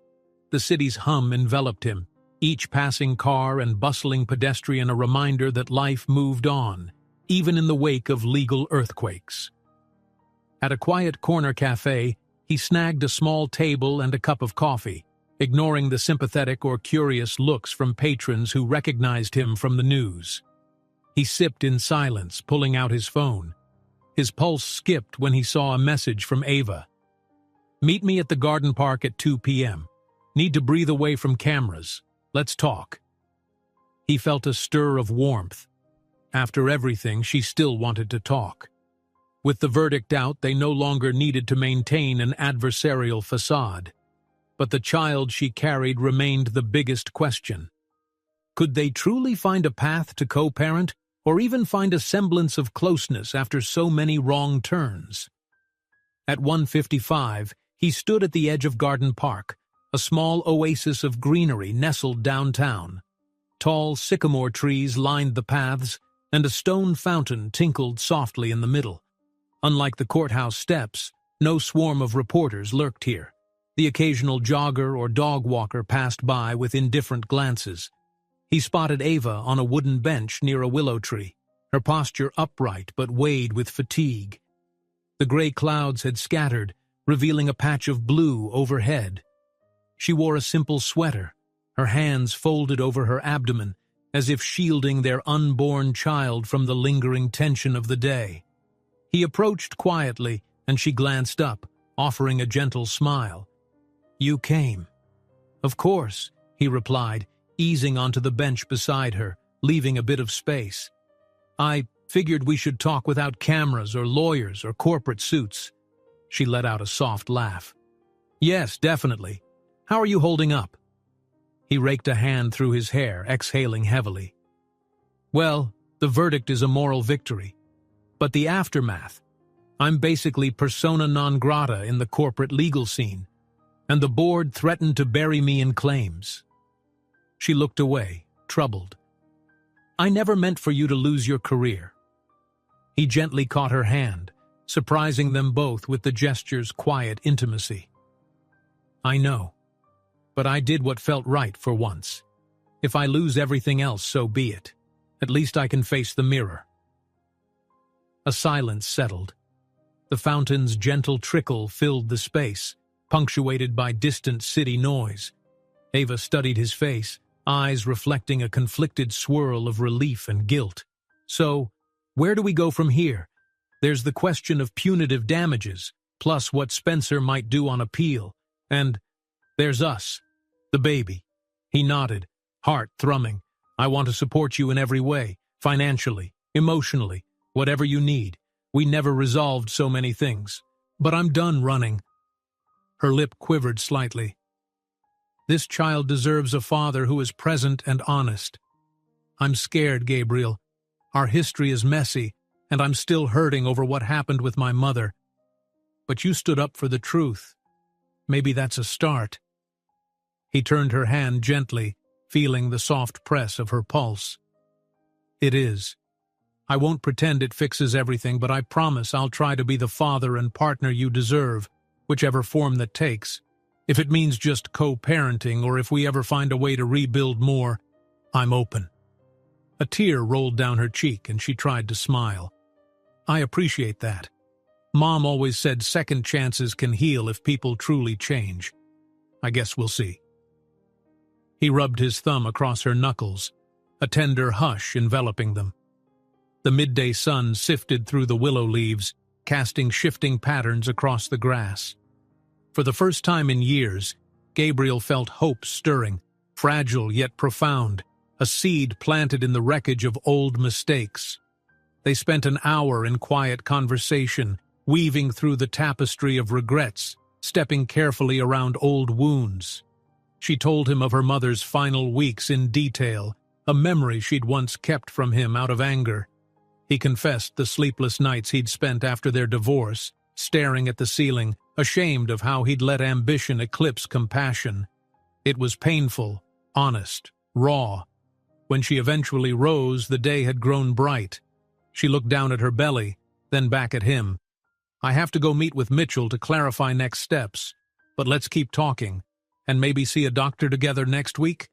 The city's hum enveloped him, each passing car and bustling pedestrian a reminder that life moved on, even in the wake of legal earthquakes. At a quiet corner cafe, he snagged a small table and a cup of coffee, ignoring the sympathetic or curious looks from patrons who recognized him from the news. He sipped in silence, pulling out his phone. His pulse skipped when he saw a message from Ava. "Meet me at the garden park at 2 p.m. Need to breathe away from cameras. Let's talk." He felt a stir of warmth. After everything, she still wanted to talk. With the verdict out, they no longer needed to maintain an adversarial facade. But the child she carried remained the biggest question. Could they truly find a path to co-parent, or even find a semblance of closeness after so many wrong turns? At 1:55, he stood at the edge of Garden Park, a small oasis of greenery nestled downtown. Tall sycamore trees lined the paths, and a stone fountain tinkled softly in the middle. Unlike the courthouse steps, no swarm of reporters lurked here. The occasional jogger or dog walker passed by with indifferent glances. He spotted Ava on a wooden bench near a willow tree, her posture upright but weighted with fatigue. The gray clouds had scattered, revealing a patch of blue overhead. She wore a simple sweater, her hands folded over her abdomen, as if shielding their unborn child from the lingering tension of the day. He approached quietly, and she glanced up, offering a gentle smile. "You came." "Of course," he replied, easing onto the bench beside her, leaving a bit of space. "I figured we should talk without cameras or lawyers or corporate suits." She let out a soft laugh. "Yes, definitely. How are you holding up?" He raked a hand through his hair, exhaling heavily. "Well, the verdict is a moral victory. But the aftermath, I'm basically persona non grata in the corporate legal scene, and the board threatened to bury me in claims." She looked away, troubled. "I never meant for you to lose your career." He gently caught her hand, surprising them both with the gesture's quiet intimacy. "I know, but I did what felt right for once. If I lose everything else, so be it. At least I can face the mirror." A silence settled. The fountain's gentle trickle filled the space, punctuated by distant city noise. Ava studied his face, eyes reflecting a conflicted swirl of relief and guilt. "So, where do we go from here? There's the question of punitive damages, plus what Spencer might do on appeal. And there's us, the baby." He nodded, heart thrumming. "I want to support you in every way, financially, emotionally, whatever you need. We never resolved so many things. But I'm done running." Her lip quivered slightly. "This child deserves a father who is present and honest. I'm scared, Gabriel. Our history is messy, and I'm still hurting over what happened with my mother. But you stood up for the truth. Maybe that's a start." He turned her hand gently, feeling the soft press of her pulse. "It is. I won't pretend it fixes everything, but I promise I'll try to be the father and partner you deserve, whichever form that takes. If it means just co-parenting, or if we ever find a way to rebuild more, I'm open." A tear rolled down her cheek, and she tried to smile. "I appreciate that. Mom always said second chances can heal if people truly change. I guess we'll see." He rubbed his thumb across her knuckles, a tender hush enveloping them. The midday sun sifted through the willow leaves, casting shifting patterns across the grass. For the first time in years, Gabriel felt hope stirring, fragile yet profound, a seed planted in the wreckage of old mistakes. They spent an hour in quiet conversation, weaving through the tapestry of regrets, stepping carefully around old wounds. She told him of her mother's final weeks in detail, a memory she'd once kept from him out of anger. He confessed the sleepless nights he'd spent after their divorce, staring at the ceiling, ashamed of how he'd let ambition eclipse compassion. It was painful, honest, raw. When she eventually rose, the day had grown bright. She looked down at her belly, then back at him. "I have to go meet with Mitchell to clarify next steps, but let's keep talking, and maybe see a doctor together next week?"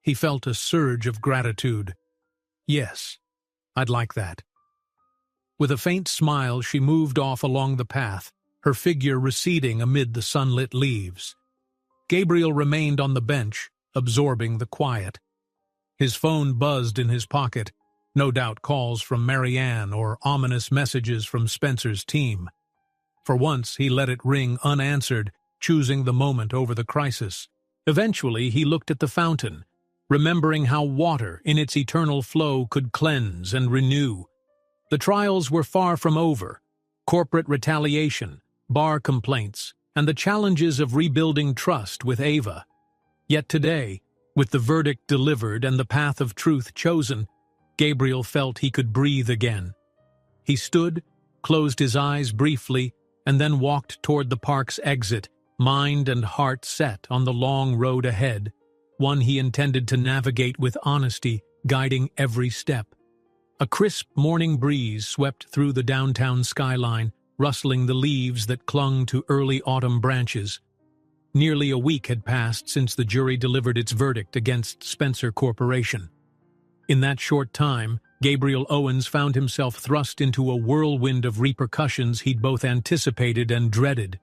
He felt a surge of gratitude. "Yes, I'd like that." With a faint smile, she moved off along the path, her figure receding amid the sunlit leaves. Gabriel remained on the bench, absorbing the quiet. His phone buzzed in his pocket, no doubt calls from Marianne or ominous messages from Spencer's team. For once, he let it ring unanswered, choosing the moment over the crisis. Eventually, he looked at the fountain, remembering how water in its eternal flow could cleanse and renew. The trials were far from over. Corporate retaliation, bar complaints, and the challenges of rebuilding trust with Ava. Yet today, with the verdict delivered and the path of truth chosen, Gabriel felt he could breathe again. He stood, closed his eyes briefly, and then walked toward the park's exit, mind and heart set on the long road ahead, one he intended to navigate with honesty, guiding every step. A crisp morning breeze swept through the downtown skyline, rustling the leaves that clung to early autumn branches. Nearly a week had passed since the jury delivered its verdict against Spencer Corporation. In that short time, Gabriel Owens found himself thrust into a whirlwind of repercussions he'd both anticipated and dreaded.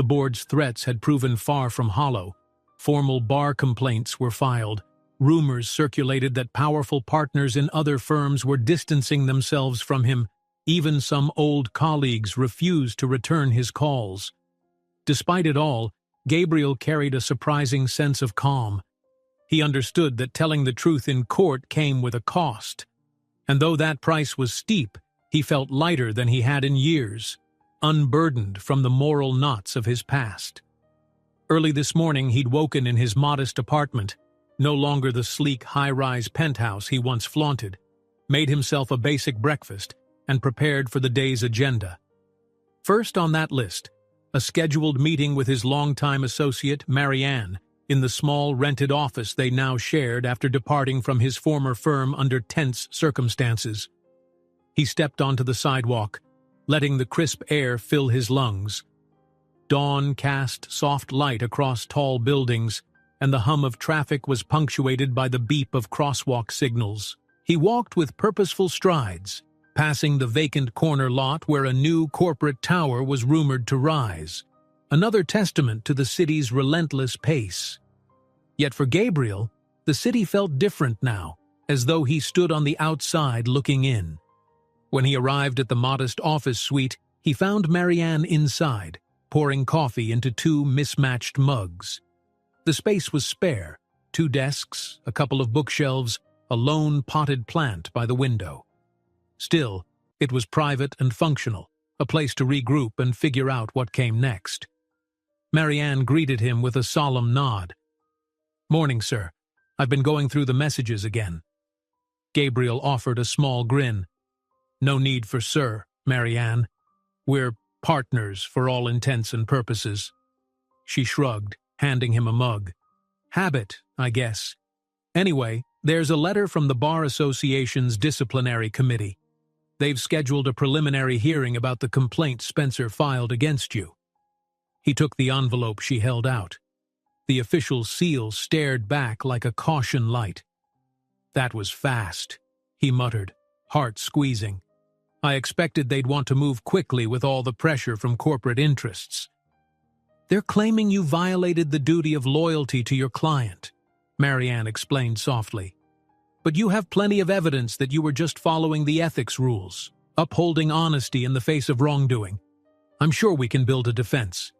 The board's threats had proven far from hollow. Formal bar complaints were filed. Rumors circulated that powerful partners in other firms were distancing themselves from him. Even some old colleagues refused to return his calls. Despite it all, Gabriel carried a surprising sense of calm. He understood that telling the truth in court came with a cost. And though that price was steep, he felt lighter than he had in years, unburdened from the moral knots of his past. Early this morning he'd woken in his modest apartment, no longer the sleek high-rise penthouse he once flaunted, made himself a basic breakfast, and prepared for the day's agenda. First on that list, a scheduled meeting with his longtime associate, Marianne, in the small rented office they now shared after departing from his former firm under tense circumstances. He stepped onto the sidewalk, letting the crisp air fill his lungs. Dawn cast soft light across tall buildings, and the hum of traffic was punctuated by the beep of crosswalk signals. He walked with purposeful strides, passing the vacant corner lot where a new corporate tower was rumored to rise, another testament to the city's relentless pace. Yet for Gabriel, the city felt different now, as though he stood on the outside looking in. When he arrived at the modest office suite, he found Marianne inside, pouring coffee into two mismatched mugs. The space was spare, 2 desks, a couple of bookshelves, a lone potted plant by the window. Still, it was private and functional, a place to regroup and figure out what came next. Marianne greeted him with a solemn nod. "Morning, sir. I've been going through the messages again." Gabriel offered a small grin. "No need for sir, Marianne. We're partners for all intents and purposes." She shrugged, handing him a mug. "Habit, I guess. Anyway, there's a letter from the Bar Association's disciplinary committee. They've scheduled a preliminary hearing about the complaint Spencer filed against you." He took the envelope she held out. The official seal stared back like a caution light. "That was fast," he muttered, heart squeezing. "I expected they'd want to move quickly with all the pressure from corporate interests." "They're claiming you violated the duty of loyalty to your client," Marianne explained softly. "But you have plenty of evidence that you were just following the ethics rules, upholding honesty in the face of wrongdoing. I'm sure we can build a defense."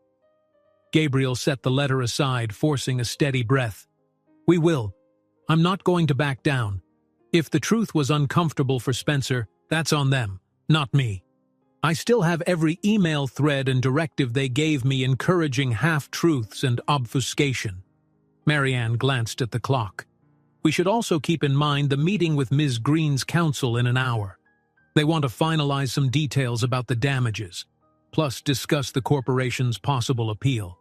Gabriel set the letter aside, forcing a steady breath. "We will. I'm not going to back down. If the truth was uncomfortable for Spencer, that's on them, not me. I still have every email thread and directive they gave me encouraging half-truths and obfuscation." Marianne glanced at the clock. "We should also keep in mind the meeting with Ms. Green's counsel in an hour. They want to finalize some details about the damages, plus discuss the corporation's possible appeal."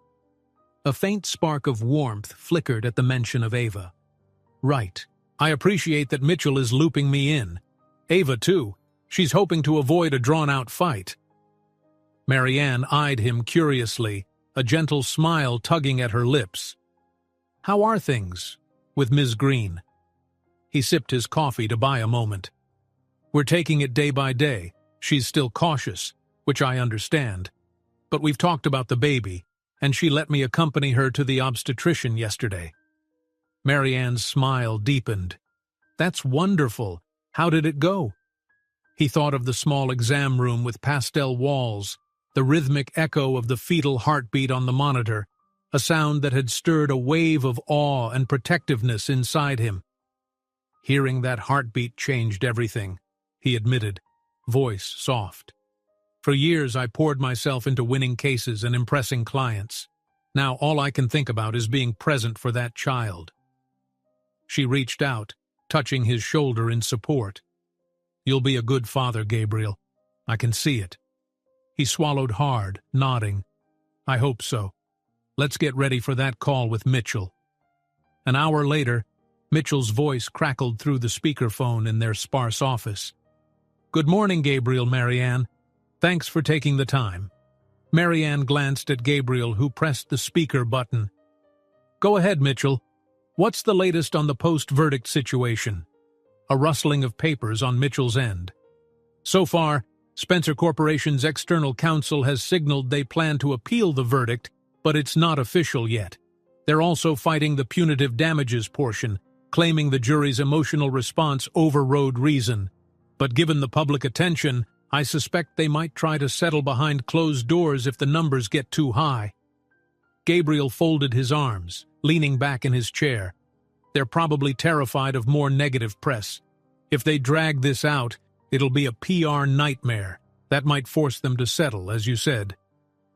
A faint spark of warmth flickered at the mention of Ava. "Right. I appreciate that Mitchell is looping me in. Ava, too. She's hoping to avoid a drawn-out fight." Marianne eyed him curiously, a gentle smile tugging at her lips. "How are things with Ms. Green?" He sipped his coffee to buy a moment. "We're taking it day by day. She's still cautious, which I understand. But we've talked about the baby, and she let me accompany her to the obstetrician yesterday." Marianne's smile deepened. "That's wonderful. How did it go?" He thought of the small exam room with pastel walls, the rhythmic echo of the fetal heartbeat on the monitor, a sound that had stirred a wave of awe and protectiveness inside him. "Hearing that heartbeat changed everything," he admitted, voice soft. "For years I poured myself into winning cases and impressing clients. Now all I can think about is being present for that child." She reached out, touching his shoulder in support. "You'll be a good father, Gabriel. I can see it." He swallowed hard, nodding. "I hope so. Let's get ready for that call with Mitchell." An hour later, Mitchell's voice crackled through the speakerphone in their sparse office. "Good morning, Gabriel, Marianne. Thanks for taking the time." Marianne glanced at Gabriel, who pressed the speaker button. "Go ahead, Mitchell. What's the latest on the post-verdict situation?" A rustling of papers on Mitchell's end. "So far, Spencer Corporation's external counsel has signaled they plan to appeal the verdict, but it's not official yet. They're also fighting the punitive damages portion, claiming the jury's emotional response overrode reason. But given the public attention, I suspect they might try to settle behind closed doors if the numbers get too high. Gabriel folded his arms, leaning back in his chair. They're probably terrified of more negative press. If they drag this out, it'll be a PR nightmare. That might force them to settle, as you said.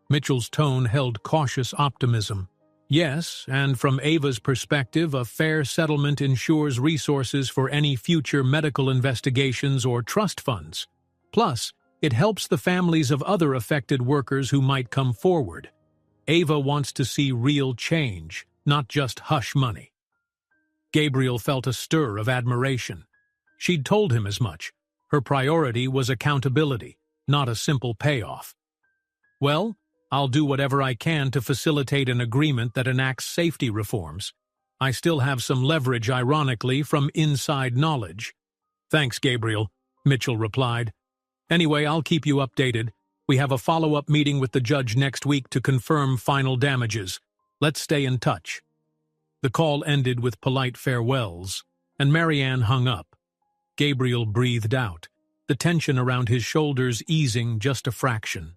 Mitchell's tone held cautious optimism. Yes, and from Ava's perspective, a fair settlement ensures resources for any future medical investigations or trust funds. Plus, it helps the families of other affected workers who might come forward. Ava wants to see real change, not just hush money. Gabriel felt a stir of admiration. She'd told him as much. Her priority was accountability, not a simple payoff. Well, I'll do whatever I can to facilitate an agreement that enacts safety reforms. I still have some leverage, ironically, from inside knowledge. Thanks, Gabriel, Mitchell replied. Anyway, I'll keep you updated. We have a follow-up meeting with the judge next week to confirm final damages. Let's stay in touch. The call ended with polite farewells, and Marianne hung up. Gabriel breathed out, the tension around his shoulders easing just a fraction.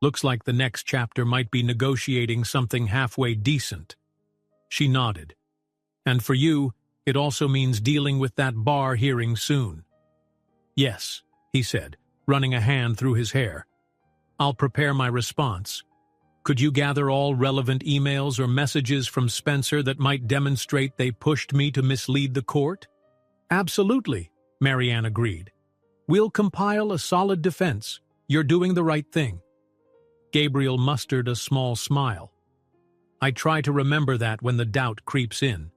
Looks like the next chapter might be negotiating something halfway decent. She nodded. And for you, it also means dealing with that bar hearing soon. Yes, he said, running a hand through his hair. I'll prepare my response. Could you gather all relevant emails or messages from Spencer that might demonstrate they pushed me to mislead the court? Absolutely, Marianne agreed. We'll compile a solid defense. You're doing the right thing. Gabriel mustered a small smile. I try to remember that when the doubt creeps in.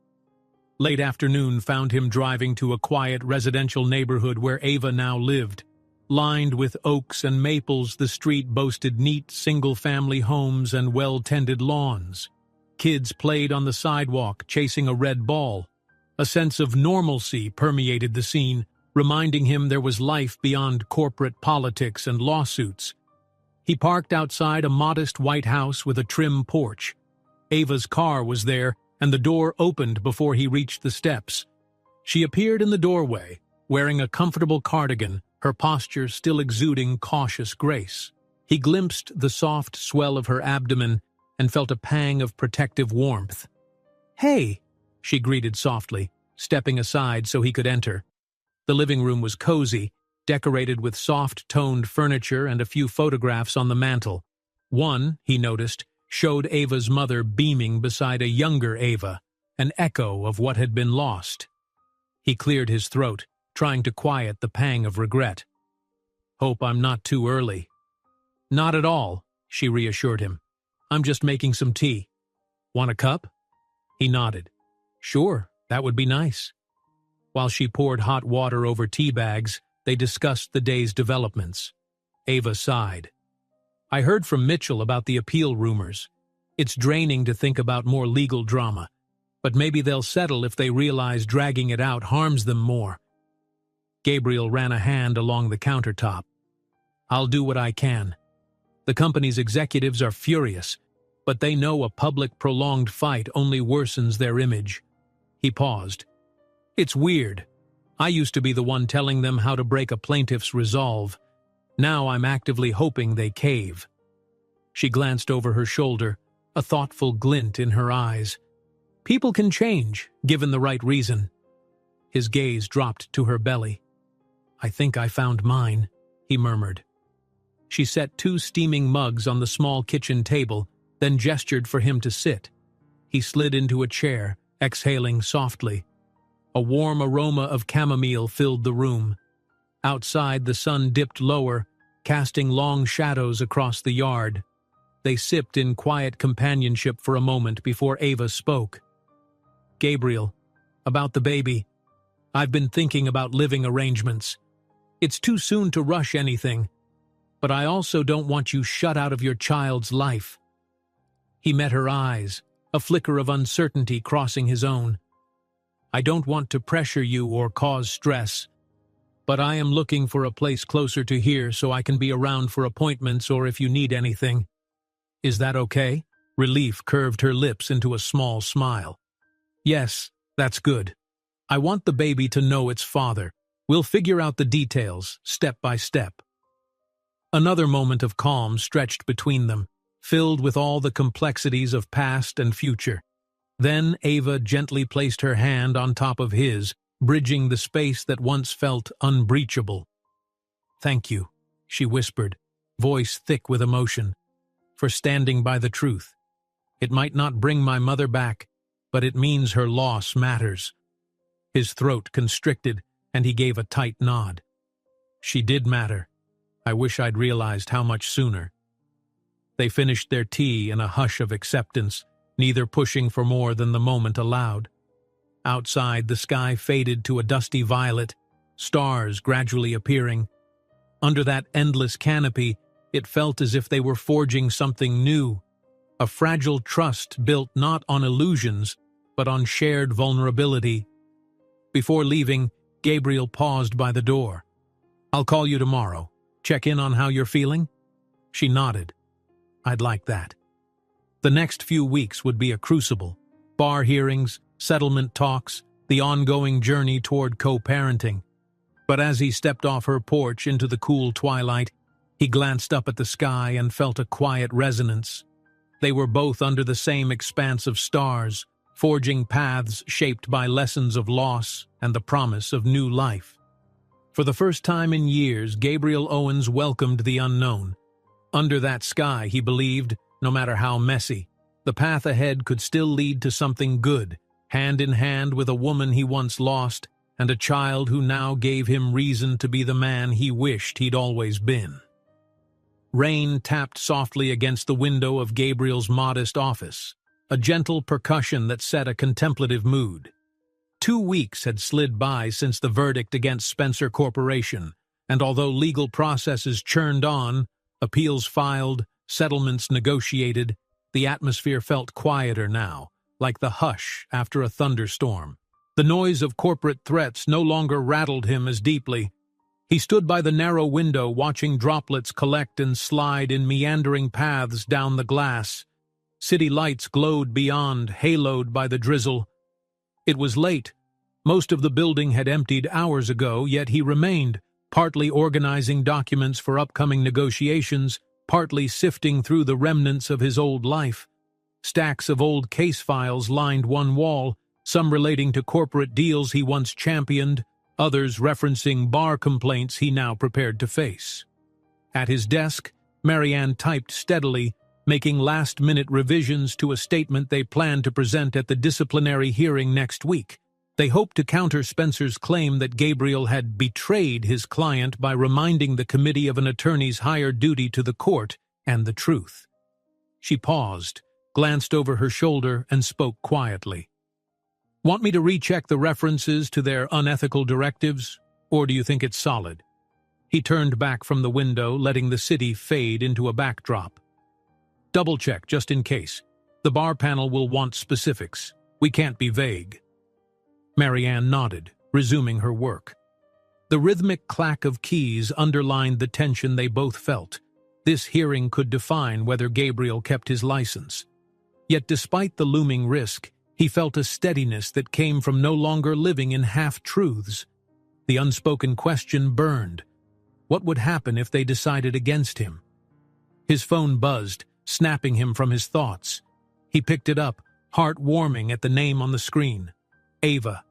Late afternoon found him driving to a quiet residential neighborhood where Ava now lived. Lined with oaks and maples, the street boasted neat single-family homes and well-tended lawns. Kids played on the sidewalk, chasing a red ball. A sense of normalcy permeated the scene, reminding him there was life beyond corporate politics and lawsuits. He parked outside a modest white house with a trim porch. Ava's car was there, and the door opened before he reached the steps. She appeared in the doorway, wearing a comfortable cardigan, her posture still exuding cautious grace. He glimpsed the soft swell of her abdomen and felt a pang of protective warmth. "Hey," she greeted softly, stepping aside so he could enter. The living room was cozy, decorated with soft-toned furniture and a few photographs on the mantel. One, he noticed, showed Ava's mother beaming beside a younger Ava, an echo of what had been lost. He cleared his throat, trying to quiet the pang of regret. "Hope I'm not too early." "Not at all," she reassured him. "I'm just making some tea. Want a cup?" He nodded. "Sure, that would be nice." While she poured hot water over tea bags, they discussed the day's developments. Ava sighed. "I heard from Mitchell about the appeal rumors. It's draining to think about more legal drama, but maybe they'll settle if they realize dragging it out harms them more." Gabriel ran a hand along the countertop. "I'll do what I can. The company's executives are furious, but they know a public prolonged fight only worsens their image." He paused. "It's weird. I used to be the one telling them how to break a plaintiff's resolve. Now I'm actively hoping they cave." She glanced over her shoulder, a thoughtful glint in her eyes. "People can change, given the right reason." His gaze dropped to her belly. "I think I found mine," he murmured. She set 2 steaming mugs on the small kitchen table, then gestured for him to sit. He slid into a chair, exhaling softly. A warm aroma of chamomile filled the room. Outside, the sun dipped lower, casting long shadows across the yard. They sipped in quiet companionship for a moment before Ava spoke. "Gabriel, about the baby. I've been thinking about living arrangements. It's too soon to rush anything, but I also don't want you shut out of your child's life." He met her eyes, a flicker of uncertainty crossing his own. "I don't want to pressure you or cause stress. but I am looking for a place closer to here so I can be around for appointments or if you need anything. Is that okay? Relief curved her lips into a small smile. Yes, that's good. I want the baby to know its father. We'll figure out the details, step by step. Another moment of calm stretched between them, filled with all the complexities of past and future. Then Ava gently placed her hand on top of his, bridging the space that once felt unbreachable. "Thank you," she whispered, voice thick with emotion, "for standing by the truth. It might not bring my mother back, but it means her loss matters." His throat constricted, and he gave a tight nod. "She did matter. I wish I'd realized how much sooner." They finished their tea in a hush of acceptance, neither pushing for more than the moment allowed. Outside, the sky faded to a dusty violet, stars gradually appearing. Under that endless canopy, it felt as if they were forging something new, a fragile trust built not on illusions, but on shared vulnerability. Before leaving, Gabriel paused by the door. "I'll call you tomorrow. Check in on how you're feeling?" She nodded. "I'd like that." The next few weeks would be a crucible. Bar hearings, settlement talks, the ongoing journey toward co-parenting. But as he stepped off her porch into the cool twilight, he glanced up at the sky and felt a quiet resonance. They were both under the same expanse of stars, forging paths shaped by lessons of loss and the promise of new life. For the first time in years, Gabriel Owens welcomed the unknown. Under that sky, he believed, no matter how messy, the path ahead could still lead to something good, hand in hand with a woman he once lost and a child who now gave him reason to be the man he wished he'd always been. Rain tapped softly against the window of Gabriel's modest office, a gentle percussion that set a contemplative mood. 2 weeks had slid by since the verdict against Spencer Corporation, and although legal processes churned on, appeals filed, settlements negotiated, the atmosphere felt quieter now, like the hush after a thunderstorm. The noise of corporate threats no longer rattled him as deeply. He stood by the narrow window watching droplets collect and slide in meandering paths down the glass. City lights glowed beyond, haloed by the drizzle. It was late. Most of the building had emptied hours ago, yet he remained, partly organizing documents for upcoming negotiations, partly sifting through the remnants of his old life. Stacks of old case files lined one wall, some relating to corporate deals he once championed, others referencing bar complaints he now prepared to face. At his desk, Marianne typed steadily, making last-minute revisions to a statement they planned to present at the disciplinary hearing next week. They hoped to counter Spencer's claim that Gabriel had betrayed his client by reminding the committee of an attorney's higher duty to the court and the truth. She paused, glanced over her shoulder, and spoke quietly. "Want me to recheck the references to their unethical directives, or do you think it's solid?" He turned back from the window, letting the city fade into a backdrop. "Double-check, just in case. The bar panel will want specifics. We can't be vague." Marianne nodded, resuming her work. The rhythmic clack of keys underlined the tension they both felt. This hearing could define whether Gabriel kept his license. Yet despite the looming risk, he felt a steadiness that came from no longer living in half-truths. The unspoken question burned. What would happen if they decided against him? His phone buzzed, snapping him from his thoughts. He picked it up, heart warming at the name on the screen. Ava.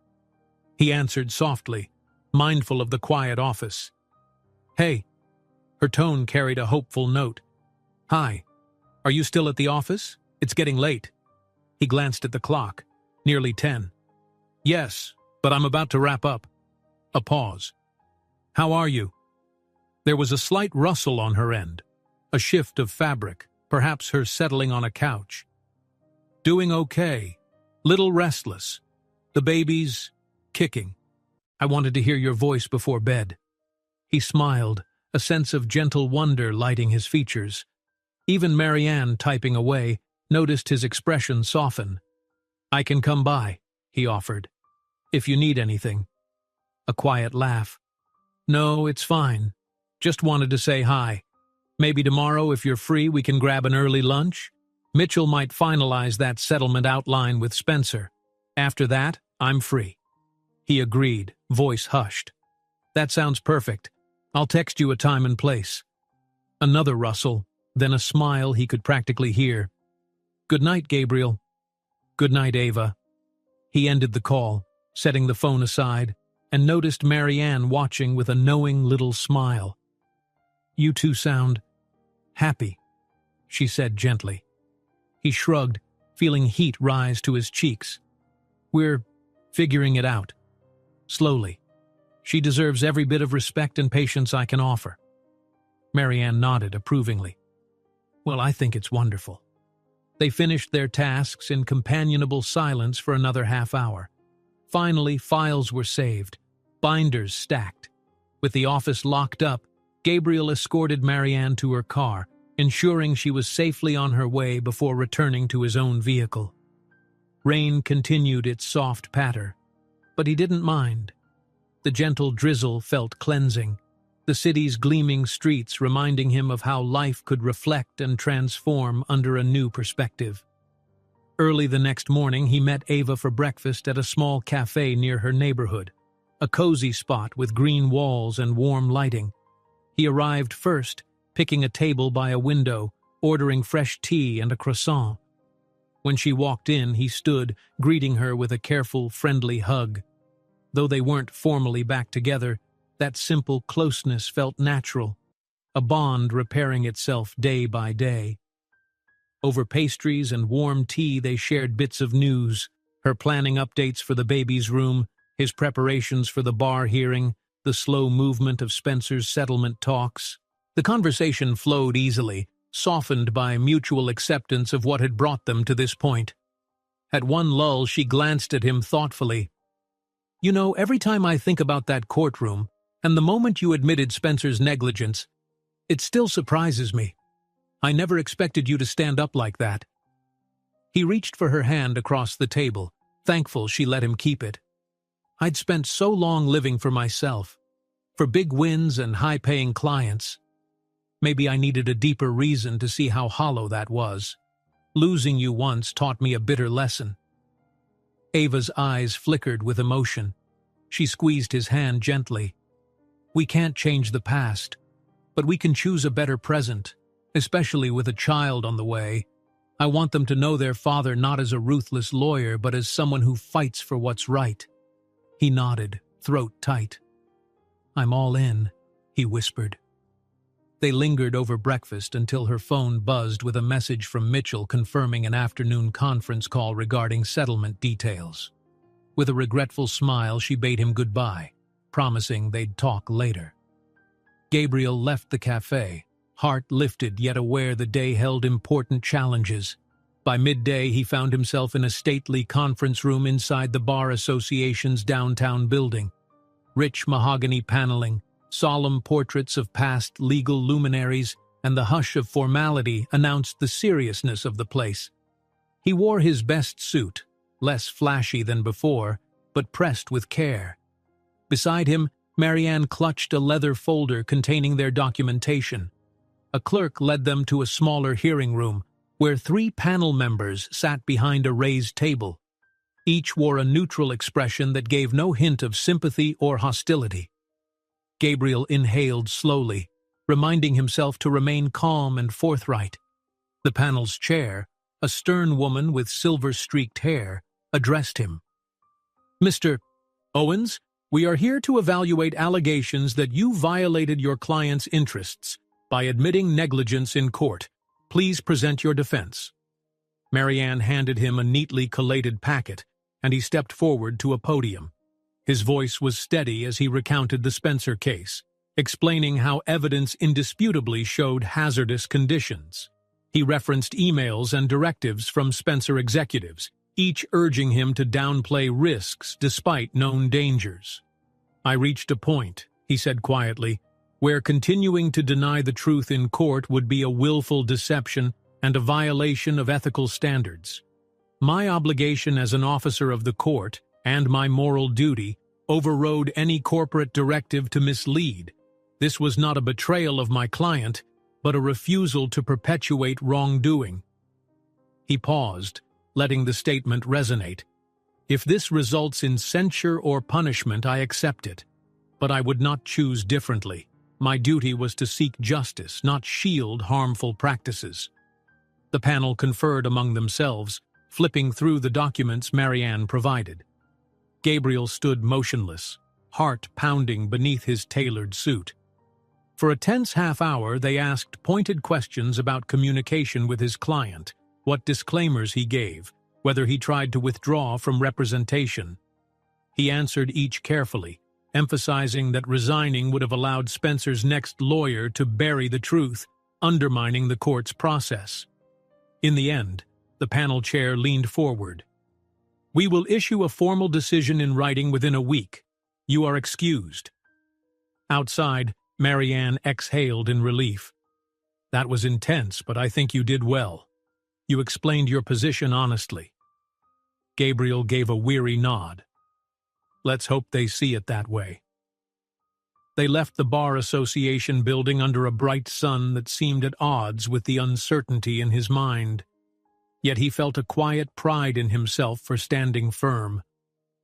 He answered softly, mindful of the quiet office. "Hey." Her tone carried a hopeful note. "Hi. Are you still at the office? It's getting late." He glanced at the clock. Nearly 10. "Yes, but I'm about to wrap up." A pause. "How are you?" There was a slight rustle on her end, a shift of fabric, perhaps her settling on a couch. "Doing okay. Little restless. The baby's kicking. I wanted to hear your voice before bed." He smiled, a sense of gentle wonder lighting his features. Even Marianne, typing away, noticed his expression soften. "I can come by," he offered, "if you need anything." A quiet laugh. No, it's fine. Just wanted to say hi. Maybe tomorrow, if you're free, we can grab an early lunch? Mitchell might finalize that settlement outline with Spencer. After that, I'm free. He agreed, voice hushed. That sounds perfect. I'll text you a time and place. Another rustle, then a smile he could practically hear. Good night, Gabriel. Good night, Ava. He ended the call, setting the phone aside, and noticed Marianne watching with a knowing little smile. You two sound happy, she said gently. He shrugged, feeling heat rise to his cheeks. We're figuring it out. Slowly. She deserves every bit of respect and patience I can offer. Marianne nodded approvingly. Well, I think it's wonderful. They finished their tasks in companionable silence for another half hour. Finally, files were saved, binders stacked. With the office locked up, Gabriel escorted Marianne to her car, ensuring she was safely on her way before returning to his own vehicle. Rain continued its soft patter, but he didn't mind. The gentle drizzle felt cleansing, the city's gleaming streets reminding him of how life could reflect and transform under a new perspective. Early the next morning, he met Ava for breakfast at a small cafe near her neighborhood, a cozy spot with green walls and warm lighting. He arrived first, picking a table by a window, ordering fresh tea and a croissant. When she walked in, he stood, greeting her with a careful, friendly hug. Though they weren't formally back together, that simple closeness felt natural, a bond repairing itself day by day. Over pastries and warm tea they shared bits of news, her planning updates for the baby's room, his preparations for the bar hearing, the slow movement of Spencer's settlement talks. The conversation flowed easily, softened by mutual acceptance of what had brought them to this point. At one lull, she glanced at him thoughtfully. You know, every time I think about that courtroom, and the moment you admitted Spencer's negligence, it still surprises me. I never expected you to stand up like that. He reached for her hand across the table, thankful she let him keep it. I'd spent so long living for myself, for big wins and high-paying clients. Maybe I needed a deeper reason to see how hollow that was. Losing you once taught me a bitter lesson. Ava's eyes flickered with emotion. She squeezed his hand gently. We can't change the past, but we can choose a better present, especially with a child on the way. I want them to know their father not as a ruthless lawyer, but as someone who fights for what's right. He nodded, throat tight. I'm all in, he whispered. They lingered over breakfast until her phone buzzed with a message from Mitchell confirming an afternoon conference call regarding settlement details. With a regretful smile, she bade him goodbye, promising they'd talk later. Gabriel left the cafe, heart lifted yet aware the day held important challenges. By midday, he found himself in a stately conference room inside the Bar Association's downtown building. Rich mahogany paneling, solemn portraits of past legal luminaries, and the hush of formality announced the seriousness of the place. He wore his best suit, less flashy than before, but pressed with care. Beside him, Marianne clutched a leather folder containing their documentation. A clerk led them to a smaller hearing room, where 3 panel members sat behind a raised table. Each wore a neutral expression that gave no hint of sympathy or hostility. Gabriel inhaled slowly, reminding himself to remain calm and forthright. The panel's chair, a stern woman with silver-streaked hair, addressed him. Mr. Owens, we are here to evaluate allegations that you violated your client's interests by admitting negligence in court. Please present your defense. Marianne handed him a neatly collated packet, and he stepped forward to a podium. His voice was steady as he recounted the Spencer case, explaining how evidence indisputably showed hazardous conditions. He referenced emails and directives from Spencer executives, each urging him to downplay risks despite known dangers. I reached a point, he said quietly, where continuing to deny the truth in court would be a willful deception and a violation of ethical standards. My obligation as an officer of the court, and my moral duty, overrode any corporate directive to mislead. This was not a betrayal of my client, but a refusal to perpetuate wrongdoing." He paused, letting the statement resonate. "If this results in censure or punishment, I accept it. But I would not choose differently. My duty was to seek justice, not shield harmful practices." The panel conferred among themselves, flipping through the documents Marianne provided. Gabriel stood motionless, heart pounding beneath his tailored suit. For a tense half-hour, they asked pointed questions about communication with his client, what disclaimers he gave, whether he tried to withdraw from representation. He answered each carefully, emphasizing that resigning would have allowed Spencer's next lawyer to bury the truth, undermining the court's process. In the end, the panel chair leaned forward. "We will issue a formal decision in writing within a week. You are excused." Outside, Marianne exhaled in relief. "That was intense, but I think you did well. You explained your position honestly." Gabriel gave a weary nod. "Let's hope they see it that way." They left the Bar Association building under a bright sun that seemed at odds with the uncertainty in his mind. Yet he felt a quiet pride in himself for standing firm.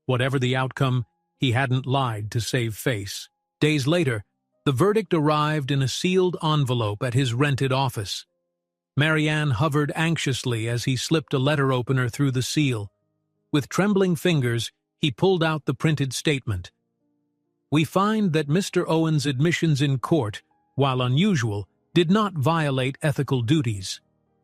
Whatever the outcome, he hadn't lied to save face. Days later, the verdict arrived in a sealed envelope at his rented office. Marianne hovered anxiously as he slipped a letter opener through the seal. With trembling fingers, he pulled out the printed statement. "We find that Mr. Owen's admissions in court, while unusual, did not violate ethical duties.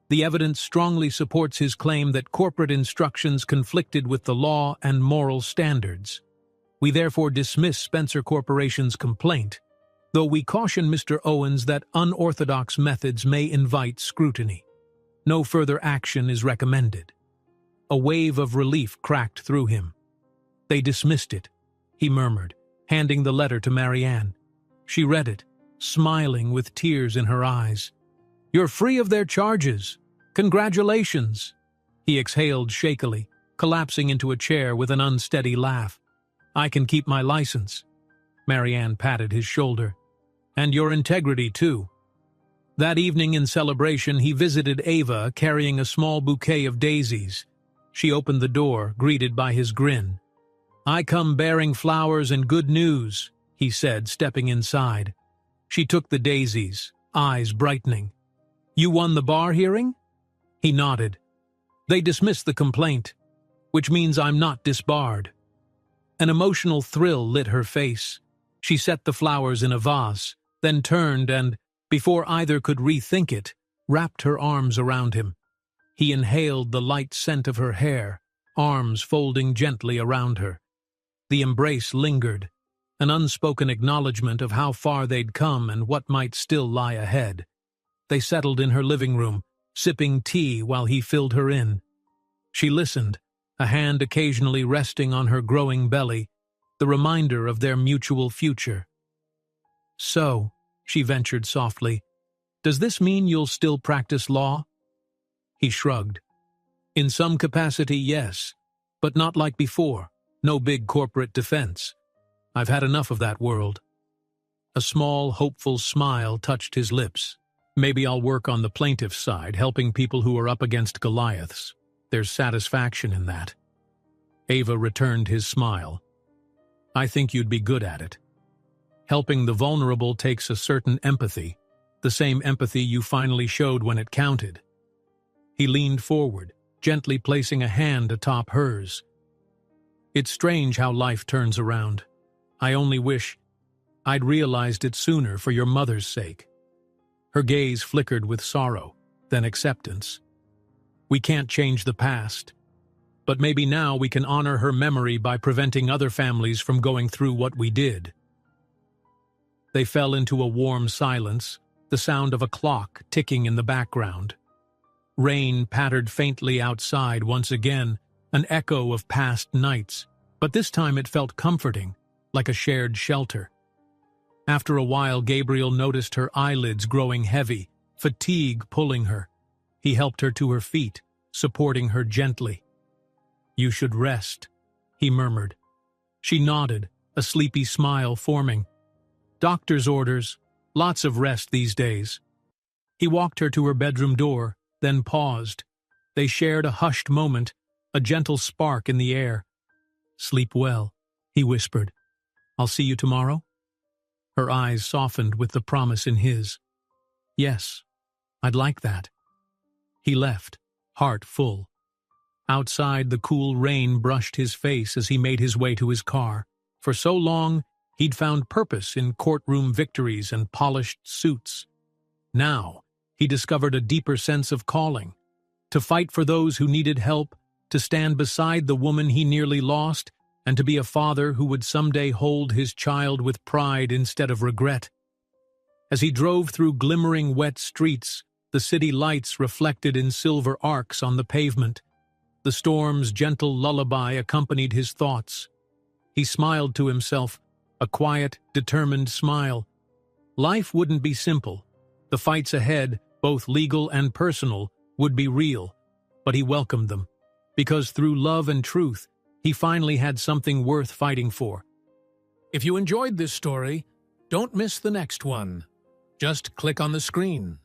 The evidence strongly supports his claim that corporate instructions conflicted with the law and moral standards. We therefore dismiss Spencer Corporation's complaint, though we caution Mr. Owens that unorthodox methods may invite scrutiny. No further action is recommended." A wave of relief cracked through him. "They dismissed it," he murmured, handing the letter to Marianne. She read it, smiling with tears in her eyes. "You're free of their charges. Congratulations." He exhaled shakily, collapsing into a chair with an unsteady laugh. "I can keep my license." Marianne patted his shoulder. "And your integrity, too." That evening in celebration, he visited Ava carrying a small bouquet of daisies. She opened the door, greeted by his grin. "I come bearing flowers and good news," he said, stepping inside. She took the daisies, eyes brightening. "You won the bar hearing?" He nodded. "They dismissed the complaint, which means I'm not disbarred." An emotional thrill lit her face. She set the flowers in a vase, then turned and, before either could rethink it, wrapped her arms around him. He inhaled the light scent of her hair, arms folding gently around her. The embrace lingered, an unspoken acknowledgement of how far they'd come and what might still lie ahead. They settled in her living room, sipping tea while he filled her in. She listened, a hand occasionally resting on her growing belly, the reminder of their mutual future. "So," she ventured softly, "does this mean you'll still practice law?" He shrugged. "In some capacity, yes, but not like before. No big corporate defense. I've had enough of that world." A small, hopeful smile touched his lips. "Maybe I'll work on the plaintiff's side, helping people who are up against Goliaths. There's satisfaction in that." Ava returned his smile. "I think you'd be good at it. Helping the vulnerable takes a certain empathy, the same empathy you finally showed when it counted." He leaned forward, gently placing a hand atop hers. "It's strange how life turns around. I only wish I'd realized it sooner for your mother's sake." Her gaze flickered with sorrow, then acceptance. "We can't change the past, but maybe now we can honor her memory by preventing other families from going through what we did." They fell into a warm silence, the sound of a clock ticking in the background. Rain pattered faintly outside once again, an echo of past nights, but this time it felt comforting, like a shared shelter. After a while, Gabriel noticed her eyelids growing heavy, fatigue pulling her. He helped her to her feet, supporting her gently. "You should rest," he murmured. She nodded, a sleepy smile forming. Doctor's orders, lots of rest these days. He walked her to her bedroom door, then paused. They shared a hushed moment, a gentle spark in the air. "Sleep well," he whispered. "I'll see you tomorrow?" Her eyes softened with the promise in his. "Yes, I'd like that." He left, heart full. Outside, the cool rain brushed his face as he made his way to his car. For so long, he'd found purpose in courtroom victories and polished suits. Now, he discovered a deeper sense of calling. To fight for those who needed help, to stand beside the woman he nearly lost, and to be a father who would someday hold his child with pride instead of regret. As he drove through glimmering wet streets, the city lights reflected in silver arcs on the pavement. The storm's gentle lullaby accompanied his thoughts. He smiled to himself, a quiet, determined smile. Life wouldn't be simple. The fights ahead, both legal and personal, would be real, but he welcomed them, because through love and truth, he finally had something worth fighting for. If you enjoyed this story, don't miss the next one. Just click on the screen.